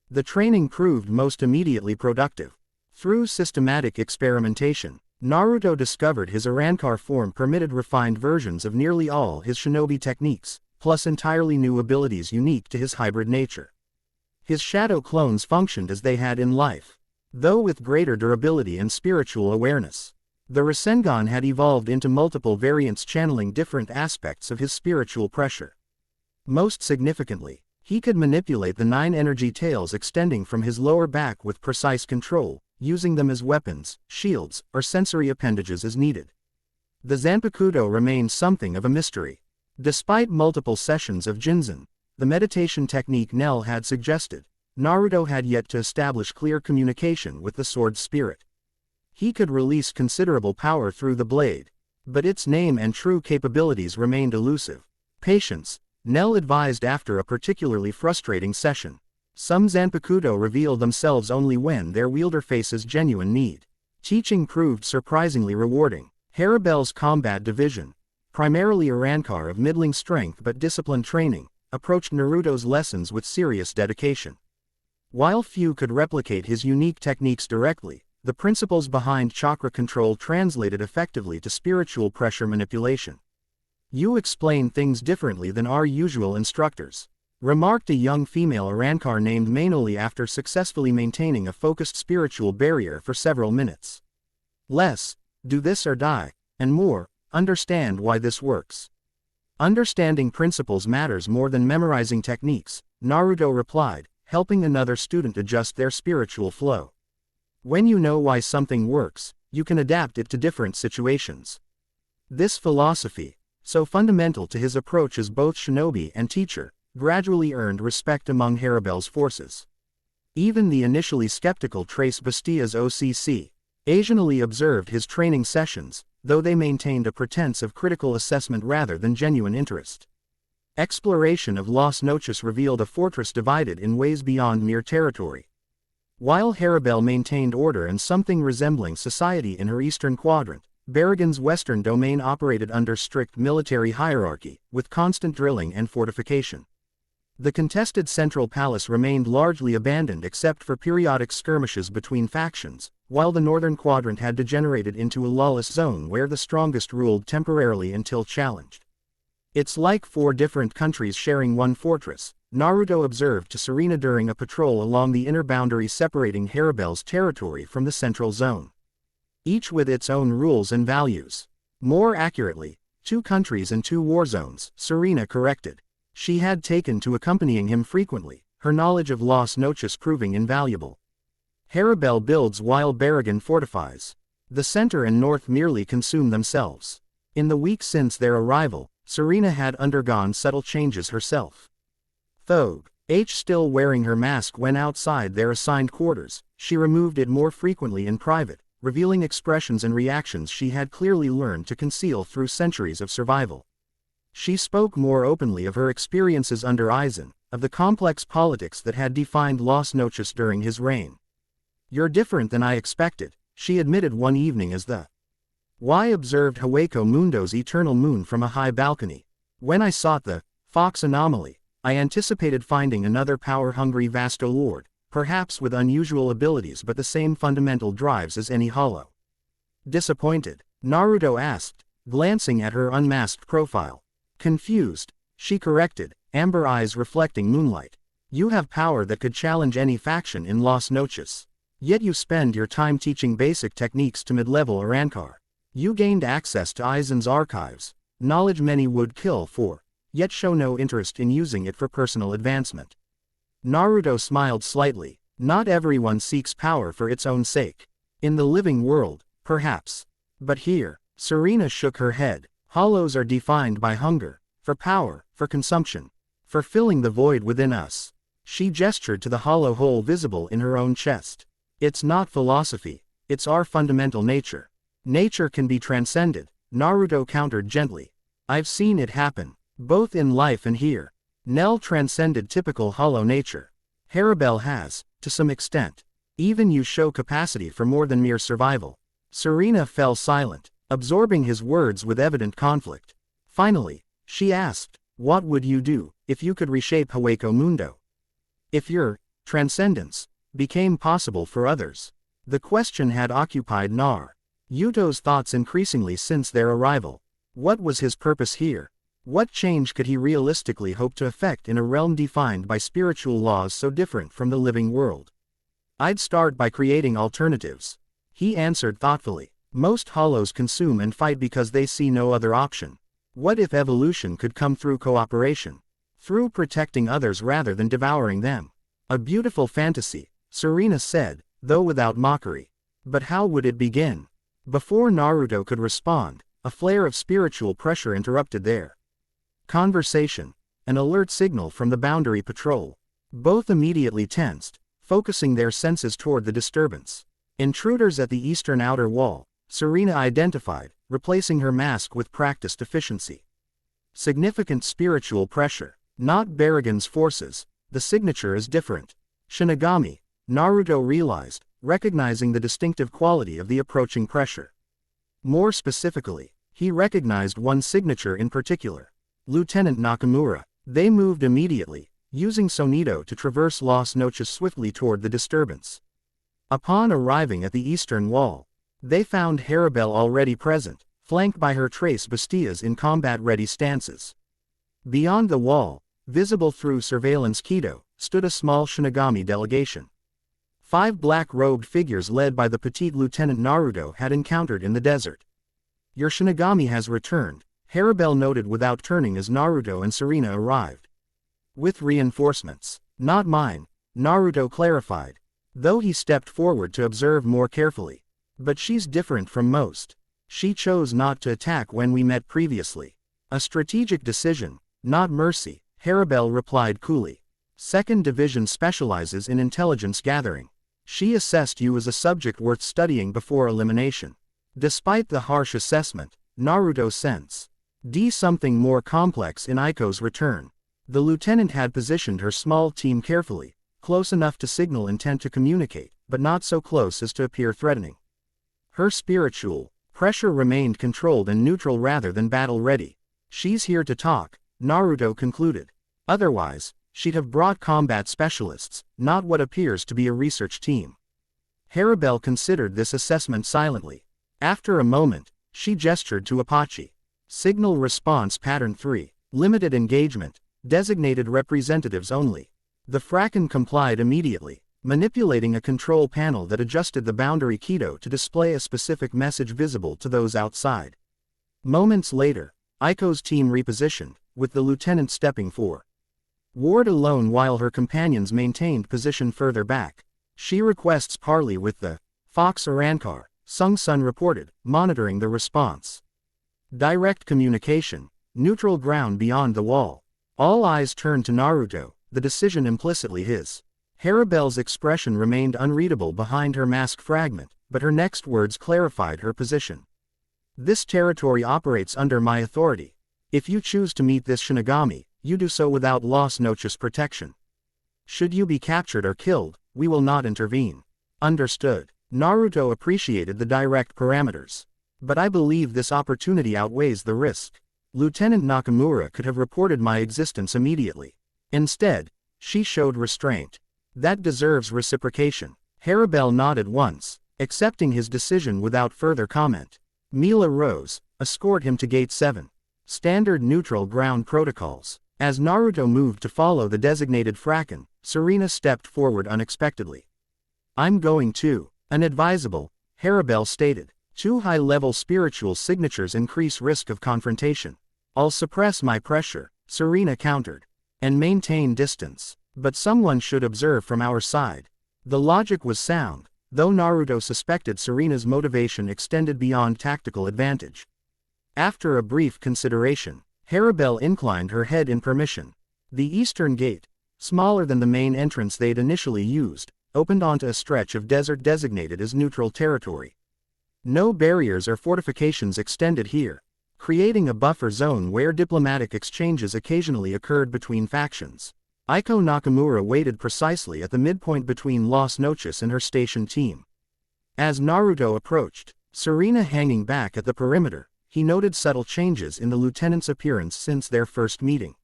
The training proved most immediately productive. Through systematic experimentation, Naruto discovered his arrancar form permitted refined versions of nearly all his shinobi techniques, plus entirely new abilities unique to his hybrid nature. His shadow clones functioned as they had in life, though with greater durability and spiritual awareness. The Rasengan had evolved into multiple variants channeling different aspects of his spiritual pressure. Most significantly, he could manipulate the 9 energy tails extending from his lower back with precise control, using them as weapons, shields, or sensory appendages as needed. The Zanpakuto remained something of a mystery. Despite multiple sessions of Jinzen, the meditation technique Nell had suggested, Naruto had yet to establish clear communication with the sword's spirit. He could release considerable power through the blade, but its name and true capabilities remained elusive. Patience, Nell advised after a particularly frustrating session. Some Zanpakuto reveal themselves only when their wielder faces genuine need. Teaching proved surprisingly rewarding. Haribel's combat division, primarily arrancar of middling strength but disciplined training, approached Naruto's lessons with serious dedication. While few could replicate his unique techniques directly, the principles behind chakra control translated effectively to spiritual pressure manipulation. You explain things differently than our usual instructors. remarked a young female arrancar named Mainoli after successfully maintaining a focused spiritual barrier for several minutes. Less, do this or die, and more, understand why this works. Understanding principles matters more than memorizing techniques, Naruto replied, helping another student adjust their spiritual flow. When you know why something works, you can adapt it to different situations. This philosophy, so fundamental to his approach as both shinobi and teacher, gradually earned respect among Haribel's forces. Even the initially skeptical Trace Bastia's OCC occasionally observed his training sessions, though they maintained a pretense of critical assessment rather than genuine interest. Exploration of Las Noches revealed a fortress divided in ways beyond mere territory. While Haribel maintained order and something resembling society in her eastern quadrant, Berrigan's western domain operated under strict military hierarchy, with constant drilling and fortification. The contested central palace remained largely abandoned except for periodic skirmishes between factions, while the northern quadrant had degenerated into a lawless zone where the strongest ruled temporarily until challenged. It's like 4 different countries sharing one fortress, Naruto observed to Serena during a patrol along the inner boundary separating Haribel's territory from the central zone. Each with its own rules and values. More accurately, 2 countries and 2 war zones, Serena corrected. She had taken to accompanying him frequently, her knowledge of Las Noches proving invaluable. Haribel builds while Berrigan fortifies. The center and north merely consume themselves. In the week since their arrival, Serena had undergone subtle changes herself. Though still wearing her mask when outside their assigned quarters, she removed it more frequently in private, revealing expressions and reactions she had clearly learned to conceal through centuries of survival. She spoke more openly of her experiences under Aizen, of the complex politics that had defined Las Noches during his reign. "You're different than I expected," she admitted one evening as the Y observed Hueco Mundo's eternal moon from a high balcony. "When I sought the Fox anomaly, I anticipated finding another power-hungry Vasto Lord, perhaps with unusual abilities but the same fundamental drives as any hollow." Disappointed? Naruto asked, glancing at her unmasked profile. Confused, she corrected, amber eyes reflecting moonlight. "You have power that could challenge any faction in Las Noches. Yet you spend your time teaching basic techniques to mid-level arrancar. You gained access to Aizen's archives, knowledge many would kill for, yet show no interest in using it for personal advancement." Naruto smiled slightly. Not everyone seeks power for its own sake. In the living world, perhaps. But here, Serena shook her head. Hollows are defined by hunger, for power, for consumption, for filling the void within us. She gestured to the hollow hole visible in her own chest. "It's not philosophy, it's our fundamental nature." "Nature can be transcended," Naruto countered gently. "I've seen it happen, both in life and here." Nell transcended typical hollow nature. Haribel has, to some extent. Even you show capacity for more than mere survival. Serena fell silent, absorbing his words with evident conflict. Finally, she asked, "What would you do, if you could reshape Hueco Mundo? If your transcendence became possible for others?" The question had occupied Naruto's thoughts increasingly since their arrival. What was his purpose here? What change could he realistically hope to effect in a realm defined by spiritual laws so different from the living world? "I'd start by creating alternatives," he answered thoughtfully. "Most hollows consume and fight because they see no other option. What if evolution could come through cooperation? Through protecting others rather than devouring them?" "A beautiful fantasy," Serena said, though without mockery. "But how would it begin?" Before Naruto could respond, a flare of spiritual pressure interrupted their conversation, an alert signal from the boundary patrol. Both immediately tensed, focusing their senses toward the disturbance. Intruders at the eastern outer wall, Serena identified, replacing her mask with practiced efficiency. Significant spiritual pressure, not Berrigan's forces, the signature is different. Shinigami, Naruto realized, recognizing the distinctive quality of the approaching pressure. More specifically, he recognized one signature in particular. Lieutenant Nakamura. They moved immediately, using Sonido to traverse Las Noches swiftly toward the disturbance. Upon arriving at the eastern wall, they found Haribel already present, flanked by her Trace Bastias in combat-ready stances. Beyond the wall, Visible through surveillance Kido, stood a small Shinigami delegation. 5 black-robed figures led by the petite Lieutenant Naruto had encountered in the desert. Your Shinigami has returned, Haribel noted without turning as Naruto and Serena arrived. With reinforcements. Not mine, Naruto clarified, though he stepped forward to observe more carefully. But she's different from most. She chose not to attack when we met previously. A strategic decision, not mercy, Haribel replied coolly. 2nd Division specializes in intelligence gathering. She assessed you as a subject worth studying before elimination. Despite the harsh assessment, Naruto sensed something more complex in Aiko's return. The lieutenant had positioned her small team carefully, close enough to signal intent to communicate, but not so close as to appear threatening. Her spiritual pressure remained controlled and neutral rather than battle-ready. She's here to talk, Naruto concluded. Otherwise, she'd have brought combat specialists, not what appears to be a research team. Haribel considered this assessment silently. After a moment, she gestured to Apache. Signal response pattern 3, limited engagement, designated representatives only. The Fracken complied immediately, manipulating a control panel that adjusted the boundary Kido to display a specific message visible to those outside. Moments later, Aiko's team repositioned, with the lieutenant stepping forward alone while her companions maintained position further back. She requests parley with the Fox Arrancar, Sung Sun reported, monitoring the response. Direct communication, neutral ground beyond the wall. All eyes turned to Naruto, the decision implicitly his. Haribel's expression remained unreadable behind her mask fragment, but her next words clarified her position. This territory operates under my authority. If you choose to meet this Shinigami, you do so without Las Noches protection. Should you be captured or killed, we will not intervene. Understood. Naruto appreciated the direct parameters. But I believe this opportunity outweighs the risk. Lieutenant Nakamura could have reported my existence immediately. Instead, she showed restraint. That deserves reciprocation. Haribel nodded once, accepting his decision without further comment. Mila rose, escort him to Gate 7. Standard neutral ground protocols. As Naruto moved to follow the designated Fracken, Serena stepped forward unexpectedly. I'm going too. Unadvisable, Haribel stated. 2 high-level spiritual signatures increase risk of confrontation. I'll suppress my pressure, Serena countered. And maintain distance. But someone should observe from our side. The logic was sound, though Naruto suspected Serena's motivation extended beyond tactical advantage. After a brief consideration, Haribel inclined her head in permission. The eastern gate, smaller than the main entrance they'd initially used, opened onto a stretch of desert designated as neutral territory. No barriers or fortifications extended here, creating a buffer zone where diplomatic exchanges occasionally occurred between factions. Aiko Nakamura waited precisely at the midpoint between Las Noches and her station team. As Naruto approached, Serena hanging back at the perimeter, he noted subtle changes in the lieutenant's appearance since their first meeting.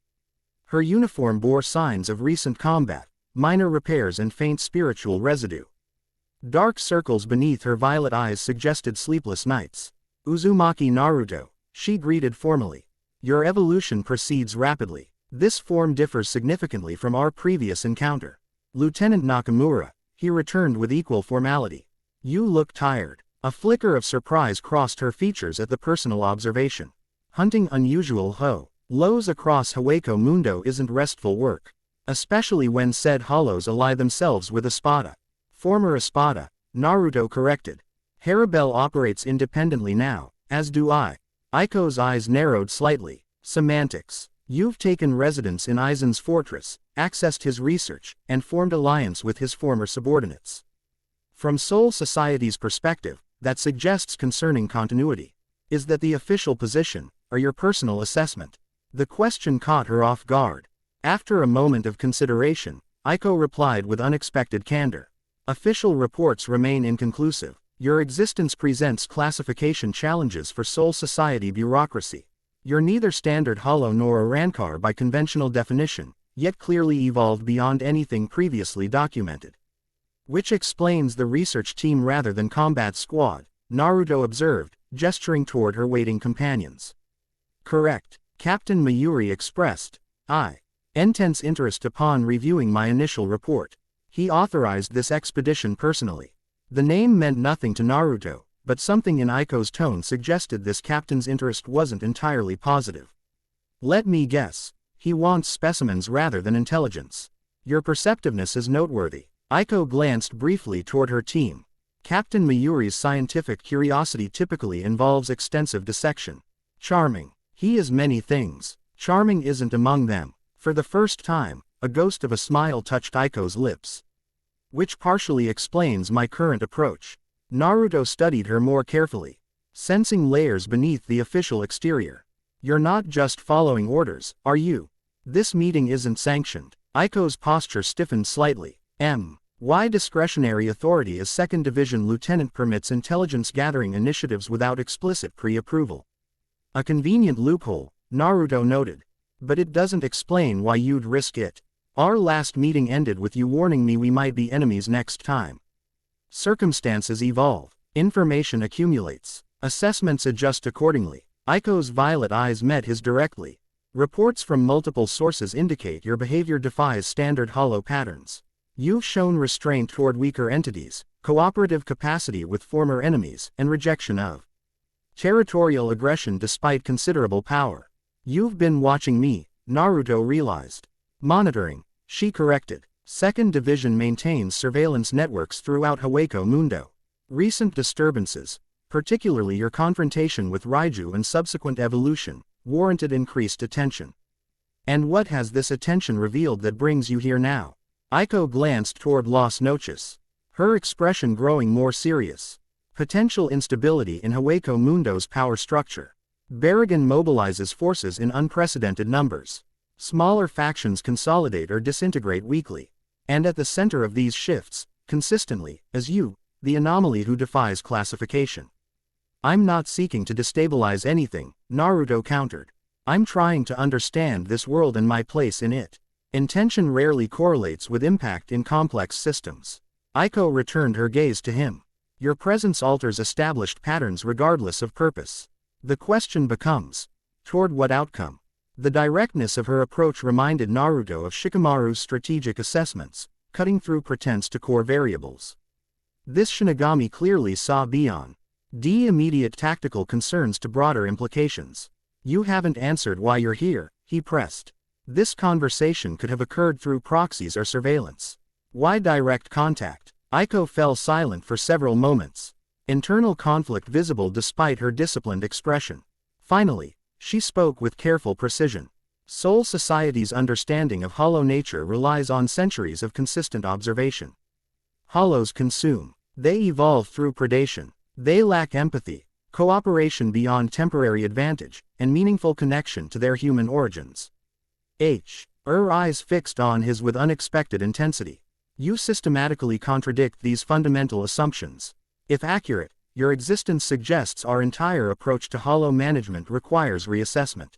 Her uniform bore signs of recent combat, minor repairs and faint spiritual residue. Dark circles beneath her violet eyes suggested sleepless nights. Uzumaki Naruto, she greeted formally. Your evolution proceeds rapidly. This form differs significantly from our previous encounter. Lieutenant Nakamura, he returned with equal formality. You look tired. A flicker of surprise crossed her features at the personal observation. Hunting unusual lows across Hueco Mundo isn't restful work. Especially when said hollows ally themselves with Espada. Former Espada, Naruto corrected. Haribel operates independently now, as do I. Aiko's eyes narrowed slightly. Semantics. You've taken residence in Aizen's fortress, accessed his research, and formed alliance with his former subordinates. From Soul Society's perspective, that suggests concerning continuity. Is that the official position, or your personal assessment? The question caught her off guard. After a moment of consideration, Aiko replied with unexpected candor. Official reports remain inconclusive. Your existence presents classification challenges for Soul Society bureaucracy. You're neither standard hollow nor arrancar by conventional definition, yet clearly evolved beyond anything previously documented. Which explains the research team rather than combat squad, Naruto observed, gesturing toward her waiting companions. Correct, Captain Mayuri expressed. Intense interest upon reviewing my initial report. He authorized this expedition personally. The name meant nothing to Naruto, but something in Aiko's tone suggested this captain's interest wasn't entirely positive. Let me guess. He wants specimens rather than intelligence. Your perceptiveness is noteworthy. Aiko glanced briefly toward her team. Captain Mayuri's scientific curiosity typically involves extensive dissection. Charming. He is many things. Charming isn't among them. For the first time, a ghost of a smile touched Aiko's lips. Which partially explains my current approach. Naruto studied her more carefully, sensing layers beneath the official exterior. You're not just following orders, are you? This meeting isn't sanctioned. Aiko's posture stiffened slightly. Why discretionary authority as 2nd Division Lieutenant permits intelligence gathering initiatives without explicit pre-approval. A convenient loophole, Naruto noted. But it doesn't explain why you'd risk it. Our last meeting ended with you warning me we might be enemies next time. Circumstances evolve. Information accumulates. Assessments adjust accordingly. Aiko's violet eyes met his directly. Reports from multiple sources indicate your behavior defies standard hollow patterns. You've shown restraint toward weaker entities, cooperative capacity with former enemies, and rejection of territorial aggression despite considerable power. You've been watching me, Naruto realized. Monitoring, she corrected. 2nd Division maintains surveillance networks throughout Hueco Mundo. Recent disturbances, particularly your confrontation with Raiu and subsequent evolution, warranted increased attention. And what has this attention revealed that brings you here now? Aiko glanced toward Las Noches, her expression growing more serious. Potential instability in Hueco Mundo's power structure. Barragan mobilizes forces in unprecedented numbers. Smaller factions consolidate or disintegrate weakly. And at the center of these shifts, consistently, is you, the anomaly who defies classification. I'm not seeking to destabilize anything, Naruto countered. I'm trying to understand this world and my place in it. Intention rarely correlates with impact in complex systems. Aiko returned her gaze to him. Your presence alters established patterns regardless of purpose. The question becomes, toward what outcome? The directness of her approach reminded Naruto of Shikamaru's strategic assessments, cutting through pretense to core variables. This Shinigami clearly saw beyond immediate tactical concerns to broader implications. You haven't answered why you're here, he pressed. This conversation could have occurred through proxies or surveillance. Why direct contact? Aiko fell silent for several moments. Internal conflict visible despite her disciplined expression. Finally, she spoke with careful precision. Soul Society's understanding of hollow nature relies on centuries of consistent observation. Hollows consume. They evolve through predation. They lack empathy, cooperation beyond temporary advantage, and meaningful connection to their human origins. Her eyes fixed on his with unexpected intensity. You systematically contradict these fundamental assumptions. If accurate, your existence suggests our entire approach to hollow management requires reassessment.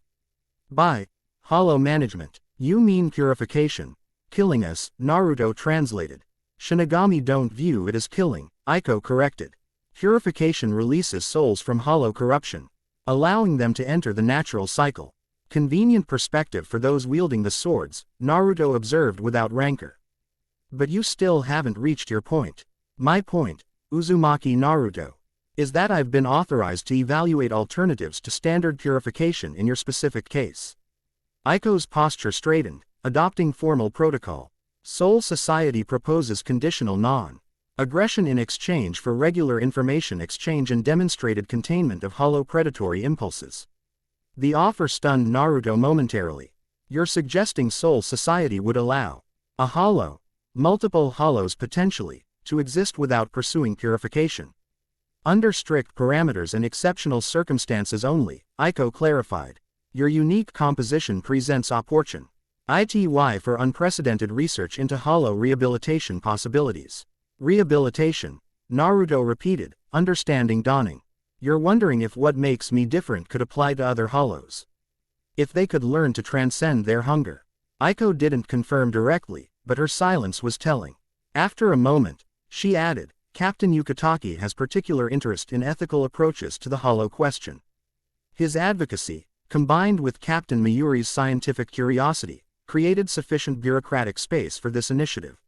By hollow management, you mean purification. Killing us, Naruto translated. Shinigami don't view it as killing, Aiko corrected. Purification releases souls from hollow corruption, allowing them to enter the natural cycle. Convenient perspective for those wielding the swords, Naruto observed without rancor. But you still haven't reached your point. My point, Uzumaki Naruto, is that I've been authorized to evaluate alternatives to standard purification in your specific case. Aiko's posture straightened, adopting formal protocol. Soul Society proposes conditional non-aggression in exchange for regular information exchange and demonstrated containment of hollow predatory impulses. The offer stunned Naruto momentarily. You're suggesting Soul Society would allow a hollow, multiple hollows potentially, to exist without pursuing purification. Under strict parameters and exceptional circumstances only, Aiko clarified. Your unique composition presents opportune ITY for unprecedented research into hollow rehabilitation possibilities. Rehabilitation, Naruto repeated, understanding dawning. You're wondering if what makes me different could apply to other hollows. If they could learn to transcend their hunger. Aiko didn't confirm directly, but her silence was telling. After a moment, she added, Captain Yukitake has particular interest in ethical approaches to the hollow question. His advocacy, combined with Captain Mayuri's scientific curiosity, created sufficient bureaucratic space for this initiative.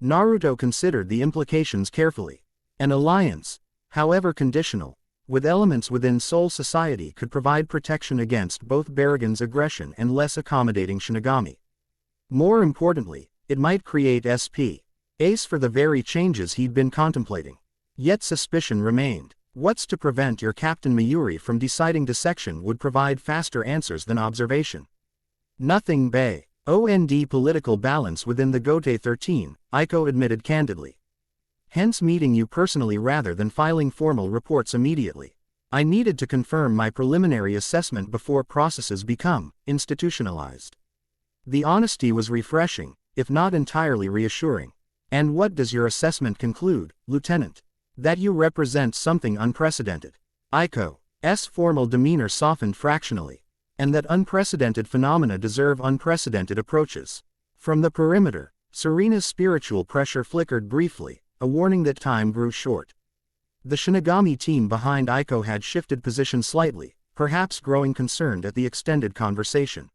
Naruto considered the implications carefully. An alliance, however conditional, with elements within Soul Society could provide protection against both Baragon's aggression and less accommodating Shinigami. More importantly, it might create space for the very changes he'd been contemplating. Yet suspicion remained. What's to prevent your Captain Mayuri from deciding dissection would provide faster answers than observation? Nothing Bay. OND political balance within the Gote 13, Aiko admitted candidly. Hence meeting you personally rather than filing formal reports immediately. I needed to confirm my preliminary assessment before processes become institutionalized. The honesty was refreshing, if not entirely reassuring. And what does your assessment conclude, Lieutenant? That you represent something unprecedented. Aiko's formal demeanor softened fractionally. And that unprecedented phenomena deserve unprecedented approaches. From the perimeter, Serena's spiritual pressure flickered briefly, a warning that time grew short. The Shinigami team behind Aiko had shifted position slightly, perhaps growing concerned at the extended conversation.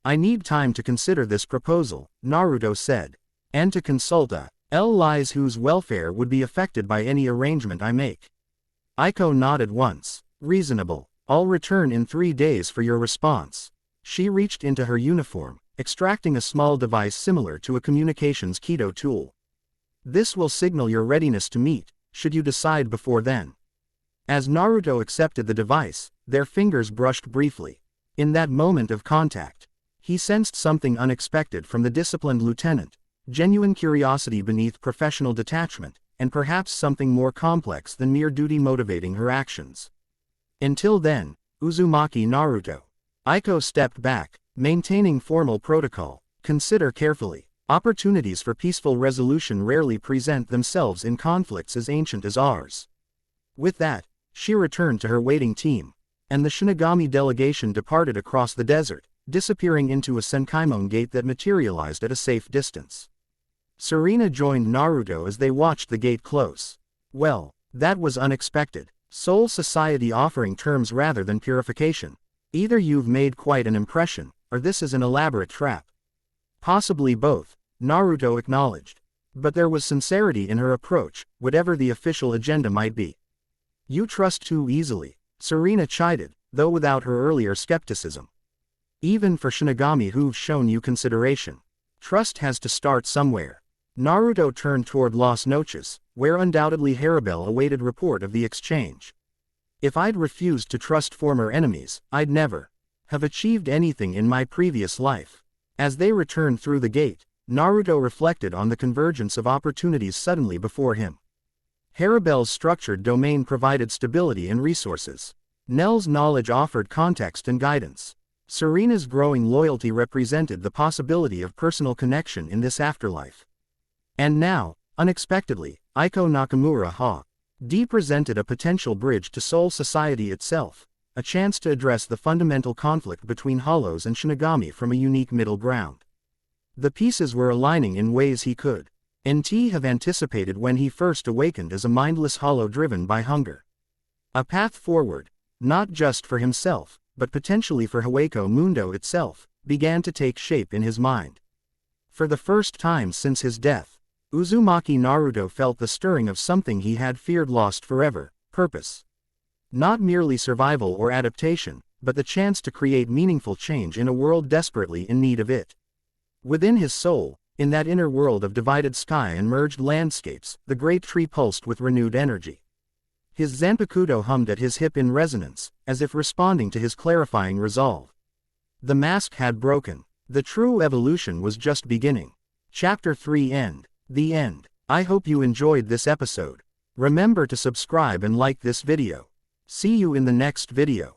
I need time to consider this proposal, Naruto said. And to consult allies whose welfare would be affected by any arrangement I make. Aiko nodded once. Reasonable. I'll return in 3 days for your response. She reached into her uniform, extracting a small device similar to a communications Kido tool. This will signal your readiness to meet, should you decide before then. As Naruto accepted the device, their fingers brushed briefly. In that moment of contact, he sensed something unexpected from the disciplined lieutenant, genuine curiosity beneath professional detachment, and perhaps something more complex than mere duty motivating her actions. Until then, Uzumaki Naruto. Aiko stepped back, maintaining formal protocol. Consider carefully. Opportunities for peaceful resolution rarely present themselves in conflicts as ancient as ours. With that, she returned to her waiting team, and the Shinigami delegation departed across the desert, disappearing into a Senkaimon gate that materialized at a safe distance. Serena joined Naruto as they watched the gate close. Well, that was unexpected. Soul Society offering terms rather than purification. Either you've made quite an impression, or this is an elaborate trap. Possibly both, Naruto acknowledged. But there was sincerity in her approach, whatever the official agenda might be. You trust too easily, Serena chided, though without her earlier skepticism. Even for Shinigami who've shown you consideration. Trust has to start somewhere. Naruto turned toward Las Noches, where undoubtedly Haribel awaited report of the exchange. If I'd refused to trust former enemies, I'd never have achieved anything in my previous life. As they returned through the gate, Naruto reflected on the convergence of opportunities suddenly before him. Haribel's structured domain provided stability and resources. Nell's knowledge offered context and guidance. Serena's growing loyalty represented the possibility of personal connection in this afterlife. And now, unexpectedly, Aiko Nakamura presented a potential bridge to Soul Society itself, a chance to address the fundamental conflict between Hollows and Shinigami from a unique middle ground. The pieces were aligning in ways he could have anticipated when he first awakened as a mindless Hollow driven by hunger. A path forward, not just for himself, but potentially for Hueco Mundo itself, began to take shape in his mind. For the first time since his death, Uzumaki Naruto felt the stirring of something he had feared lost forever: purpose. Not merely survival or adaptation, but the chance to create meaningful change in a world desperately in need of it. Within his soul, in that inner world of divided sky and merged landscapes, the great tree pulsed with renewed energy. His Zanpakuto hummed at his hip in resonance, as if responding to his clarifying resolve. The mask had broken. The true evolution was just beginning. Chapter 3 End. The end. I hope you enjoyed this episode. Remember to subscribe and like this video. See you in the next video.